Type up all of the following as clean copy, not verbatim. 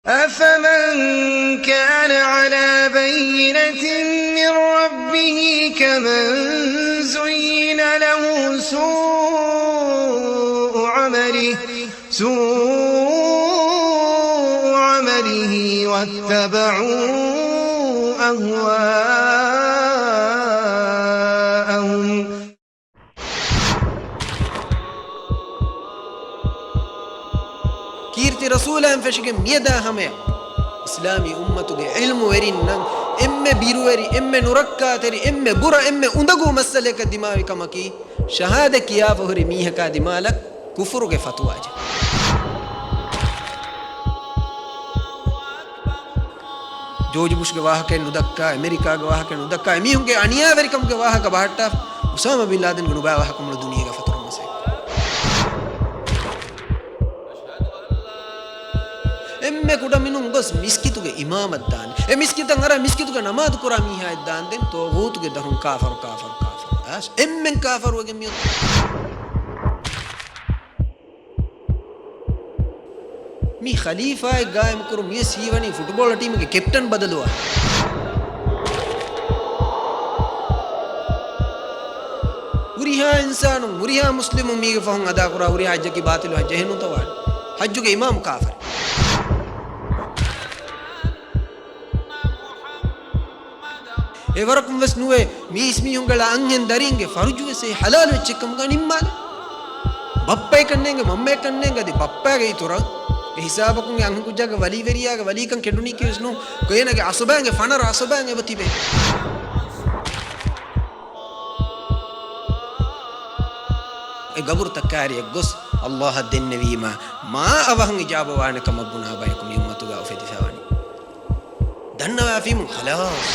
أفمن كان على بينة من ربه كمن زين له سوء عمله واتبعوا أهواءهم. كيرتي رسولا فشك ميدا هميا إسلامي أمته علم ورينا إما بيرووري إما نركاتري إما برا إما أندقو مسألة دماغي كماكي شهادة كيا فهري ميها كدمالك كفر فتواج جورج بوش गवाह के नुदक्का अमेरिका गवाह के नुदक्का एमिहुं के अनिया वेरिकम गवाह का बाहटा उसामा बिन लादेन गुनुबा वाह कमल दुनिया का फतुर मसे एम्मे कुडा मिनुं गस मिस्कितु के इमाम अद्दान ए मिस्कित अंगरा मिस्कितु के नमाज कुरा मिहा अद्दान देन तो गूत के दरुं काफर आस एम्मे काफर वगे मियो मी खलीफा गायम करो मी सीवनी फुटबॉल टीम के कैप्टन बदलुआ उरिहा इंसान उरिहा मुस्लिम मी के फहम अदा करा उरिहा हज की बातिल हज हेनु तो हज के इमाम काफर एवरकम वस नुए मी इसमी हुंगला अंगन दरिंगे फर्ज से हलाल चिकम का निम्मा बप्पे कन्नेंगे मम्मे कन्नेंगे दे बप्पा गई तुरा हिसाब को अंग कुछ जगह वली वेरिया के वली कं केडुनी के उसनो कोई ना के असबांगे फनर असबांगे बतीबे ए गबुर तकारी गुस अल्लाह दिन नबी मा अवहंग जाब वाने कम गुना बाय कुम उम्मतु गा फे दिफावानी दन्ना फीम खलास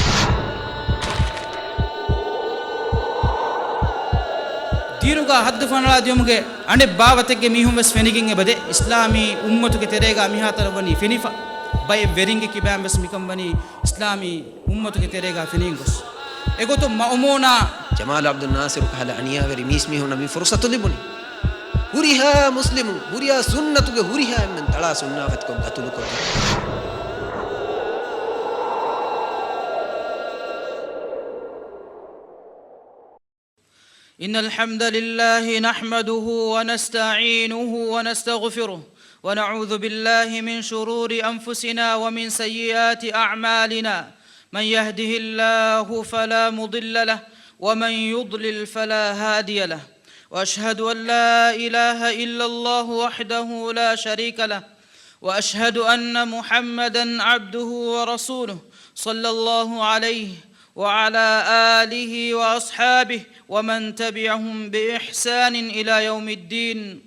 दीनुगा हद फनला दियुमगे अने बावतगे मिहुम वस फेनिगिंगे बदे इस्लामी उम्मतुगे तेरेगा मिहातर वनी फेनिफा बाय वेरिंगे किबाम वस मिकम वनी इस्लामी उम्मतुगे तेरेगा फेनिंगस एगो तो माउमोना जमाल अब्दुल नासिर कहला अनिया वेरी मिसमी होना मी फुर्सत लिबुनी हुरिहा मुस्लिम हुरिहा सुन्नतुगे हुरिहा मन तळा सुन्नाफत को गतुल को إن الحمد لله نحمده ونستعينه ونستغفره ونعوذ بالله من شرور أنفسنا ومن سيئات أعمالنا من يهده الله فلا مضل له ومن يضلل فلا هادي له وأشهد أن لا إله إلا الله وحده لا شريك له وأشهد أن محمدا عبده ورسوله صلى الله عليه وعلى آله وأصحابه ومن تبعهم بإحسان إلى يوم الدين.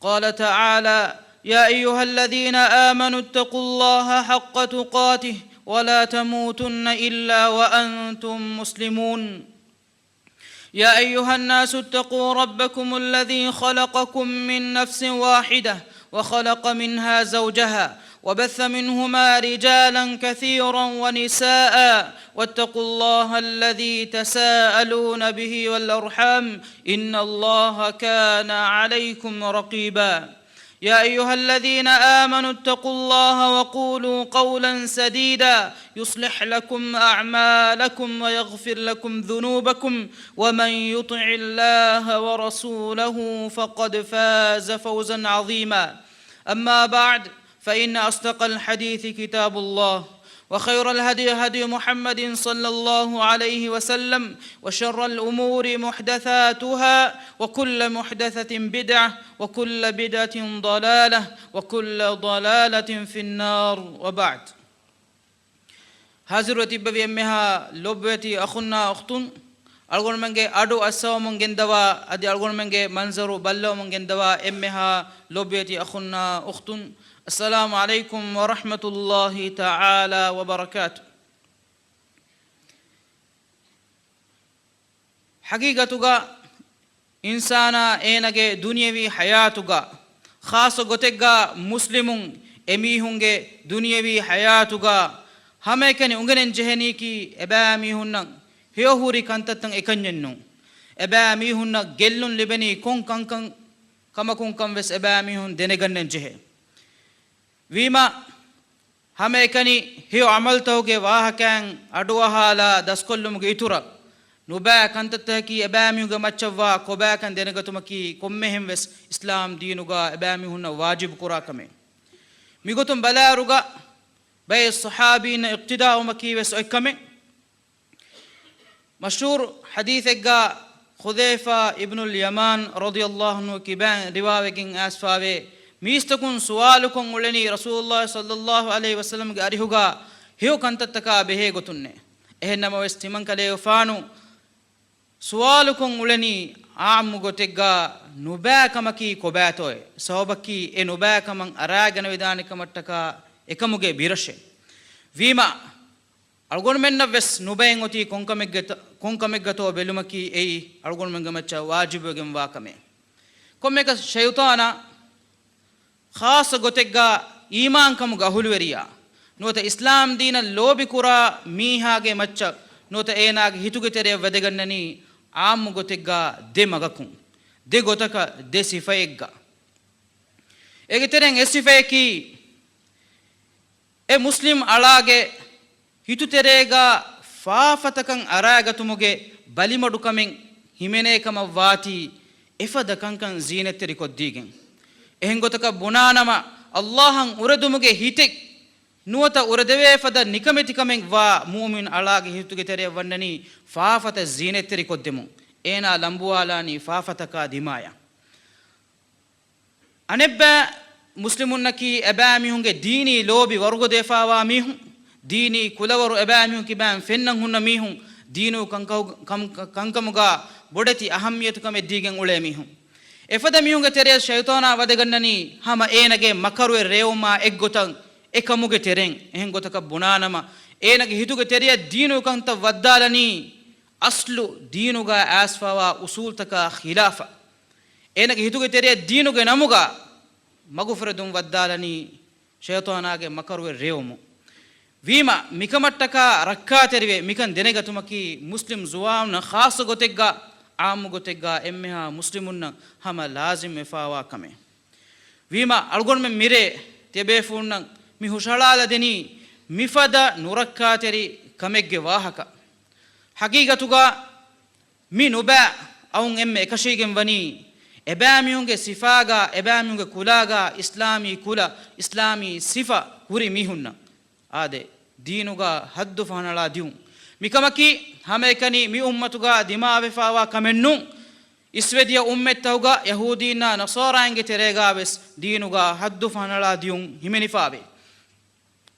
قال تعالى: يا أيها الذين آمنوا اتقوا الله حق تقاته ولا تموتن إلا وأنتم مسلمون. يا أيها الناس اتقوا ربكم الذي خلقكم من نفس واحدة وخلق منها زوجها وبث منهما رجالا كثيرا ونساء واتقوا الله الذي تساءلون به والأرحام إن الله كان عليكم رقيبا. يا أيها الذين آمنوا اتقوا الله وقولوا قولا سديدا يصلح لكم أعمالكم ويغفر لكم ذنوبكم ومن يطع الله ورسوله فقد فاز فوزا عظيما. أما بعد فإن أصدق الحديث كتاب الله وخير الهدي هدي محمد صلى الله عليه وسلم وشر الأمور محدثاتها وكل محدثة بدعة وكل بدعة ضلالة وكل ضلالة في النار. وبعد حاضرتي بيمها لبتي أخونا أختون ألغون منجي أدو أسوا منجن دوا أدي ألغون منجي منظرو بلو منجن دوا إمها لبتي أخونا أختون. السلام عليكم ورحمة الله تعالى وبركاته. حقيقتها إنسانا إنك دنيوي حياتها خاصة قتها مسلمون أميهونجي دنيوي حياتها هم كانوا أنجن جهني كي أباميهون هيوهوري كانتتن إكنجنو أباميهون جلون لبني كون كان كما كون كم بس أباميهون دنجن جه වීම හැම එකනි හිය අමල්තෝගේ වාහකයන් අඩුවහලා දස්කොල්ලුමුගේ ඉතුර නුබෑ කන්තතකි එබෑමියුගේ මච්චවා කොබෑකන් දෙනගතුමකි කොම්මෙහෙම් වෙස් ඉස්ලාම් දීනුගා එබෑමිහුන්න වාජිබ් කුරාකමේ මිගොතුම් බලාරුගා බයි සහාබීන ඉක්තිදාඋමකි වෙස් ඔයිකමේ මෂූර් හදීසෙක්ගා خذيفة ابن اليمان رضي الله عنه كبان رواية أسفاوي ميستكون سؤالكم ولني رسول الله صلى الله عليه وسلم قاريهوغا هيو كانت تكا به غتنه එහෙන්නම වෙස්තිමන් කලේ ෆානු සුවාලුකුන් උලනි ආම්මු ගොතෙග්ගා නුබෑකමකි කොබෑතොය සෝබකි ඒ නුබෑකමන් අරාගෙන විදානිකමට්ටක එකමුගේ බිරෂේ වීම අල්ගොන් මෙන්න වෙස් නුබෙන් ඔති කොන්කමෙග්ගතෝ බෙලුමකි එයි අල්ගොන් මෙංගමච්ච වාජිබුගෙන් වාකමේ කොම්මෙක ෂයුතානා ખાસ ගොතෙග්ගා ඊමාන්කම ගහුලුවරියා නොත ඉස්ලාම් දීන ලෝබි කුරා මීහාගේ මච්ච නොත ඒනාගේ හිතුගෙතරේ වැදගන්නනි ආම්මු ගොතෙග්ගා දෙමගකුන් දෙ ගොතක දෙ සිෆයෙග්ගා ඒගෙතරෙන් එසිෆයකි ඒ මුස්ලිම් අලාගේ හිතුතරේගා ෆාෆතකන් අරාගතුමුගේ බලිමඩුකමෙන් හිමෙනේකම වාති එෆදකංකන් සීනෙතරි කොද්දීගෙන් එහෙන් ගොතක බුනානම අල්ලාහන් උරදුමුගේ හිතෙක් නුවත උරදවේ ෆද නිකමෙතිකමෙන් වා මුමින් අලාගේ හිතුගෙතරේ වන්නනි ෆාෆත සීනෙතරි කොද්දෙමු ඒනා ලම්බුවාලානි ෆාෆතකා දිමාය අනෙබ්බ මුස්ලිමුන්නකි එබෑමිහුන්ගේ දීනී ලෝබි වර්ග දෙෆාවා මිහුන් දීනී කුලවරු එබෑමිහුන් කිබෑම් ෆෙන්නන් හුන්න මිහුන් දීනු කංකමුගා බොඩති අහම්මියතුකම එද්දීගෙන් උලේ මිහුන් එෆද මිහුන්ගේ තෙරේ ෂයිතානා වදගන්නනි හම ඒනගේ මකරුවේ රේවුමා එක්ගොතන් එකමුගේ තෙරෙන් එහෙන් ගොතක බුනානම ඒනගේ හිතුගේ තෙරිය දීනු කන්ත වද්දාලනි අස්ලු දීනුගා ආස්ෆාවා උසූල්තක ඛිලාෆා ඒනගේ හිතුගේ තෙරිය දීනුගේ නමුගා මගුෆරදුම් වද්දාලනි ෂයිතානාගේ මකරුවේ රේවුමු වීම මිකමට්ටක රක්කා තෙරිවේ මිකන් දෙනගතුමකි මුස්ලිම් ජුවාන ખાસ ගොතෙග්ගා ආම්මු ගොතෙග්ගා එම්මෙහා මුස්ලිමුන්න හම ලාසිම් එෆාවා කමේ වීම අල්ගොන් මෙ මිරේ තෙබේෆුන්න මි හුෂලාල දෙනි මිෆද නුරක්කා තෙරි කමෙග්ගේ වාහක හකීගතුගා මි නුබෑ අවුන් එම්මෙ එකශීගෙන් වනි එබෑමියුන්ගේ සිෆාගා එබෑමියුන්ගේ කුලාගා ඉස්ලාමී කුලා ඉස්ලාමී සිෆා හුරි මිහුන්න ආදේ දීනුගා හද්දු ෆහනලා දියුන් මිකමකි හැම එකනි මි උම්මතුගා දිමාවෙෆාවා කමෙන්නු ඉස්වෙදිය උම්මෙත්තවුගා යහූදීනා නසාරායන්ගේ තෙරේගා වෙස් දීනුගා හද්දු ෆහනලා දියුන් හිමෙනිෆාවේ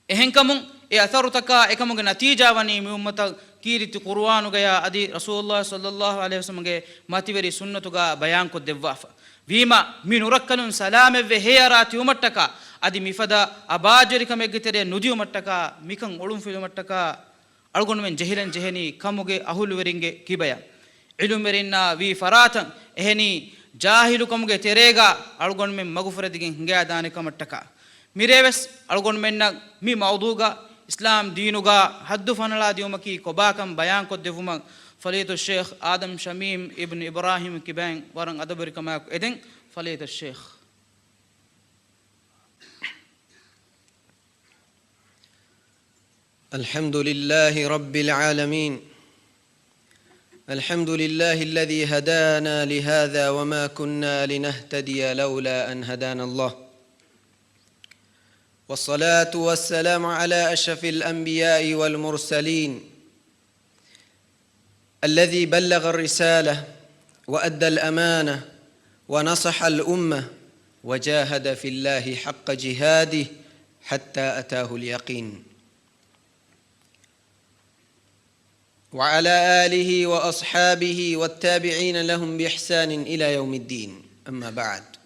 එහෙන්කමුන් ඒ අතරුතකා එකමුගේ නතිජාවනි මි උම්මත කීරිති කුර්ආනුගයා අදි රසූලුල්ලාහ් සල්ලල්ලාහු අලයිහි වසල්ලම්ගේ මතිවරි සුන්නතුගා බයාන් කො දෙවවාෆා වීම මි නුරක්කනුන් සලාමෙව්වෙ හේයරාති උමට්ටක අදි මිෆද අබාජරිකමෙග්ගේ තෙරේ නුදි උමට්ටක මිකන් ඔළුම් ෆිලමට්ටක අල්ගොන් මෙන් ජෙහිලන් ජෙහෙනි කමුගේ අහුලු වෙරින්ගේ කිබය ඉලුම් වෙරින්නා වී ෆරාතන් එහෙනි ජාහිලු කමුගේ තෙරේගා අල්ගොන් මෙන් මගුෆරදිගෙන් හිඟා දානිකමට්ටක මිරේවස් අල්ගොන් මෙන්න මි මවුදුගා ඉස්ලාම් දීනුගා හද්දු ෆනලා දියුමකි කොබාකම් බයාන් කො දෙවුම ෆලීතු ෂේඛ් ආදම් ශමීම් ඉබ්න් ඉබ්‍රාහීම් කිබෑන් වරන් අදබරිකමක් එදෙන් ෆලීතු ෂේඛ් الحمد لله رب العالمين الحمد لله الذي هدانا لهذا وما كنا لنهتدي لولا أن هدانا الله والصلاة والسلام على أشرف الأنبياء والمرسلين الذي بلغ الرسالة وأدى الأمانة ونصح الأمة وجاهد في الله حق جهاده حتى أتاه اليقين وعلى آله وأصحابه والتابعين لهم بإحسان إلى يوم الدين أما بعد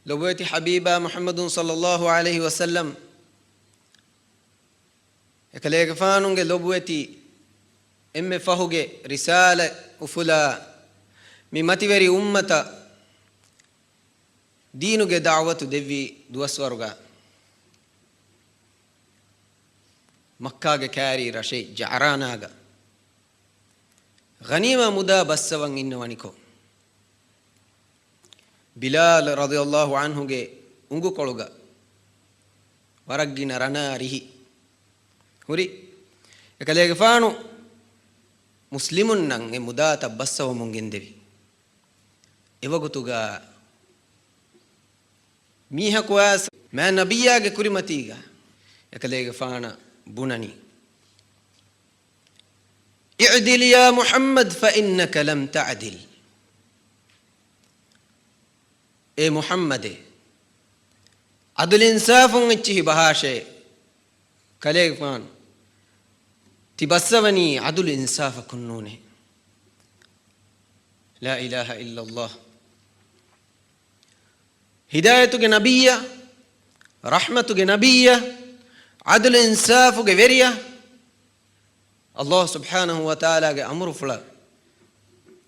لويت حبيبا محمد صلى الله عليه وسلم يكليك فانونج لويتي إم فهوج رسالة وفلا ممتوري أمة دينوge دعوة دبي دوسورغا مكة كاري رشي جعراناغا غنيمة مدا بسوان إنوانيكو ಬಿಲಾಲ್ ರದಿಯಲ್ಲಾಹು ಅನ್ಹುಗೆ ಉಂಗು ಕೊಳುಗ ವರಗ್ಗಿನ ರಣಾರಿಹಿ ಹುರಿ එකලේගේ ෆානු මුස්ලිමුන් නම් ඒ මුදාත බස්සව මුන්ගෙන් දෙවි එවගුතුගා මීහ කොයාස මෑ නබියාගේ කුරිමතීගා එකලේගේ ෆාන බුණනි ඉදිල් යා මුහම්මද් ෆඉන්නක ලම් තඅදිල් ඒ මුහම්මදේ අදුල් ඉන්සාෆුන් ඉච්චි බහාෂේ කලේගේ ෆාන තිබස්සවනි අදුල් ඉන්සාෆ කුන්නෝනේ ලා ඉලාහා ඉල්ලල්ලාහ් හිදායතුගේ නබියා රහ්මතුගේ නබියා අදුල් ඉන්සාෆුගේ වෙරියා අල්ලාහ් සුබ්හානහු වතාලාගේ අමරු ෆුල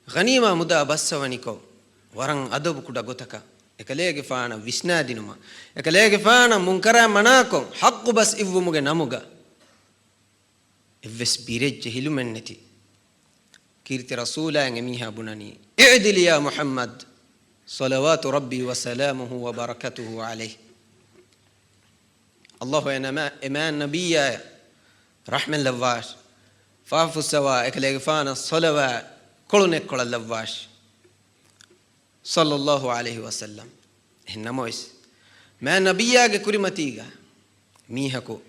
ගනීමා මුදා බස්සවනිකෝ වරන් අදබු කුඩ ගොතක එකලේගේ ෆාන විස්නාදිනුම එකලේගේ ෆාන මුන්කරා මනාකො හක්කු බස් ඉව්වමුගේ නමුගා එවස් බිරෙජ්ජ හිලුමන්නති කීර්ති රසූලාගේ මීහා බුණනි ඉදිල් යා මුහම්මද් සලවාතු රබ්බි වසලාමුහු වබරකතුහු අලයිහි අල්ලාහ් එමාන් නබියා රහ්මන් ලවාෂ් ෆාෆු සවා එකලේගේ ෆාන සලවා කොළුනෙක් කොළ ලවාෂ් සල්ලල්ලාහු අලයිහි වසල්ලම් එන්නමොයිස් මා නබියාගේ කුරිමතීගා මීහකෝ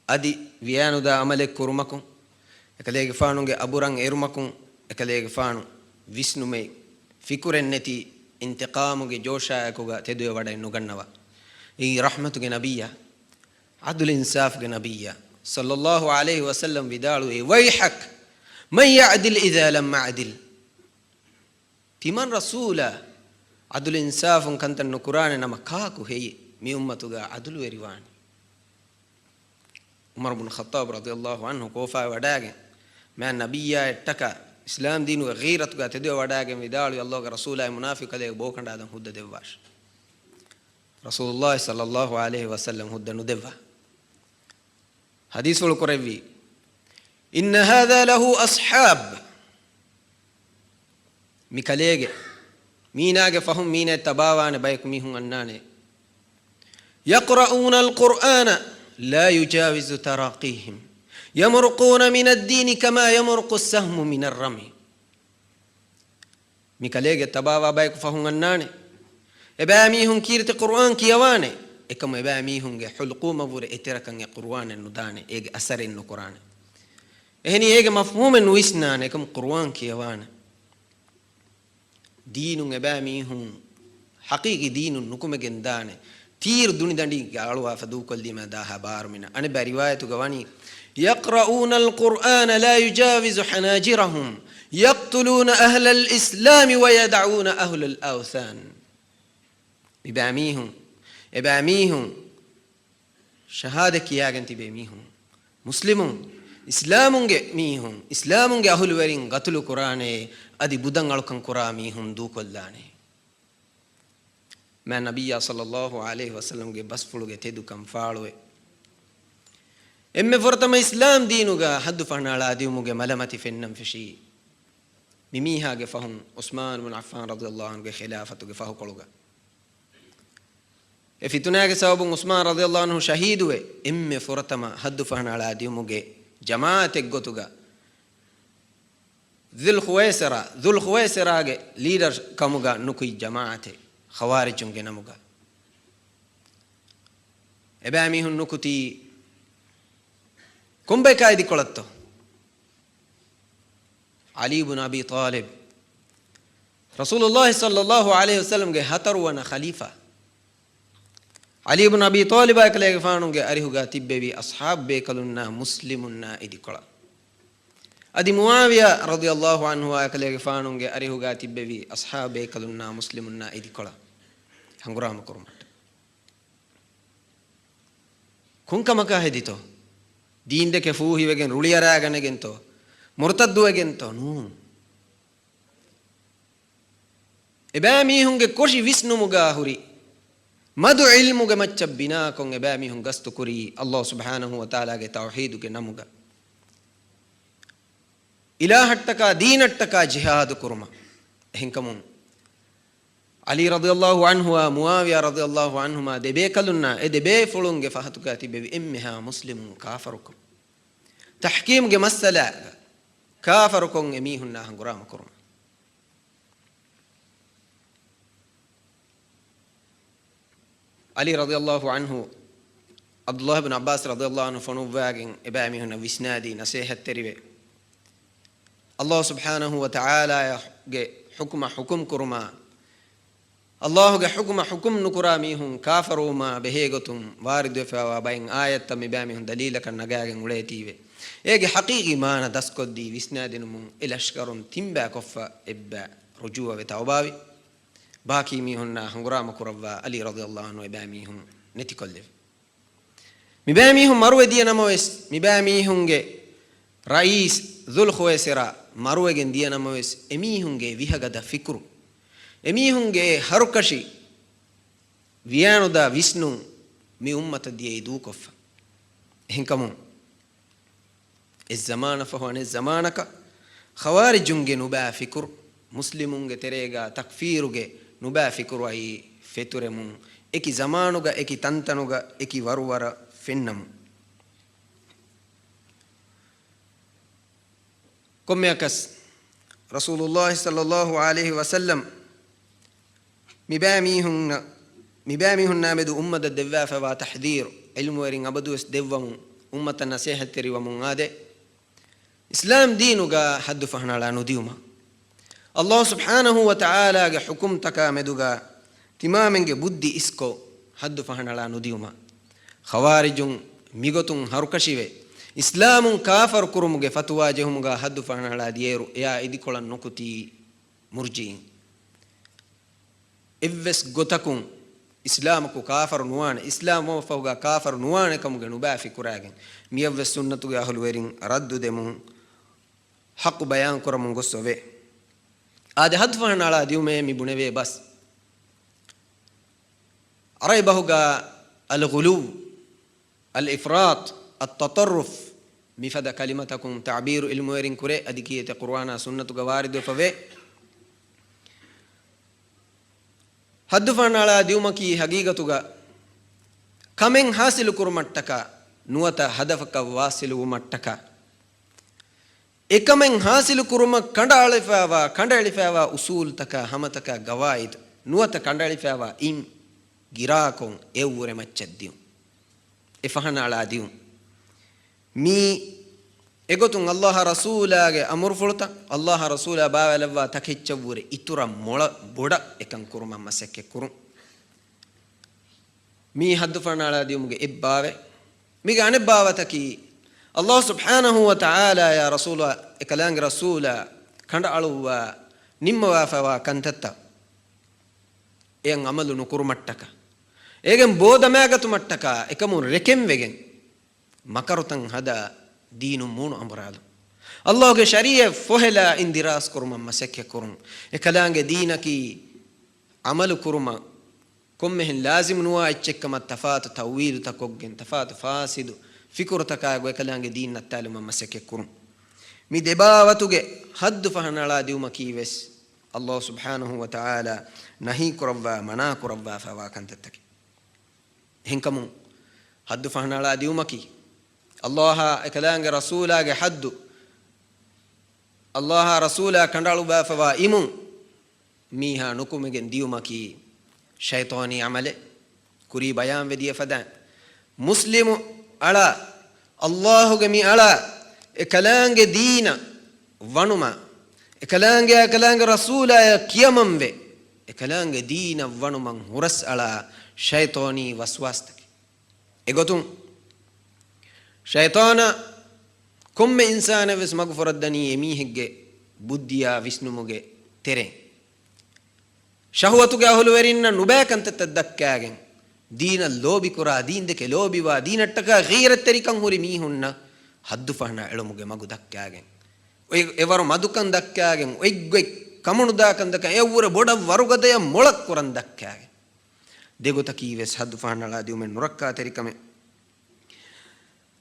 අදි වියානුදා අමලෙක් කුරුමකුන් එකලේගේ ෆානුගේ අබුරන් එරුමකුන් එකලේගේ ෆානු විස්නුමේ ෆිකුරෙන් නැති ඉන්තිකාමුගේ ජෝෂායකුගා තෙදුවේ වඩයි නුගන්නවා ඊ රහමතුගේ නබියා අදුල් ඉන්සාෆ්ගේ නබියා සල්ලල්ලාහු අලයිහි වසල්ලම් විදාලු ඒ වයිහක් මන් යඅදිල් ඉදා ලම් අදිල් තිමන් රසූලා අදුල් ඉන්සාෆුන් කන්තන් කුරානේ නම කාකු හේයි මේ උම්මතුගා අදුල් වෙරිවානි උමර් ඉබ්නුල් ඛත්තාබ් රදියල්ලාහු අන්හු කෝෆා වඩාගෙන මෑ නබියා එට්ටක ඉස්ලාම් දීනු ගීරතුගා තෙදුව වඩාගෙන විදාලු අල්ලාහ්ගේ රසූලයි මුනාෆිකලේ බෝකණ්ඩාදන් හුද්ද දෙවවාෂ රසූලුල්ලාහි සල්ලල්ලාහු අලයිහි වසල්ලම් හුද්ද නුදෙවවා හදීස් වල කරෙවි ඉන්න හාදා ලහු අස්හාබ් මිකලේගේ මීනාගේ ෆහම් මීනේ තබාවානේ බයික් මිහුන් අන්නානේ යක්රාඋන අල් කුර්ආන لا يجاوز تراقيهم يمرقون من الدين كما يمرق السهم من الرمي ميكاليغ تباوا بايك فهم الناني اباميهم كيرت قرآن كيواني اكم اباميهم حلقوم ور اتركن قرآن النداني ايج اثر القرآن هني ايج مفهوم ويسنان اكم قرآن كيواني دين اباميهم حقيقي دين نكم جنداني تير دوني دندي قالوا فدوك اللي ما داها بار من أنا برواية قواني يقرؤون القرآن لا يجاوز حناجرهم يقتلون أهل الإسلام ويدعون أهل الأوثان بباميهم شهادة كيا جنتي بميهم مسلمون إسلامون أهل ورين قتلوا قرآن أدي بدن على قرآميهم دوك اللاني مع النبي صلى الله عليه وسلم کے بس فلوگے تھے دکم فاڑوے امی فرتم اسلام دینوگا حد فنالا دیوموگے ملمتی فنم فشی ممیہا کے فہم عثمان بن عفان رضی اللہ عنہ کے خلافتو کے فہو کلوگا فتنہ کے سبب عثمان رضی اللہ عنہ شہید ہوئے امی فرتم حد فنالا دیوموگے جماعت گتوگا ذل خویسرہ کے لیڈر کموگا نکوی جماعت خوارجون نموگا එබෑමිහුන් නුකුති කුම්බේකායිදි කොළත්තෝ අලි ඉබ්නු අබී තාලිබ් රසූලුල්ලාහි සල්ලල්ලාහු අලයිහි වසල්ලම්ගේ හතරවන ඛලීෆා අලි ඉබ්නු අබී තාලිබ් එකලේගේ ෆානුගේ අරිහුගා තිබ්බෙවි අස්හාබ් බේකලුන්නා මුස්ලිමුන්නා ඉදි කොළ අදි මුආවියා රදියල්ලාහු අන්හු එකලේගේ ෆානුගේ අරිහුගා තිබ්බෙවි අස්හාබ් බේකලුන්නා මුස්ලිමුන්නා ඉදි කොළ හංගුරාම කුරුමට කුංකමක හෙදිතෝ දීන් දෙක ෆූහිවගෙන් රුලියරාගෙනගෙන්තෝ මුර්තද්දුවගෙන්තෝ නූ එබෑ මීහුන්ගේ කොෂි විස්නුමුගා හුරි මදු ඉල්මුගේ මච්ච බිනා කොන් එබෑ මීහුන් ගස්තු කුරි අල්ලාහ් සුබ්හානහු වතාලාගේ තෞහීදුගේ නමුගා ඉලාහට්ටකා දීනට්ටකා ජිහාද් කුරුම එහෙන්කමුන් ಅಲಿ ರದಿಯಲ್ಲಾಹು ಅನ್ಹು ಮುಆವಿಯ ರದಿಯಲ್ಲಾಹು ಅನ್ಹುಮಾ ದೆಬೇ ಕಲುನ್ನ ಎ ದೆಬೇ ಫುಳುಂಗೆ ಫಹತುಗ ತಿಬೆವಿ ಎಮ್ಮೆಹ ಮುಸ್ಲಿಮುನ್ ಕಾಫರುಕುಂ ತಹಕೀಮ್ಗೆ ಮಸ್ಸಲ ಕಾಫರುಕುಂ ಎಮೀಹುನ್ನ ಹಂಗುರಾಮ ಕುರುಮ ಅಲಿ ರದಿಯಲ್ಲಾಹು ಅನ್ಹು ಅಬ್ದುಲ್ಲಾಹ್ ಇಬ್ನ್ ಅಬ್ಬಾಸ್ ರದಿಯಲ್ಲಾಹು ಅನ್ಹು ಫನುವ್ವಾಗೆನ್ ಎಬಾಮಿಹುನ್ನ ವಿಸ್ನಾದಿ ನಸೀಹತ್ ತೆರಿವೆ ಅಲ್ಲಾಹ್ ಸುಬ್ಹಾನಹು ವ ತಆಲಾಗೆ ಹುಕುಂ ಕುರುಮ ಅಲ್ಲಾಹುಗೆ ಹುಕುಂ ನುಕುರಾ ಮೀಹುಂ ಕಾಫರೂಮ ಬೆಹೇಗತುಂ ವಾರಿದ್ವೆಫಾವಾ ಬೈನ್ ಆಯತ್ತ ಮಿಬಾಮಿಹುಂ ದಲೀಲಕನ್ ನಗಾಗೆನ್ ಉಳೇತೀವೆ ಏಗೆ ಹಕೀಗಿ ಮಾನ ದಸ್ಕೊದ್ದಿ ವಿಸ್ನಾದಿನುಮುಂ ಇಲಷ್ಕರುನ್ ತಿಂಬಾ ಕೊಫ್ಫ ಎಬ್ಬ ರುಜುವವೆ ತೌಬಾವಿ ಬಾಕಿ ಮೀಹುನ್ನ ಹಂಗುರಾಮ ಕುರವ್ವ ಅಲಿ ರದಿಯಲ್ಲಾಹು ಅನ್ಹು ಎಬಾಮಿಹುಂ ನೆತಿಕೊಲ್ಲೆವೆ ಮಿಬಾಮಿಹುಂ ಮರುವೆದಿಯ ನಮವೆಸ್ ಮಿಬಾಮಿಹುಂಗೆ ರಯೀಸ್ ದುಲ್ ಖುವೈಸಿರ ಮರುವೆಗೆನ್ ದಿಯ ನಮವೆಸ್ ಎಮೀಹುಂಗೆ ವಿಹಗದ ಫಿಕ್ರು ಎಮೀಹುಂಗೆ ಹರುಕಶಿ ವಿಯಾನುದ ವಿಷ್ಣು ಮಿ ಉಮ್ಮತ ದಿಯೈ ದೂಕೊಫ ಹಿಂಕಮು ಇಜ್ಜಮಾನ ಫಹುನೆ ಜಮಾನಕ ಖವಾರಿಜುಂಗೆ ನುಬಾ ಫಿಕ್ರು ಮುಸ್ಲಿಮುಂಗೆ ತೆರೆಗ ತಕ್ಫೀರುಗೆ ನುಬಾ ಫಿಕ್ರು ಐ ಫೆತುರೆಮು ಎಕಿ ಜಮಾನುಗ ಎಕಿ ತಂತನುಗ ಎಕಿ ವರುವರ ಫೆನ್ನಮು ಕೊಮ್ಮೆಯಕಸ್ ರಸೂಲುಲ್ಲಾಹಿ ಸಲ್ಲಲ್ಲಾಹು ಅಲೈಹಿ ವಸಲ್ಲಂ ಮಿಬಾಮಿಹುನ್ನ ಮೆದು ಉಮ್ಮದ ದೆವ್ವಾಫವಾ ತಹದೀರ್ ಇಲ್ಮುವರಿನ್ ಅಬದುವೆಸ್ ದೆವ್ವಮು ಉಮ್ಮತ ನಸೀಹತ್ತಿರಿವಮು ಆದೆ ಇಸ್ಲಾಂ ದೀನುಗ ಹದ್ದು ಫಹಣಳ ನುದಿಯುಮ ಅಲ್ಲಾಹ್ ಸುಬ್ಹಾನಹು ವ ತಆಲಾಗೆ ಹುಕುಂ ತಕ ಮೆದುಗ ತಿಮಾಮೆಂಗೆ ಬುದ್ಧಿ ಇಸ್ಕೋ ಹದ್ದು ಫಹಣಳ ನುದಿಯುಮ ಖವಾರಿಜುಂ ಮಿಗೊತುಂ ಹರುಕಶಿವೆ ಇಸ್ಲಾಮುಂ ಕಾಫರ್ ಕುರುಮುಗೆ ಫತುವಾ ಜೆಹುಮುಗ ಹದ್ದು ಫಹಣಳ ದಿಯೇರು ಯಾ ಇದಿಕೊಳನ್ ನುಕುತಿ ಮುರ್ಜಿ ಎವ್ವೆಸ್ ಗೊತಕುಂ ಇಸ್ಲಾಮಕು ಕಾಫರ್ ನುವಾಣೆ ಇಸ್ಲಾಮೋ ಫೌಗ ಕಾಫರ್ ನುವಾಣೆ ಕಮುಗೆ ನುಬಾಫಿ ಕುರಾಗೆ ಮಿಯವ್ವೆಸ್ ಸುನ್ನತುಗೆ ಅಹಲುವೆರಿಂ ರದ್ದು ದೆಮು ಹಕ್ಕು ಬಯಾನ್ ಕುರಮುಂ ಗೊಸ್ಸೊವೆ ಆದೆ ಹದ್ದು ಫಹಣಳ ದಿಯುಮೆ ಮಿ ಬುಣೆವೆ ಬಸ್ ಅರೈ ಬಹುಗ ಅಲ್ ಗುಲೂ ಅಲ್ ಇಫ್ರಾತ್ ಅತ್ತತರ್ರುಫ್ ಮಿಫದ ಕಲಿಮತಕುಂ ತಾಬೀರು ಇಲ್ಮುವೆರಿಂ ಕುರೆ ಅದಿಕಿಯತೆ ಕುರ್ಆನ ಸುನ್ನತುಗ ವಾರಿದು ಫವೆ ಹದ್ದು ಫಹಣಳ ದಿಯುಮಕಿ ಹಗೀಗತುಗ ಕಮೆಂ ಹಾಸಿಲು ಕುರುಮಟ್ಟಕ ನುವತ ಹದಫಕ ವಾಸಿಲು ಮಟ್ಟಕ ಎಕಮೆಂ ಹಾಸಿಲು ಕುರುಮ ಕಂಡಳಿಫಾವ ಉಸೂಲ್ ತಕ ಹಮತಕ ಗವಾಯಿದ್ ನುವತ ಕಂಡಳಿಫಾವ ಇಂ ಗಿರಾಕೊಂ ಎವ್ವುರೆ ಮಚ್ಚದ್ದಿಯು ಎ ಫಹಣಳ ದಿಯು ಮೀ ಎಗೊತುಂ ಅಲ್ಲಾಹ ರಸೂಲಾಗೆ ಅಮುರ್ ಫುಳುತ ಅಲ್ಲಾಹ ರಸೂಲ ಬಾವೆಲವ್ವ ತಕೆಚ್ಚವ್ವುರೆ ಇತುರ ಮೊಳ ಬೊಡ ಎಕಂ ಕುರುಮಮ್ಮ ಸೆಕ್ಕೆ ಕುರು ಮೀ ಹದ್ದು ಫಹಣಳ ದಿಯುಮ್ಗೆ ಎಬ್ಬಾವೆ ಮೀಗೆ ಅಣೆಬ್ಬಾವತಕಿ ಅಲ್ಲಾಹ್ ಸುಬ್ಹಾನಹು ವ ತಆಲಾ ಯಾ ರಸೂಲ ಎಕಲಾಂಗ್ ರಸೂಲ ಕಂಡ ಅಳುವ ನಿಮ್ಮ ವಾಫವ ಕಂತತ್ತ ಎಂ ಅಮಲು ನುಕುರು ಮಟ್ಟಕ ಏಗೆಂ ಬೋಧಮ್ಯಾಗತು ಮಟ್ಟಕ ಎಕಮು ರೆಕೆಂವೆಗೆಂ ಮಕರುತಂ ಹದ ದೀನು ಮೂಣು ಅಂಬರಾಲು ಅಲ್ಲಾಹ್ಗೆ ಶರಿಯ ಫೊಹೆಲ ಇಂದಿರಾಸ್ ಕುರುಮಮ್ಮ ಸೆಕ್ಕೆ ಕುರುಂ ಎಕಲಾಂಗೆ ದೀನಕಿ ಅಮಲು ಕುರುಮ ಕೊಮ್ಮೆಹೆನ್ ಲಾಜಿಮ್ ನುವಾ ಇಚ್ಚೆಕ್ಕಮ ತಫಾತು ತವೀಲು ತಕೊಗ್ಗೆನ್ ತಫಾತು ಫಾಸಿದು ಫಿಕುರು ತಕಾಗು ಎಕಲಾಂಗೆ ದೀನ್ ನತ್ತಾಲು ಮಮ್ಮ ಸೆಕ್ಕೆ ಕುರುಂ ಮಿ ದೆಬಾವತುಗೆ ಹದ್ದು ಫಹಣಳ ದಿಯುಮಕಿ ವೆಸ್ ಅಲ್ಲಾಹ್ ಸುಬ್ಹಾನಹು ವ ತಆಲಾ ನಹಿ ಕುರವ್ವ ಮನಾ ಕುರವ್ವ ಫವಾ ಕಂತತ್ತಕೆ ಹಿಂಕಮು ಹದ್ದು ಫಹಣಳ ದಿಯುಮಕಿ ಅಲ್ಲಾಹ ಎಕಲಾಂಗೆ ರಸೂಲಾಗೆ ಹದ್ದು ಅಲ್ಲಾಹ ರಸೂಲ ಕಂಡಾಳು ಬಾಫವಾ ಇಮು ಮೀಹಾ ನುಕುಮಿಗೆನ್ ದಿಯುಮಕಿ ಶೈತಾನಿ ಅಮಲೆ ಕುರಿ ಬಯಾಂ ವೆದಿಯ ಫದ ಮುಸ್ಲಿಮು ಅಳ ಅಲ್ಲಾಹುಗೆ ಮಿ ಅಳ ಎಕಲಾಂಗೆ ದೀನ ವಣುಮ ಎಕಲಾಂಗೆ ರಸೂಲ ಕಿಯಮಂವೆ ಎಕಲಾಂಗೆ ದೀನ ವಣುಮಂ ಹುರಸ್ ಅಳ ಶೈತಾನಿ ವಸ್ವಾಸ್ತಕೆ ಎಗೊತುಂ ಶೈತಾನ ಕೊಮ್ಮೆ ಇನ್ಸಾನ ವೆಸ್ ಮಗುಫರದ್ದನಿ ಎಮೀಹಿಗ್ಗೆ ಬುದ್ಧಿಯ ವಿಷ್ಣುಮುಗೆ ತೆರೆ ಶಹವತುಗೆ ಅಹುಲುವೆರಿನ್ನ ನುಬೇಕಂತದ್ದಕ್ಕಾಗೆ ದೀನ ಲೋಬಿ ಕುರ ದೀನ್ದಕ್ಕೆ ಲೋಬಿವ ದೀನಟ್ಟಕ ಗೀರತ್ತೆರಿಕಂ ಹುರಿ ಮೀಹುನ್ನ ಹದ್ದು ಫಹಣ ಎಳುಮುಗೆ ಮಗು ದಕ್ಕಾಗೆ ಎವರು ಮದುಕನ್ ದಕ್ಕಾಗೆ ಒಯ್ಗೊಯ್ ಕಮಣುದಾಕಂದಕ ಎವ್ವರ ಬೊಡ ವರುಗದೆಯ ಮೊಳಕ್ ಕುರಂದಕ್ಕಾಗೆ ದೆಗುತಕಿ ವೆಸ್ ಹದ್ದು ಫಹಣಳ ದಿಯುಮೆ ನುರಕ್ಕ ತೆರಿಕಮೆ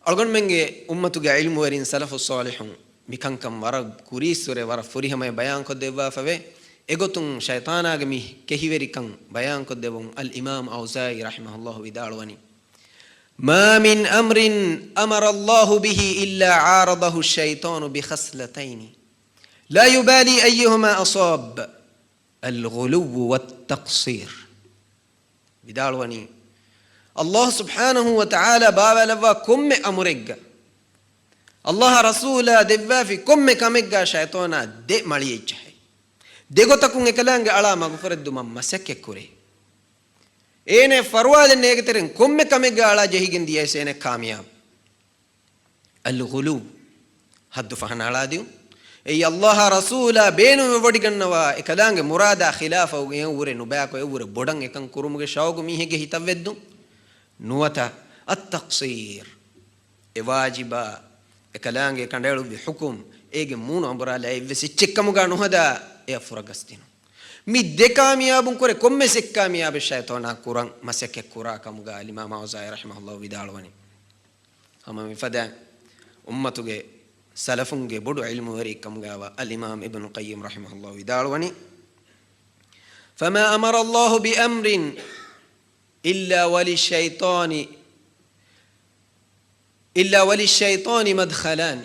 ಅಳ್ಗೊಂಡ್ಮೆಂಗೆ ಉಮ್ಮತುಗೆ ಇಲ್ಮುವರಿನ್ ಸಲಫು ಸಾಲಿಹುಂ ಮಿಕಂಕಂ ವರ ಕುರೀಸುರೆ ವರ ಫುರಿಹಮಯ ಬಯಾನ್ ಕೊದ್ದೆವ್ವಾ ಫವೆ egotun shaytanaga mi kehiverikan bayan koddevon al imam Awzai rahimahullah vidalwani ما من أمر أمر الله به إلا عارضه الشيطان بخصلتين لا يبالي أيهما أصاب الغلو والتقصير بدالوني الله سبحانه وتعالى بابا لفا كم أمرق الله رسولا دفا في كم كمقا شيطانا دي مليجه ديغو تكون اكلانگ على مغفرت دوما مسكك كوري اينه فرواد نيگترين كم كمقا على جهيگن دي ايسينه كامياب الغلو حد فهن على ديو اي الله رسولا بينو وඩිගන්නවා එකදාංග මුරාදා ඛිලාෆ උගේ උරේ නුබෑකෝ උරේ බොඩන් එකන් කුරුමුගේ ෂවුග මීහෙගේ හිතවෙද්දු නුවත අත්තක්සීර් ඒ වාජිබා එකදාංගේ කණ්ඩායලු බි හුකුම් ඒගේ මූණ අඹරලා ඒ වෙසිච්චකමුගා නුහදා ඒ ෆුරගස්තිනු මි දෙකාමියාබුන් කරේ කොම්මෙ සෙක්කාමියාබ ෂයිතෝනා කුරන් මසෙක් කුරා කමුගා ඉමාම අවසායි රහිමහුල්ලාහ් විදාලවනි හම මිෆදා උම්මතුගේ سلفنගේ බොඩු ඉල්මු වරි කමුගාව al-imam ibn qayyim rahimahullah vidalwani فما امر الله بامر الا وللشيطان مدخلان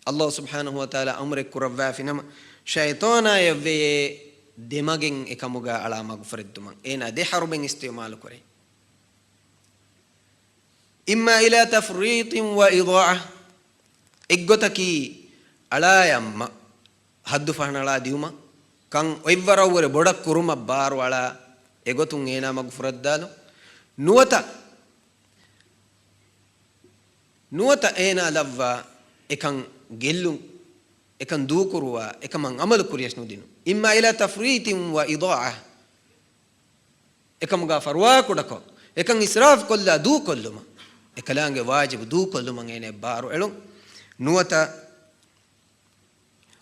الله سبحانه وتعالى امر كروا فينما شيطانا يوي دماغين එකමුගා على مغفرت دم اينا دي حربن استعمال كري اما الى تفريط واضاعه එක්ගොතකි අලායම්ම හද්දු ෆහනලා දියුම කන් ඔයිවරවර බොඩක් කුරුම බාරවලා එගොතුන් ඒනා මග්ෆරත් දාලු නුවත ඒනා ලව්වා එකන් ගෙල්ලු එකන් දූකුරුවා එකමන් අමල කුරියස් නුදිනු ඉම්මා ඉලා තෆරීතින් ව ඉදාඅ එකමුගා ෆර්වා කුඩකෝ එකන් ඉස්රාෆ් කොල්ලා දූ කොල්ලුම එකලාංගේ වාජිබ දූ කොල්ලුම එනේ බාරු එලොන් نوتا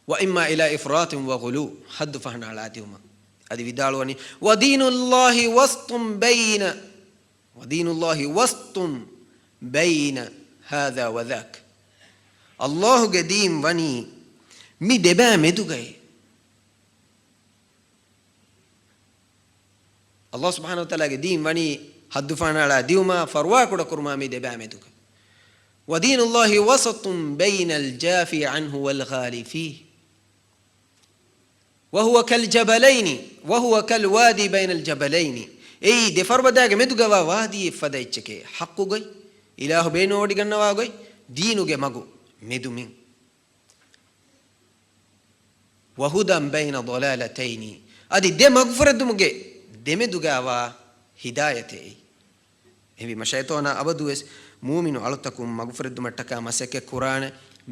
وإما إلى إفراط وغلو حد فهنا على عادهما هذه بدالوني ودين الله وسط بين هذا وذاك الله قديم وني مي دبا مدوغي الله سبحانه وتعالى قديم وني حد فهنا على عادهما فرواك ودكرما مي دبا مدوغي ودين الله وسط بين الجافي عنه والغالي فيه وهو كالوادي بين الجبلين اي دفر بداغ مدغوا وادي فدايچكي حقوغي اله بينو وديگنواغي دينوگه مگو مدومين وهدى بين ضلالتين ادي دي مغفردمگه دمدغوا هدايتي اي مشايتونا ابدوس ಮೂಮಿನು ಅಳುತ್ತಕು ಮಗಫರದ್ದು ಮಟ್ಟಕ ಮಸಕ್ಕೆ ಕುರಾನ್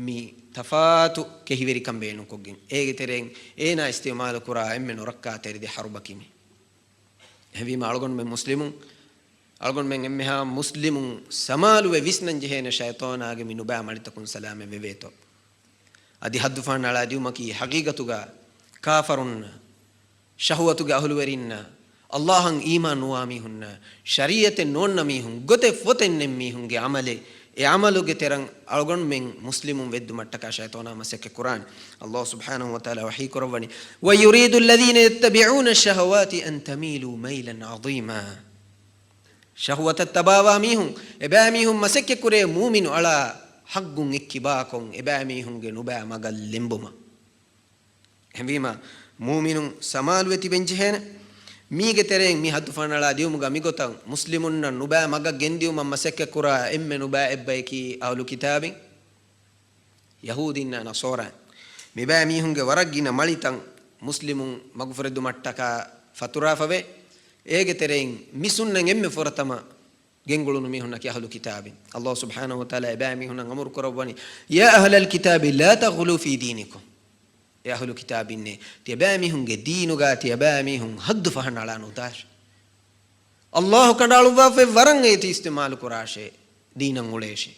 ಮಿ ತಫಾತು ಕೆಹಿವೆರಿ ಕಂಬೇನು ಕೊಗ್ಗಿನ್ ಏಗೆ ತೆರೆಂ ಏನಾ ಇಸ್ತಿಮಾಲ್ ಕುರಾ ಎಮ್ಮೆ ನೊರಕ್ಕಾ ತೆರಿದೆ ಹರುಬಕಿಮಿ ಹೆವಿ ಮಾಳ್ಗೊಂಡ್ ಮೆ ಮುಸ್ಲಿಮುನ್ ಅಳ್ಗೊಂಡ್ ಮೆ ಎಮ್ಮೆ ಹಾ ಮುಸ್ಲಿಮುನ್ ಸಮಾಲುವೆ ವಿಸ್ನಂ ಜೆಹೇನ ಶೈತಾನಾಗೆ ಮಿ ನುಬಾ ಮಳಿತಕುನ್ ಸಲಾಮೆ ವೆವೇತೋ ಅದಿ ಹದ್ದು ಫಾನ್ ಅಳಾ ದಿಯುಮಕಿ ಹಕೀಗತುಗ ಕಾಫರುನ್ ಶಹವತುಗ ಅಹ್ಲುವರಿನ್ನ اللهن ایمان نوامی ہن شریعت نون نمی ہن گتے فوتن نمی ہن گے عملے اے عملو گے ترن الگن من مسلمون ود مٹکا شیطانا مسک قرآن اللہ سبحانہ وتعالی وحی کرونی ويريد الذين يتبعون الشهوات ان تميلوا ميلا عظيما شهوت التباوامي ہن ابامی ہن مسک کرے مومن علا حقن اکباکن ابامی ہن گے نبا مگل لمبما ہمویما مومن سمالوتی بنجہن මීගේ තෙරෙන් මි හදු ෆනලා දියුමුගා මිගොතන් මුස්ලිමුන්න නුබෑ මග ගෙන්දියුම මසෙක්ක කුරා එම්මෙ නුබෑ එබ්බයි කි අවලු කිතාබින් යහූදින්න නසෝරා මිබෑ මීහුන්ගේ වරග්ගින මලිතන් මුස්ලිමුන් මග්ෆරදු මට්ටකා ෆතුරා ෆවේ ඒගේ තෙරෙන් මිසුන්නන් එම්මෙ ෆොරතම ගෙන්ගුළුනු මීහුන්න කි අවලු කිතාබින් අල්ලාහ් සුබ්හානහු වතාලා එබෑ මීහුන්න අමරු කරවනි යා අහ්ලල් කිතාබි ලා තග්ලු ෆී දීනිකුම් يا أهل كتاب إني تباميهم جدينوغا تباميهم حد فهن على نوتاش الله كان على وفاء ورنگ يتي استعمال كراشه دينا موليشه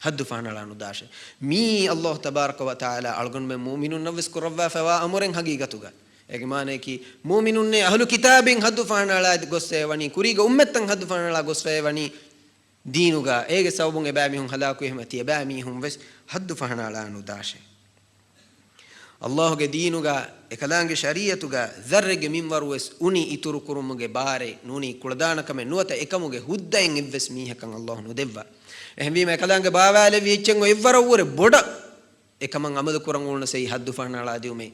حد فهن على نوتاش مي الله تبارك وتعالى ألقون من مؤمنون نفس كروا فوا أمورن حقيقتوغا එගමානේ කි මුමිනුන්නේ අහලු කිතාබෙන් හදු ෆානාලා ගොස්සේවනි කුරීග උම්මත්තන් හදු ෆානාලා ගොස්සේවනි දීනුගා ඒගේ සවබුන් එබෑමිහුන් හදාකු එහෙම තිය බෑමිහුන් වෙස් හදු ෆානාලා නුදාෂේ ಅಲ್ಲಾಹುಗೆ ದೀನುಗ ಎಕಲಾಂಗೆ ಶರೀಯತುಗ ಝರ್ರೆಗೆ ಮಿಂವರುವೆಸ್ ಉನಿ ಇತುರು ಕುರುಮುಗೆ ಬಾರೆ ನೂನಿ ಕುಳದಾನಕಮೆ ನುವತ ಎಕಮುಗೆ ಹುದ್ದೆಂಗ್ ಇವ್ವೆಸ್ ಮೀಹಕಂ ಅಲ್ಲಾಹು ನುದೆವ್ವ ಎಹಂವೀಮ ಎಕಲಾಂಗೆ ಬಾವಾಲೆ ವಿಚ್ಚಂಗೋ ಇವ್ವರ ಊರೆ ಬೊಡ ಎಕಮಂಗ್ ಅಮದು ಕುರಂಗುಣ ಸೈ ಹದ್ದು ಫಾಣಾಳಾದಿಯುಮೆ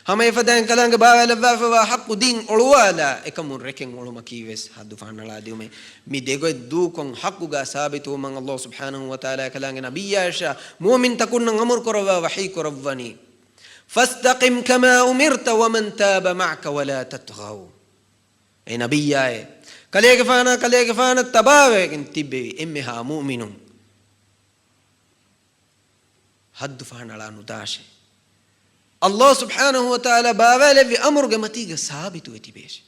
ಹಮ ಎಫದಾನ್ ಕಲಾಂಗೆ ಬಾವಾಲೆ ವಾಫವಾ ಹಕ್ಕು ದೀನ್ ಒಳುವಾಲ ಎಕಮುನ್ ರೆಕೆಂಗ್ ಒಳುಮ ಕೀವೆಸ್ ಹದ್ದು ಫಾಣಾಳಾದಿಯುಮೆ ಮಿ ದೆಗೊ ದೂಕೊಂ ಹಕ್ಕುಗ ಸಾಬಿತು ಮಂಗ್ ಅಲ್ಲಾಹು ಸುಬ್ಹಾನಹು ವ ತಆಲಾ ಕಲಾಂಗೆ ನಬಿಯಾಶ ಮುಮಿನ್ ತಕುನ್ನ ಅಮರ್ ಕೊರವ ವಹಿ ಕೊರವನಿ فاستقم كما أمرت ومن تاب معك ولا تطغوا أي نبياي كليك فانا تباوي انتبه إمها مؤمن حد فانا لا نداشي الله سبحانه وتعالى باوي في أمر قمتيك ثابت وتبيش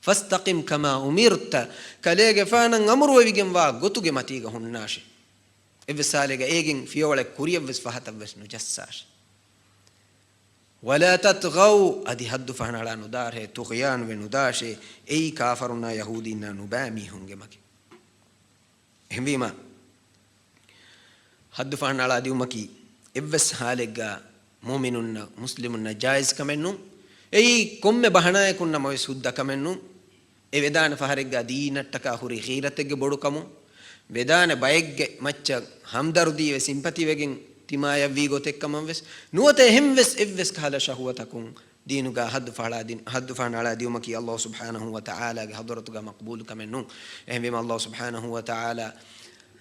فاستقم كما أمرت كليك فانا أمر ويجن وا قطو قمتيك هناشي إفسالك إيجن في أولك كوريا بس فهت بس نجساش ولا تطغوا ادي حد فهنالا ندار ہے طغيان و نداش اي كافرنا يهودينا نبامي هونگه مكي همبيما حد فهنالا ديو مكي evs حالگا مؤمنون مسلمون جائز كمنو اي كوم بهناي كنا موي سود كمنو اي ودان فهرگا دينට්ටක හුරි خيرتگه බොඩු කමු ودان බයෙග්ගේ මච්ච හම්දර්දී ව සිම්පති වගෙන් තිමාය වී ගොතෙක්කම වෙස් නුවත එහෙම් වෙස් එව්ස් කහලා ශහවතකුන් දීනුගා හද්දු ෆානාලා දියුමකි අල්ලාහ් සුබ්හානහු ව තාලාගේ හදරතුගා මක්බූල් කමෙන්නු එහෙම වීම අල්ලාහ් සුබ්හානහු ව තාලා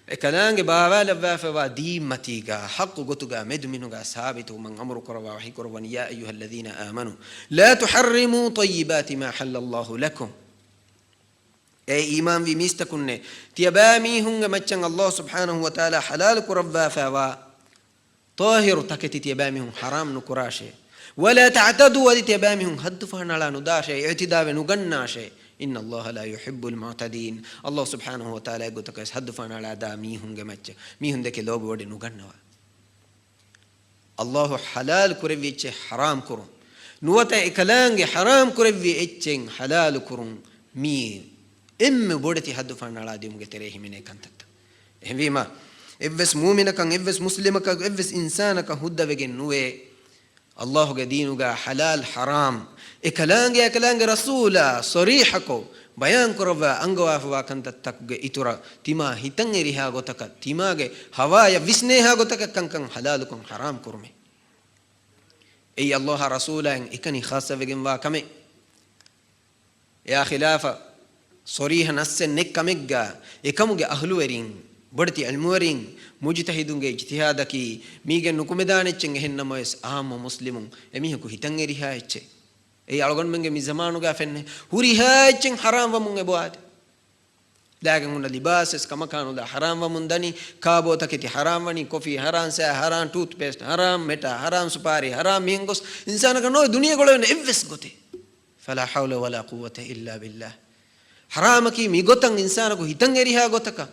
එකලාංගේ බාවල වෆවා දීමතිගා හක්කු ගොතුගා මෙදුමිනුගා සාබිතු මන් අමරු කරවා වහී කරවනි යා අයියුහල්ලදීන ආමනු ලා තුහර්රිමු طيبات ما حل الله لكم اي ایمان وی میستکنے تیبامی ہوں مچن اللہ سبحانہ و تعالی حلال کروا فوا طاهر تكتي تيبامهم حرام نكراشه ولا تعتدوا تيبامهم حد فنالا نداشه اعتداء نغناشه ان الله لا يحب المعتدين الله سبحانه وتعالى غتكس حد فنالا دا ميهم گمچ ميهم دك لوب ود نغنوا الله حلال كرويچ حرام كرو نوتا اكلانگ حرام كروي اچن حلال كرون مي ام بودتي حد فنالا ديم گتري همنه كنتت اهويما evs mu'minakan evs muslimakan evs insanaka hudda wegen nuwe allah ge deenuga halal haram ekalange rasula sarihako bayan korwa angwa fa kanta takge itura tima hitan eriha gotaka timage hawaya visneha gotaka kankan halalukun haram kurme ay allah rasulan ikani khassa wegen wa kame ya khilafa sariha nassen nekkamegga ekamuge ahluwerin ಬಡತಿ ಅಲ್ಮುವರಿನ್ ಮುಜ್ತಹಿದುಂಗೆ ಇಜ್ತಿಹಾದಕಿ ಮೀಗೆ ನುಕುಮೆದಾನೆಚ್ಚೆಂ ಎಹೆನ್ನಮಯಸ್ ಆಮ ಮುಸ್ಲಿಮುನ್ ಎಮಿಹಕು ಹಿತಂಗೆರಿಹಾ ಎಚ್ಚೆ ei algon menge mi zamanuga fenne huri hachen haram wa mun eboat dagen unna libases kamakanu da haram wa mun dani kabo taketi haram wani coffee haram sa haram toothpaste haram meta haram supari haram mingos insana ka no duniya golone evves gote fala hawla wala quwwata illa billah haramaki mi gotan insana ko hitangeriha gotaka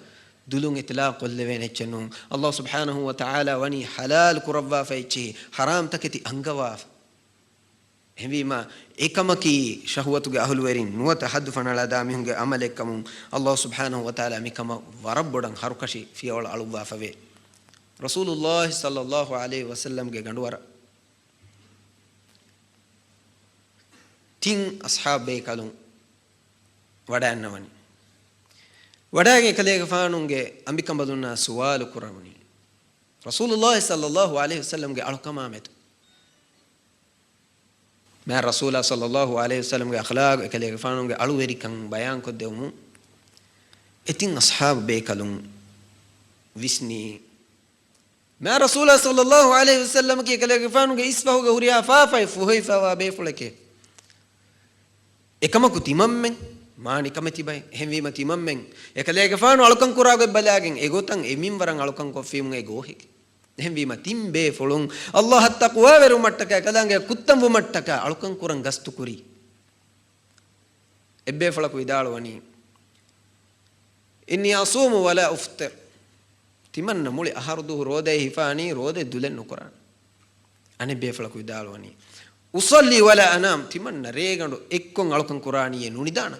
dulung itlaq kolleve nechenu allah subhanahu wa ta'ala wani halal kurwa faichi haram taketi angawa hevima ekamaki shahwatuge ahulwerin nuwata haddu fanala damihunge amalekkamun allah subhanahu wa ta'ala mikama warabbodan harukashi fiyawal aluwa fave rasulullah sallallahu alaihi wasallam ge ganduwara tin ashabe kalun wadanawani wadaage kalege faanunge ambikambadunna suwalu kuramuni rasulullah sallallahu alaihi wasallam ge alukama met ما رسول صلى الله عليه وسلم کے اخلاق اکلے فانوں کے الو ویری کن بیان کو دیوم اتین اصحاب بیکلون وسنی ما رسول صلى الله عليه وسلم کے اکلے فانوں کے اسفہ کے ہریا فافا فوہی فوا بے فلکے ekama ku timammen maani kamati bay hemwima timammen ekalege faanu alukan kuraage balagen egotan emin waran alukan ko fiimun e gohike hemwima timbe folun allah taqwa veru mattaka kalange kuttam vu mattaka alukan kuran gastu kuri ebbe falaku idalwani inni asumu wala uftir timanna muli ahardu rode hifani rode dulen nukuran ane be falaku idalwani usalli wala anam timanna regandu ekkon alukan quraniye nunidana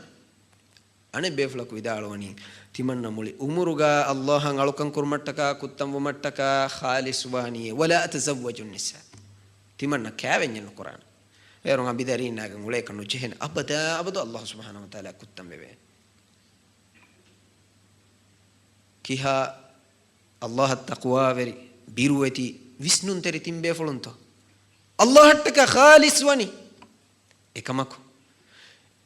ane be falaku idalwani timanna muli umuruga allahan alukan kurmattaka kuttam vumattaka khalis waniye wala atazawwaju nisa timanna kævenyen Qur'an erun abidari naga mulay kanu jehen abada Allah subhanahu wa ta'ala kuttam bebe kiha Allah taqwa veri biruweti visnun teri timbe folunto Allah hattaka khalis wani ekamako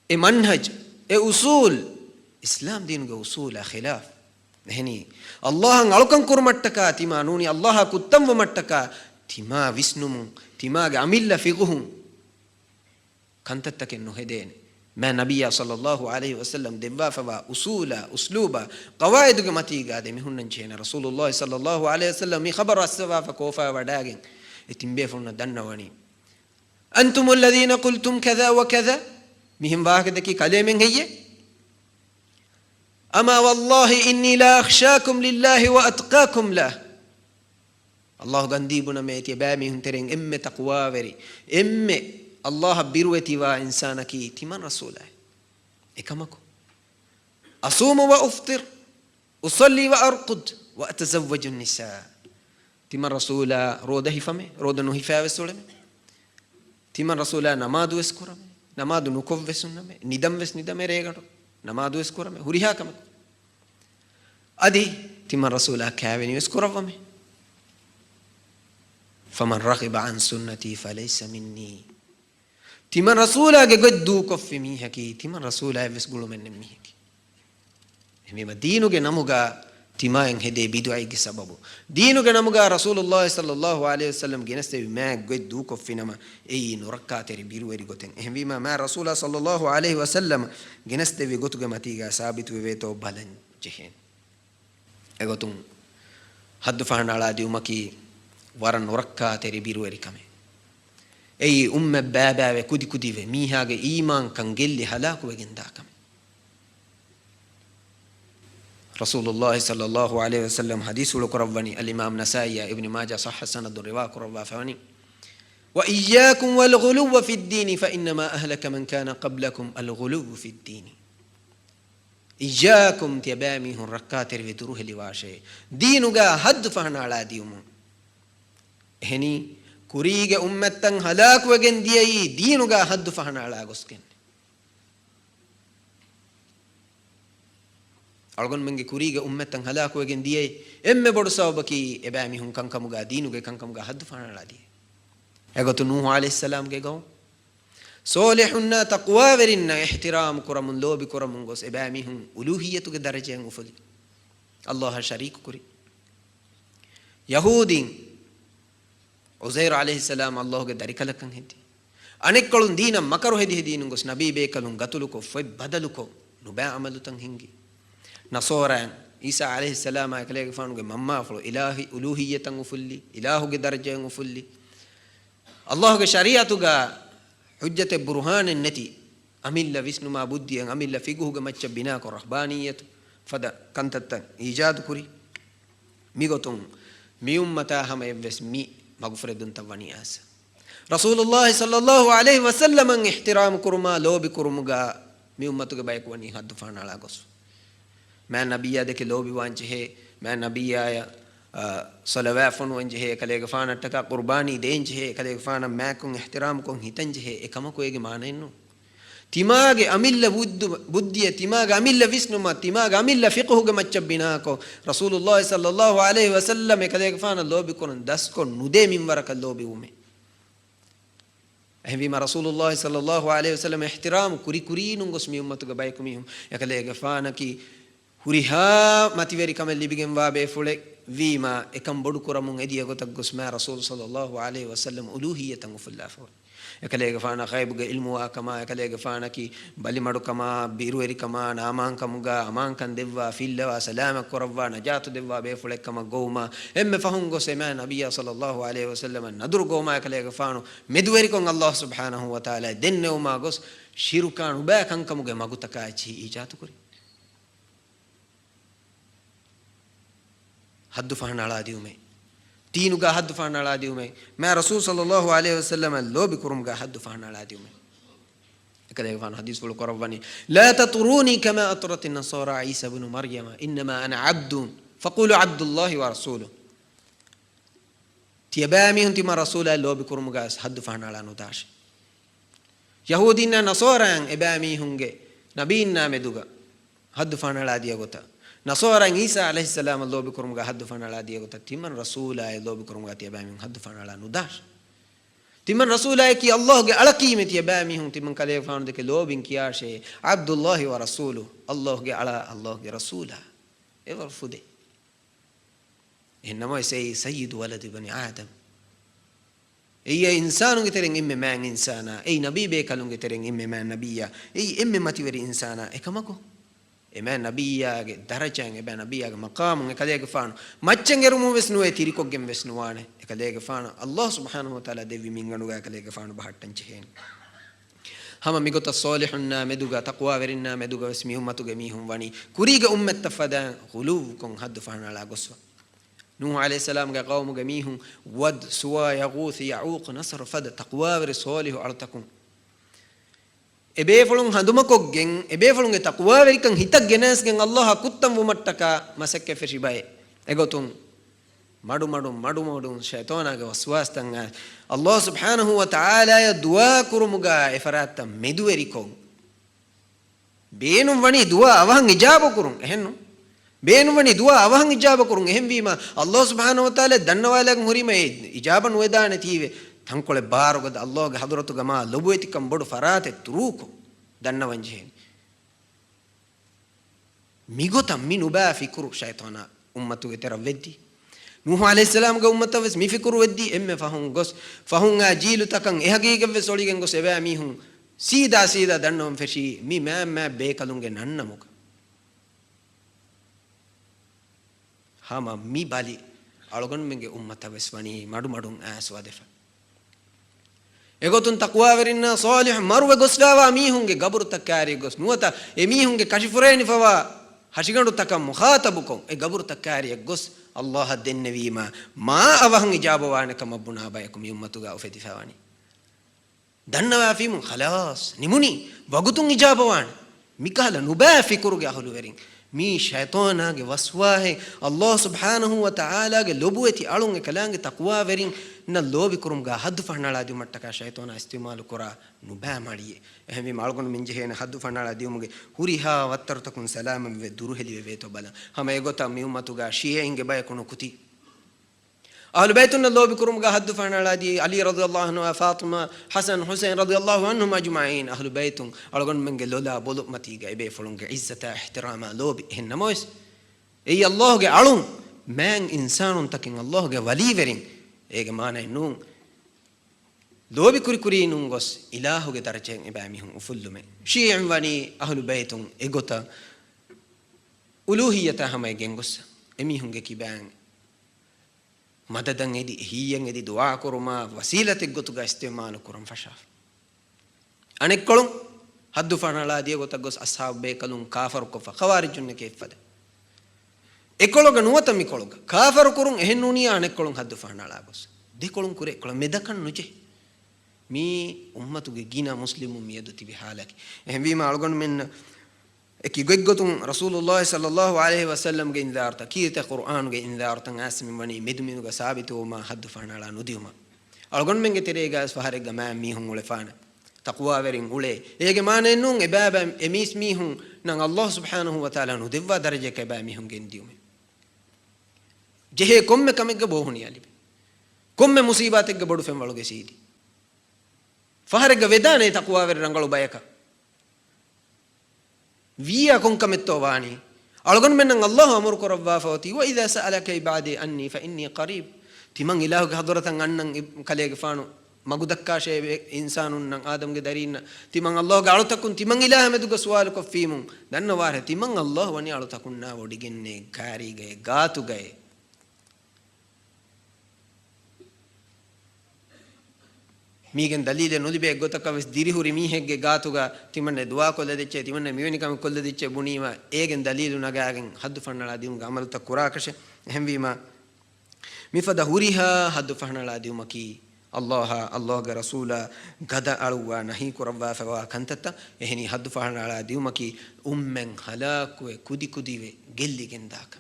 e manhaj e usul islam dinuge usula khilaf ehni Allah alukan kurmattaka tima nuni Allah kuttam wamattaka tima visnum tima ge amilla fiqhum kantattaken no hedene ma nabiyya sallallahu alaihi wasallam devwa fa usula usluba qawaid ge matiga de mihunnan chena rasulullah sallallahu alaihi wasallam mi khabar aswa fa kofa wadagen etimbe fonna dannawani antum alladhina qultum kadha wa kadha mihim waagedeki kalemen heyye ama wallahi inni la akhshakum lillahi wa atqakum lah Allah gandibuna meti bami huntereng emme taqwa veri emme Allah birweti wa insanaki timan rasulai ekamako asumu wa uftir usalli wa arqud wa atazawwaju an-nisa timan rasula roda hifame roda no hifawe soleme timan rasula namadu eskurame namadu nukovvesunname nidame regato namadu eskurame huriha kamako adi timan rasula kaveni eskuravame faman raghiba an sunnati falaysa minni timan rasula ge goddu koffi mihaki timan rasula eves gulumen mihaki emima diinuge namuga timaen hede bid'ai ge sababu diinuge namuga rasulullah sallallahu alaihi wasallam geneste ma goddu koffi nama ei nurakateri biruweri goten emima ma rasula sallallahu alaihi wasallam geneste we gotuge matiga sabitu we to balan jehen egotun haddu fahanala di umaki waran nurakateri biruweri kame ei umme baabawe kudi kudive mihage iman kan gelli halaku wegenda kame rasulullah sallallahu alaihi wasallam hadisul qurawani al imam nasai ibn majah sahha sanad riwa qurawa fani wa iyyakum wal ghuluw fi ad-din fa inma ahlaka man kana qablakum al ghuluw fi ad-din iyyakum tibami hun rakater veduruh liwashe dinuga hadd fahna ala diumu ehni kurige ummattan halaku wegen diyai diinuga haddu fahana ala gosken algon menge kurige ummattan halaku wegen diyai emme bodu sawbaki ebami hun kankamuga diinuge kankamuga haddu fahana ala diye egotu nuh alayhi salam ge gaw solihunna taqwa werinna ihtiram kuramun lobi kuramun gos ebami hun uluhiyatuge darajen ufuli Allah sharik kuri yahudin Uzair alayhi salam Allah ge darikalakan hedi anikkalun dina makaru hedi hedinun gos nabi bekalun gatuluko foi badaluko nuba amalutan hingi nasoran Isa alayhi salam akalege fanuge mamma flo ilahi uluhiyatan ufulli ilahu ge darajan ufulli Allah ge shariatu ga hujjate burhanen nati amilla visnu ma buddiyan amilla fiqhu ge macca bina ko rahbaniyatu fada kantatan ijad kuri migotun mi ummata hama evves mi magfredun tawani asa rasulullah sallallahu alaihi wasallam ihtiram kurma lobi kurmuga mi ummatuge baykwani haddu fanala gos ma nabiyya de ke lobi wanje he ma nabiyya ya salawafun wanje he kale gafana taka qurbani denje he kale gafana ma kun ihtiram kun hitanje he ekamako ege manenno timage amilla buddiya timage amilla visnuma timage amilla fiqhuge maccabina ko rasulullah sallallahu alaihi wasallam kale gafana lobi kon das kon nude minwaraka lobi ume ehvi ma rasulullah sallallahu alaihi wasallam ihtiram kuri kuri nungos mi ummatuge baykumihum yakale gafana ki huriha mativeri kamel libigen wabe fule vima ekam bodu kuramun ediya gotak gosma rasul sallallahu alaihi wasallam uluhiyatan ufullafu ekale gafana khaybuge ilmu akama ekale gafana ki bali madu kama biru eri kama naman kamuga aman kan devwa fillawa salama korawwa najatu devwa be fule kama goma emme fahungo sema nabiyya sallallahu alaihi wasallam nadur goma ekale gafano medweri kon Allah subhanahu wa taala denne uma gos shirukan uba kan kamuge magutaka chi ijatu kuri haddu fahnala diume tiinuga haddu fahnala diume ma rasul sallallahu alaihi wasallam lobi kurumga haddu fahnala diume ekade fan hadis wal qarawani la tatruni kama atrat an-nasara isa ibn maryam inma ana abdun faqulu abdullah wa rasuluhu තියබෑමිහුන් තිම රසූලයි ලෝබි කුරුමුගාස් හද්දු ෆහනාලා නුදාශ යහූදීන්න නසෝරයන් එබෑමිහුන්ගේ නබීන්නා මෙදුග හද්දු ෆහනාලා දිය ගොත නසෝරයන් ඊසා අලයිහිස්සලාම ලෝබි කුරුමුගා හද්දු ෆහනාලා දිය ගොත තිමන් රසූලයි ලෝබි කුරුමුගා තියබෑමිහුන් හද්දු ෆහනාලා නුදාශ තිමන් රසූලයි කි අල්ලාහ්ගේ අලකීමේ තියබෑමිහුන් තිමන් කලේ ෆානු දෙක ලෝබින් කියාෂේ අබ්දුල්ලාහි ව රසූලු අල්ලාහ්ගේ අලා අල්ලාහ්ගේ රසූලා එවර් ෆුදේ إنما يسي سيد ولد بني آدم أي إنسان يترين إم من إنسانا أي نبي بيكالون يترين إم من نبيا أي إم ما توري إنسانا إيه كماكو إما نبيا درجة إما نبيا مقام كذا كفانو ما تشنجرمو بسنوه تيريكو جم بسنوانه كذا كفانو الله سبحانه وتعالى دبي مينغانو كذا كفانو بحرتن جهين هم ميقول الصالحنا مدوغا تقوى ورنا مدوغا اسمهم ما تجميهم واني كوريجا أمة تفدا غلوكم هاد فانا لا قصوا نوح عليه السلام قوم جميعهم ود سوا يغوث يعوق نصر فد تقوى ورسوله أرتكم إبيفلون هندمكوا جن إبيفلون تقوى وركن هتك جناس جن الله كتم ومتكا مسك في شباي إغوتون مادو شيطانا وسواس تنغ الله سبحانه وتعالى دعاء كرمغا إفرات مدوريكو بينهم وني دعاء أوهن إجابة كرم إهنو بينهم وني دعاء أوهن إجابة كرم إهم بيما الله سبحانه وتعالى دنوالك مريم إجابة ويدان تيجي تنقل بارو قد الله حضرته جماعة لبويتكم بدو فرات تروكو دنوانجين ميغو تامي نبا فكر شيطانا أمته ترى نوح عليه السلام قال أمته بس مي فكر ودي إم فهم قص فهم جيل تكن إيه حقيقة في سوليكن قص إبا ميهم سيدا دنهم فشي مي ما بيكالونجن ننموك هما مي بالي ألوغن منجي أمته بس واني مادو أسوادفا إغوتون تقوى ورنا صالح مروه قصفاوا ميهونجي قبر تكاري قص نوتا ميهونجي كشفرين فوا هشيغانو تكا مخاطبكم قبر تكاري قص الله الدين نبي ما أوهن إجابة وانا كما بنا بايكم يومتوغا أفتي فواني دنوا فيهم خلاص نموني وقتون إجابة وانا ميكالا نبا فكروا أهلو ورين مي شيطانا وسواه الله سبحانه وتعالى لبوتي ألون كلام تقوى ورين نلوبي كرم حد فنالا ديو متكا شيطانا استعمال كرا نبا ماليه එහෙනම් මාල්ගොන මින්ජහේන හද්දු ෆනාලා දියුමුගේ හුරිහා වත්තරතකුන් සලාම වේ දුරුහෙලි වේතෝ බල හැම ඒගොත මියුමතුගා ශියයින්ගේ බය කොන කුති අහලු බයිතුන් ලෝබි කුරුමුගා හද්දු ෆනාලා දී අලි රදියල්ලාහු අන්හු ෆාතිමා හසන් හුසයින් රදියල්ලාහු අන්හුම අජ්මഈන් අහලු බයිතුන් අලගොන් මෙන්ගේ ලොලා බොලු මතීගා ඉබේ ෆලුන්ගේ ඉස්සත ඉහ්තිරාමා ලෝබි එහෙන්නමොස් එයි අල්ලාහ්ගේ අලුන් මෑන් ඉන්සානුන් තකින් අල්ලාහ්ගේ වලී වෙරින් ඒගේ මානේ නුන් لوبي كوري نونغوس إلهه درجين إبامهم وفلهم شيء واني أهل بيتهم إغوتا ألوهية هم يجنغوس أميهم كيبان مددن يدي هي يدي دعاء كرما وسيلة إغوتو استعمال كرم فشاف أنك كلون حد فانا لا دي إغوتا غوس أصحاب بيكلون كافر كفا خوارجون كيف فدا إكولوغا نوتا ميكولوغا كافر كرون إهنونيا أنك كلون حد فانا لا غوس دي كلون كوري كلون مدكن نوجه مي أمتك جينا مسلم ميدوتي بحالك هم بيما ألقون من كي جوجتون رسول الله صلى الله عليه وسلم جين ذارتا كيرت القرآن جين ذارتا عاصم مني مدمنو كسابته وما حد فانا لا نديوما ألقون من كتيرة فهرج جماعة ميهم ولفانا تقوى ورين ولي إيه جماعة نون إبابة إميس ميهم نعم الله سبحانه وتعالى نديوا درجة كإبابة ميهم جين ديومي جه كم كم جبوهني عليه كم مصيبات جبرو فين والو جسيدي فهرج ودانه تقوى ورنغلو بايكا ويا كون كمتواني ألقون من الله أمر كربا فوتي وإذا سألك عبادي أني فإني قريب تمن إله حضرة أنن كليك فانو مغدكا شيء إنسان نن آدم قدرين تمن الله قالوا تكون تمن إله مدوك سؤالك فيمون دنا واره تمن الله وني قالوا تكون نا وديجنة كاري جاي غاتو جاي ميجن دليل نودي بيعوتا كويس ديري هوري ميهك جاتوغا تيمن دعاء كله ديتشة تيمن ميوني كم كله ديتشة بنيما إيجن دليل نجاعن حد فننا لاديوم عمل تكوراكشة هم بيما مفدا هوريها حد فننا لاديوم كي الله رسولا غدا ألوا نهي كربا فوا كنتتا إهني حد فننا لاديوم كي من هلاك وكودي و جلي جنداك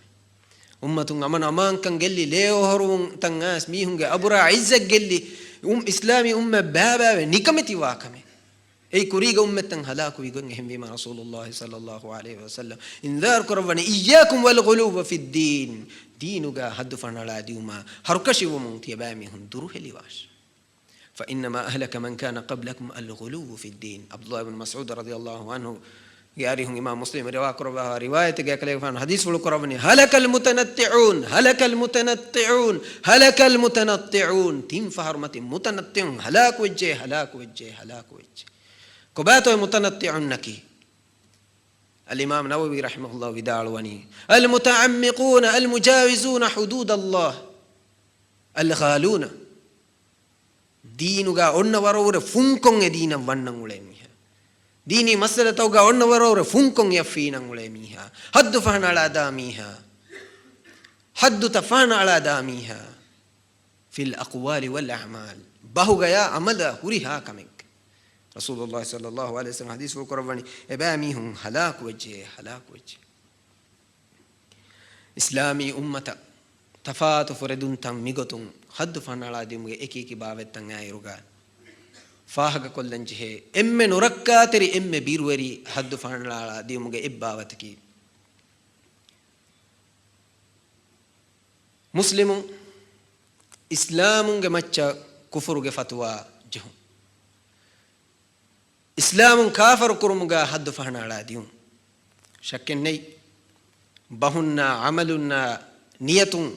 ummatun aman kan gelli leo horun tangas mihunge abura izzak gelli islami umma baba nikameti wakame ei kuriga ummatan halaku wigon ehmi ma rasulullah sallallahu alaihi wasallam indar korwani iyyakum wal ghuluw fi ad-din dinuga haddu fanala diuma harkashiwum tiyabami hun duru heliwash fa inma ahlaka man kana qablakum al ghuluw fi ad-din abdullah ibn mas'ud radiyallahu anhu ياريهم إمام مسلم رواية جاكله فان حديث فلو كربني هلك المتنطعون هلك المتنطعون هلك المتنطعون تيم فهرمة متنطعون هلاك وجه هلاك وجه هلاك وجه كباتو متنطعون نكي الإمام نووي رحمه الله وداعوني المتعمقون المجاوزون حدود الله الغالون دينوغا أون ورور فنكون دينا ونن ديني مسألة توقع ون ورور فنكم يفينا ميها حد فهنا على داميها حد تفانا على داميها في الأقوال والأعمال بهو يا عمل هريها كمك رسول الله صلى الله عليه وسلم حديث وقرباني إباميهم هلاك وجه هلاك وجه إسلامي أمة تفات فردون تم ميغتون حد فهنا على داميها إكي بابت تنعي رغان فاهق كلن جه إم نركاتري إم بيروري حد فانلا ديومge إباوتكي مسلم إسلامه مچا كفرge فتوى جه إسلام كافر كرمگا حد فانلا ديوم شك ني بهنا عملنا نيتون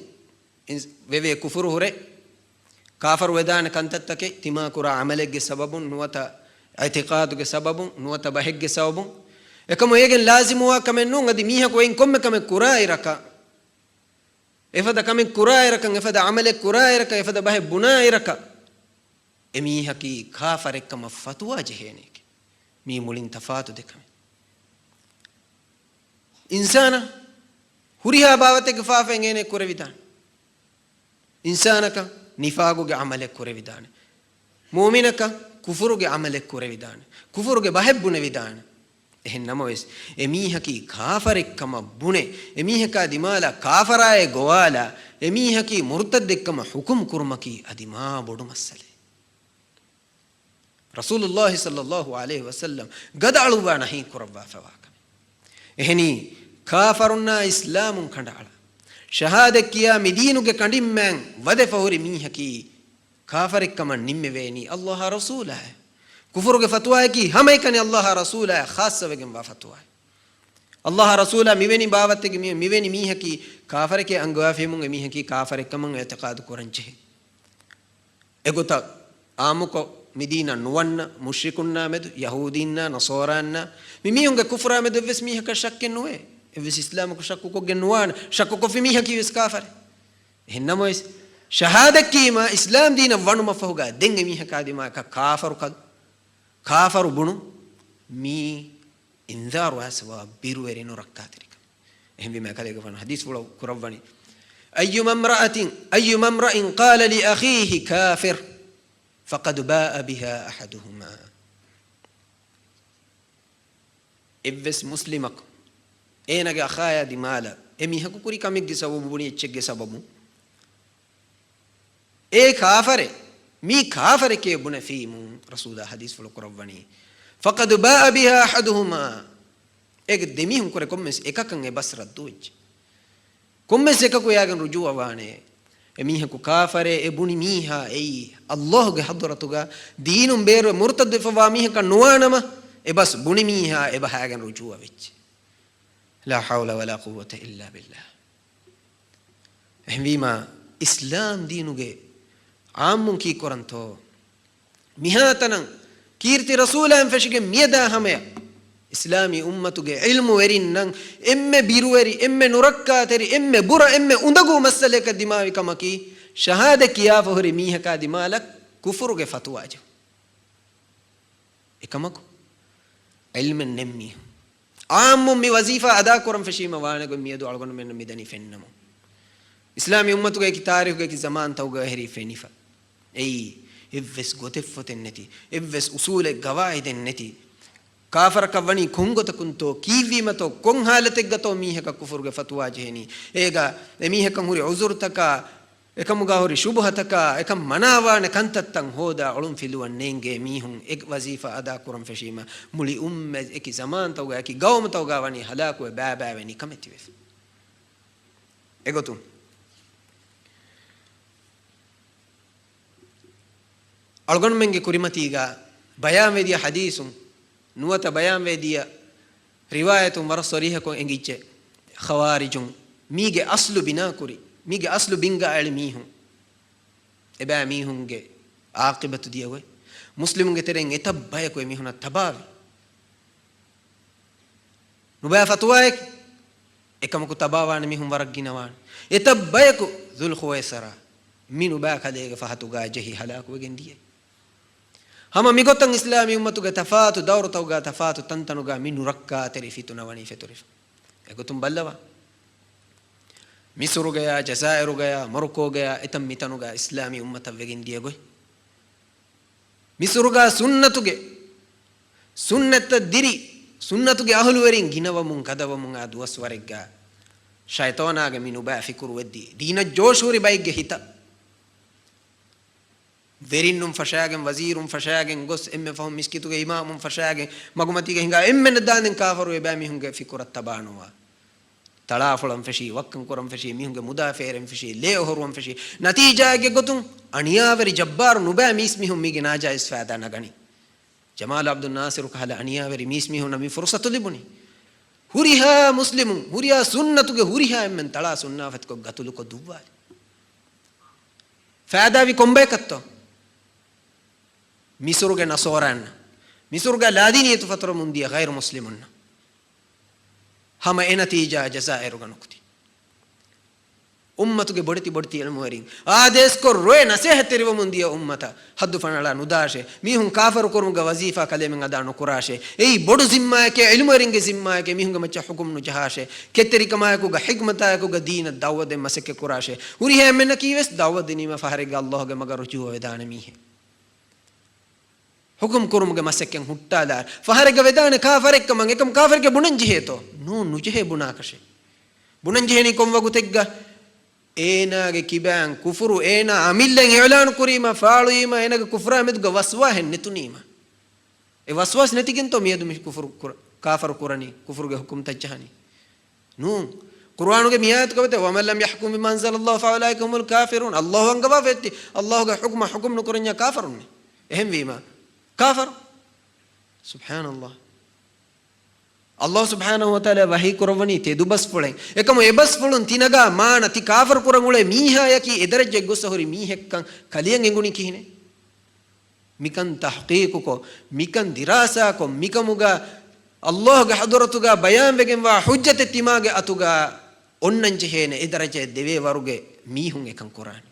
ويوي كفر هره كافر ودان كنتتك تما كرا عملك سبب نوتا اعتقادك سبب نوتا بهج سبب ekam egen lazim wa kamen nun adi miha ko en komme kame kurai raka efada kame kurai raka efada amale kurai raka efada bahe bunai raka emiha ki kafar ekam fatwa jehene mi mulin tafatu dekam insana huriha bawate gafafen ene kurevidan insanaka nifaguge amalek kurevidane mu'minaka kufuruge amalek kurevidane kufuruge bahebbune vidane ehennama wes emiha ki kafarekkama bune emiha ka dimala kafaraye gowala emiha ki murtadekkama hukum kurmaki adima bodu masale rasulullah sallallahu alaihi wasallam gadaluwa nahi kurwa fawaka ehni kafarunna islamun kandala shahada kiya medinuge kandimmen wade fawri mihaki kafarekkama nimme veni allah rasulah kufruge fatwa ki hamaykani allah rasulah khassa wegen wa fatwa allah rasulah miveni bawattege miveni mihaki kafareke angwa femun mihaki kafarekkama i'tiqad koranche egota amuko medina nuwanna mushrikunna med yahudinna nasaranna mimihunge kufra med ves mihaka shakken noe evis islam ko shakku ko genwan shakku ko fimi haki vis kafar hinnamo is shahada kima islam dina wanu mafuga denge mi hakadi ma ka kafar bunu mi inzar waswa biru erinu rakkatrika ehmi ma kale gafan hadith wala kurawani ayyuma imra'in qala li akhihi kafir faqad ba'a biha ahaduhuma ibs muslimak enage akhaya dimala emi hakukuri kamigge sababu buni echegge sababu e kafare mi kafare ke buna fimu rasulullah hadith fulu kurawani faqad ba'a biha ahaduhuma eg demihum kore kommes ekakan e basradduj kommes ekaku yagan rujuwa wane emi haku kafare e buni miha ei allah ge hadratuga deenum beru murtad fa mi hakan nuwanama e bas buni miha e bahagan rujuwa vech لا حول ولا قوة إلا بالله إحنا إسلام دينوجي عامون كي كورنتو مهاتنا كيرتي رسولا فشجع ميدا هميا إسلامي أمتوجي علم ورينن إم بيرووري إم نركاتري إم برا إم أندقو مسألة كدماء كما كي شهادة كيا فهري ميها كدمالك كفرك فتواجه إكماكو علم النمي عام مي وظيفة أدا كرم فشيما وانا قم يدو على قرن من ميداني فنمو إسلامي أمتو كي تاريخ كي زمان توقع هري فنيفا أي إفس قطفة النتي إفس أصول قواعد النتي කාෆර කවණි කොංගොතකුන්තෝ කීවීමතෝ කොන් හාලතෙක්ගතෝ මීහක කුෆුරුගේ ෆතුවා ජෙහෙනි ඒගා එමීහකන් හුරි උසුර්තක එකමුගා හුරි ශුබහතක එකම් මනාවාන කන්තත්තන් හෝදා ඔළුම් ෆිලුවන් නේන්ගේ මීහුන් එක් වසීෆා අදා කුරම් ෆෂීම මුලි උම්ම එකි සමාන් තවගා එකි ගෞම තවගා වනි හලාකුවේ බෑබෑවෙනි කමෙතිවෙස් එගොතුම් අල්ගොන් මෙන්ගේ කුරිමතීගා බයාන් වේදිය හදීසුන් නුවත බයාන් වේදිය රිවායතුන් වර සරීහකෝ එංගිච්චේ ඛවාරිජුන් මීගේ අස්ලු බිනා කුරි මීගේ අස්ලු බින්ගා ඇලි මීහුන් එබෑ මීහුන්ගේ ආකිබතු දියවෙ මුස්ලිමුන්ගේ තෙරෙන් එතබ්බයකෝ මීහුන තබාවි නුබෑ ෆතුවායක එකමකු තබාවාන මීහුන් වරක් ගිනවාන එතබ්බයකෝ දුල් ඛුවයිසරා මිනු බෑ කදේගේ ෆහතුගා ජෙහි හලාකුව ගෙන්දියේ hama migotan islami ummatuga tafatu dawratuga tafatu tantanuga minu rakka terifituna wani feturif egotum ballawa misru gaya jazairu gaya morocco gaya etam mitanuga islami ummata vegin diego misru ga sunnatuge sunnata diri sunnatuge ahlu werin ginawamun kadawamun aduwas waregga shaytanaga minu ba fikru weddi dina joshuri baigge hita verinnum fashagen wazirum fashagen gos emme fahum miskituge imamum fashagen magumatige hinga emme nadanen kafaru eba mihunge fikurat tabanuwa talafulam fashi wakkan koram fashi mihunge mudaferem fashi leohorum fashi natijage gotun aniyaveri jabbar nuba mis mihum mige najais faada nagani jamal abdul nasir khala aniyaveri mis mihun nami fursatu libuni huriha muslimun huriya sunnatuge huriha emmen tala sunnafat ko gatulu ko duwwali faada vi kombe katto misruge nasoran misruge ladiniyatu fatru mundiya ghair muslimun hama enatija jazairuga nukti ummatuge bodti elmuwarin ades ko roe nasihatiriwa mundiya ummata haddu fanala nudashe mihun kafaru kormuga wazifa kalemen ada nukurashe ei bodu zimmaake elmuwaringe zimmaake mihunga macha hukum nu jahashe ketterikamaku ga hikmataku ga deen dawade masake kurashe uri hemena kiwes dawade nima faharega allah ge maga ruju wedana mihe hukum kurumuge masekken huttala faharega wedana kafarek man ekam kafarge bunanji heto nu nujehe bunakashe bunanji heni komwagu tegga eenage kiban kufuru eena amillen i'lan kurima faalima enage kufra medga waswa hen netunima e waswas netigen to miedu mi kufuru kafar kurani kufurge hukum tajhani nu qur'anuge miyat kawte wa man lam yahkum bima anzalallahu fa ulaika humul kafirun allah angaba vetti allah ge hukma hukum nu kuranya kafarun ehem wima kafir subhanallah Allah subhanahu wa ta'ala wahi kurawani te dubas pulen ekam ebas pulun tinaga maana ti kafir kurangule miha yaki edarajje gosahori mihekkan kaliyan enguni kihine mikan tahqiq ko mikan dirasa ko mikamuga Allah ga hadratuga bayan wegen wa hujjat timage atuga onnanje hene edarajje deve waruge mihun ekan qur'an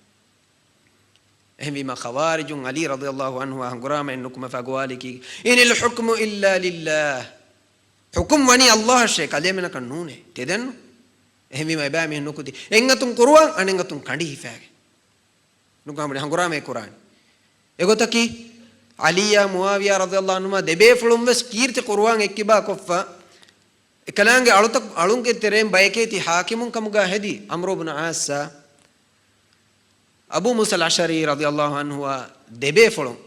ehmi khawarijun ali radhiyallahu anhu angurama ennukum fagwaliki inil hukmu illa lillah hukum wani allah she kalemena kannune tedennu ehmi ba me nukuti engatun qur'an anengatun kandi hifage nukamde angurama e qur'an egotaki aliya muawiya radhiyallahu anhu debe fulum wes kirti qur'an ekkiba koffa ekalange alunge terem bayeketi hakimun kamuga hedi amr ibn asa abu musa al-ashari radhiyallahu anhu debe fulum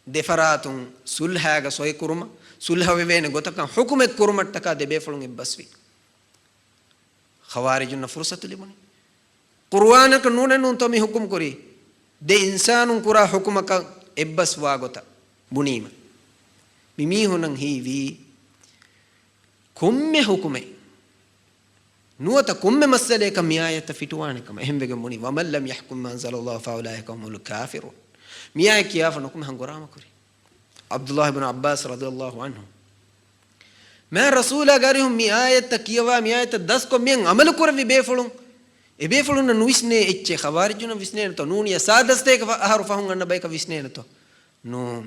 defaratun sulhaga soy kuruma sulha wevene gotakan hukumet kurumattaka debe fulum ebbaswi khawarijun fursatu libuni qur'anak nunanun tomi hukum kuri de insanun kura hukumaka ebbaswa gota bunima mimi hunan hivi komme hukume nuwata komme masale ka miyayata fituwane kama ehmbege muni wa man lam yahkum ma anzalallahu fa ulaika humul kafirun miyay kiyafa nukum hangorama kuri abdullah ibn abbas radhiyallahu anhu ma rasula garihum miyayata kiyawa miyayata das ko men amal kurvi befulun e befulun nuisne ecche khawarijuna visne to nuniya sadaste ka haru fahun anna bayka visne to no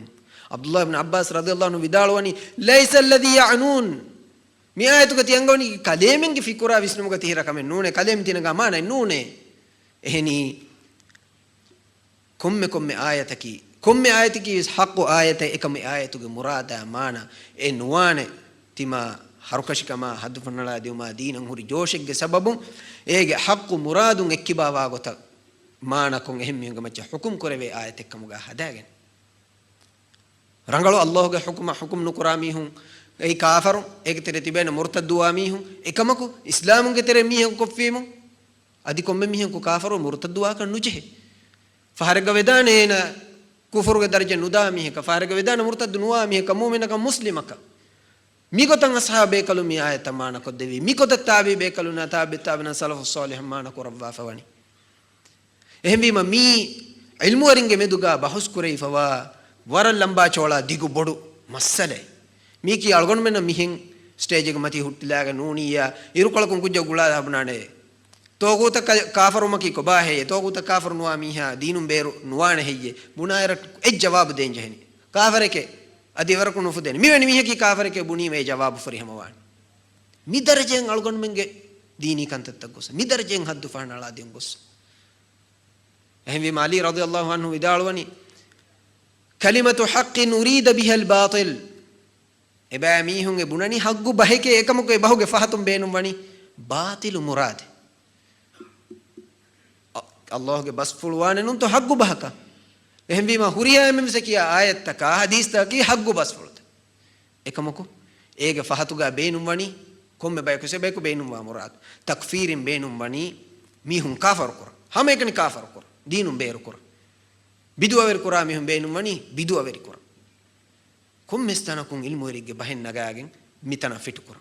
abdullah ibn abbas radhiyallahu anhu vidalwani laysa alladhi ya'nun mi ayatu gati angoni kalemen ge fikura visnum gati hira kamen nune kalem tinaga mana nune ehni komme ayataki komme ayati ki haqqu ayata ekam ayatuge murada mana e nuwane tima harukashikama haddu fanala diuma dinan huri joshegge sababun ege haqqu muradun ekkibawa gota mana kon ehmiyunga macca hukum korave ayat ekkamuga hadagen rangalu allahge hukum nukurami hun ei kafaru ege tere tibena murtaddu amihun ekamaku islamunge tere mihun koffimu adi komme mihun ko kafaru murtaddu wa kan nuje faharga vedane na kufurge darje nudami ka faharga vedane murtaddu nuami ka mu'mina ka muslimaka mikotan ashabe kalu mi ayat mana ko devi mikota tabi be kalu na tabi tabna salafus salih mana ko rabba fawani ehmi mi ilmu waringe meduga bahus kurei fawa waral lamba chola digu bodu masale miki algon men mihin stage ge mati huttilaga nuniya irukolakun kujja gula habnane toguta kafarumaki ko bahe toguta kafar nuwa miha dinum beru nuwane heye bunayra e jawab den jehni kafareke adi warakun ufuden miweni mihaki kafareke buni me jawab furi hamawani mi darajen algon menge dini kantatta gos mi darajen haddu fanala den gos ehmi mali radiyallahu anhu idalwani kalimatu haqqin urida biha al-batil eba mihunge bunani haggu baheke ekamuke bahuge fahatum beenum wani batil murad allahge bas fulwane nun to haggu bahaka ehmi ma huriya memse kiya ayat ta ka hadis ta ki haggu bas fulta ekamuko ege fahatuga beenum wani komme bayko se bayko beenum wa murad takfirin beenum wani mihun kafar kor hame ekani kafar kor dinum beeru kor bidu aver kura mihun beenum wani bidu aver kor kummestanakun ilmu erige bahen nagagen mitana fitu kor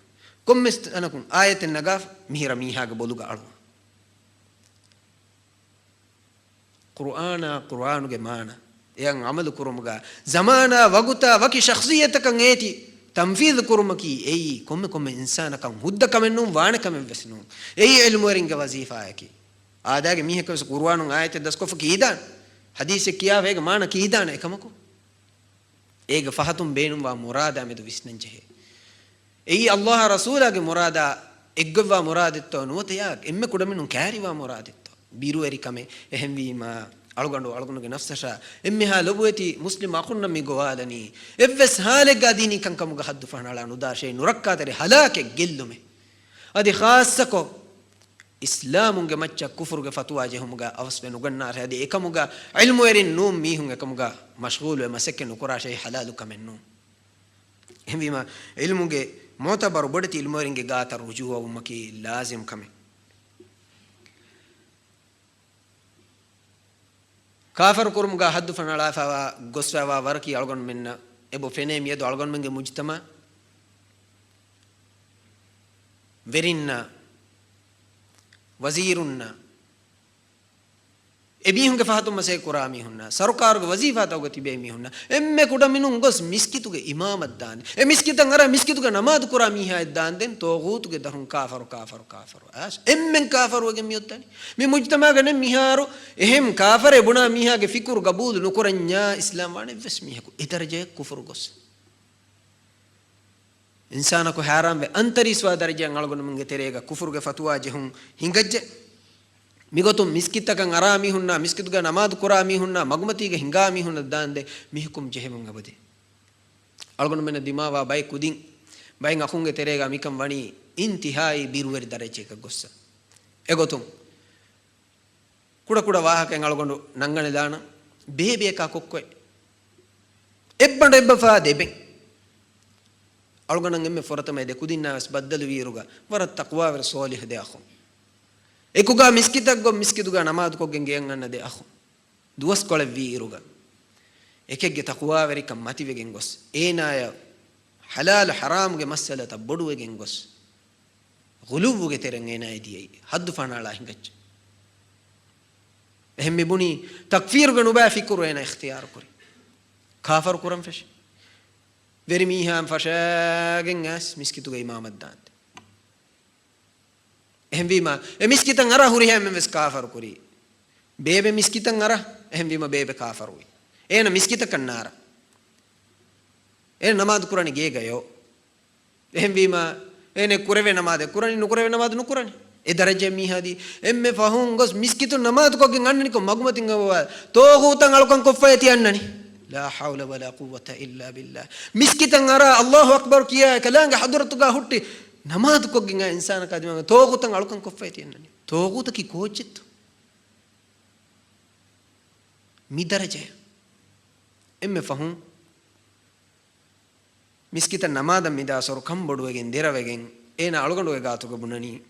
kummestanakun ayaten nagaf mihira mihaga boluga alu qur'anuge mana yang amalu kurumuga zamana waguta waki shakhsiyatakan eti tanfidh kurumaki ei komme insana kan hudda kamennum waana kamen vesnum ei ilmu eringe wazifa yaki adage miheka qur'anun ayate daskof kiidan hadise kiya vega mana kiidan ekamako ege fahatum beenum wa murada medu visnanjehe ei allah rasulage murada eggwa muraditto nuwata emme kudaminun kariwa muraditto biru erikame ehemwima algonduge nafsasha emme ha lobueti muslim akunna mi gowalani evves halega dini kankamuga haddu fanala nudashe nurakkatere halake gellume adi khassako islamunge macca kufurge fatwa jehumuga awsbe nuganna hadi ekamuga ilmu erin num mihunge kamuga mashghul wa masakke nukura shay halalu kamennu ehmima ilmuge motabar bodati ilmu eringe gata rujuwa ummaki lazim kame kafar kurumuga haddu fanala fawa goswa warki algon minna ebo fene miyedo algon menge mujtama verinna wazirunna ebihunge fahatum mase kurami hunna sarkaruge wazifa tawgati be mi hunna emme kudaminun gos miskituge imamat dan e miskitan ara miskituge namaz kurami ha dan den togutuge darun kafaru as emmen kafaru ge miyottani mi mujtama gane miharu ehem kafare buna miha ge fikur gabul nukuranya islam wane ves miha ko idarje kufur gos insana ko haram be antari swa darje ngalgon munge terega kufur ge fatwa jehun hingajje migotum miskitakan arami hunna miskituga namaz kurami hunna magmatiga hingami hunna dande mihukum jehemun abade algon men dimawa bay kudin bay ngakunge terega mikam wani intihai biruwer darje ka gossa egotum kuda wahaka algondu nangane dana bebe ka kokkoy ebbande ebba fa debe algonan emme foratama de kudinna as baddalu wiruga warat taqwa wa salih de akhu ekuga miskitaggo miskituga namaz ko genge anna de akhu duwas kole wiruga ekegge taqwa wari kam mative gengos enaya halal haram ge masala tabbodu gengos gulubu ge teren enay diyai haddu fanala hingach ehme buni takfir ge nuba fikru ena ikhtiyar kuri kafar kuram fesh vermiham fashagen as miskituga imamat dante ehmvima miskitan ara huriham mes kafar kuri bebe miskitan ara ehmvima bebe kafar wi ena miskita kannara ena namaz kurani ge gayo ehmvima ene kurave namaz kurani nukurave namaz nukurani e daraje mihadi emme fahun gos miskitu namaz ko gen annani ko magmatin gawa to hutan alkan ko fayati annani لا حول ولا قوة إلا بالله مسكتن أرى الله أكبر كيا كلانك حضرتك هوتي نماذ كوجينا إنسان كذا توغوتن علوكن كفايتي إنني توغوتك كوجت مدرجة إما فهم مسكتن نماذ ميدا سر كم بدوغين ديراوغين إنا علوكن دوغ غاتوك بناني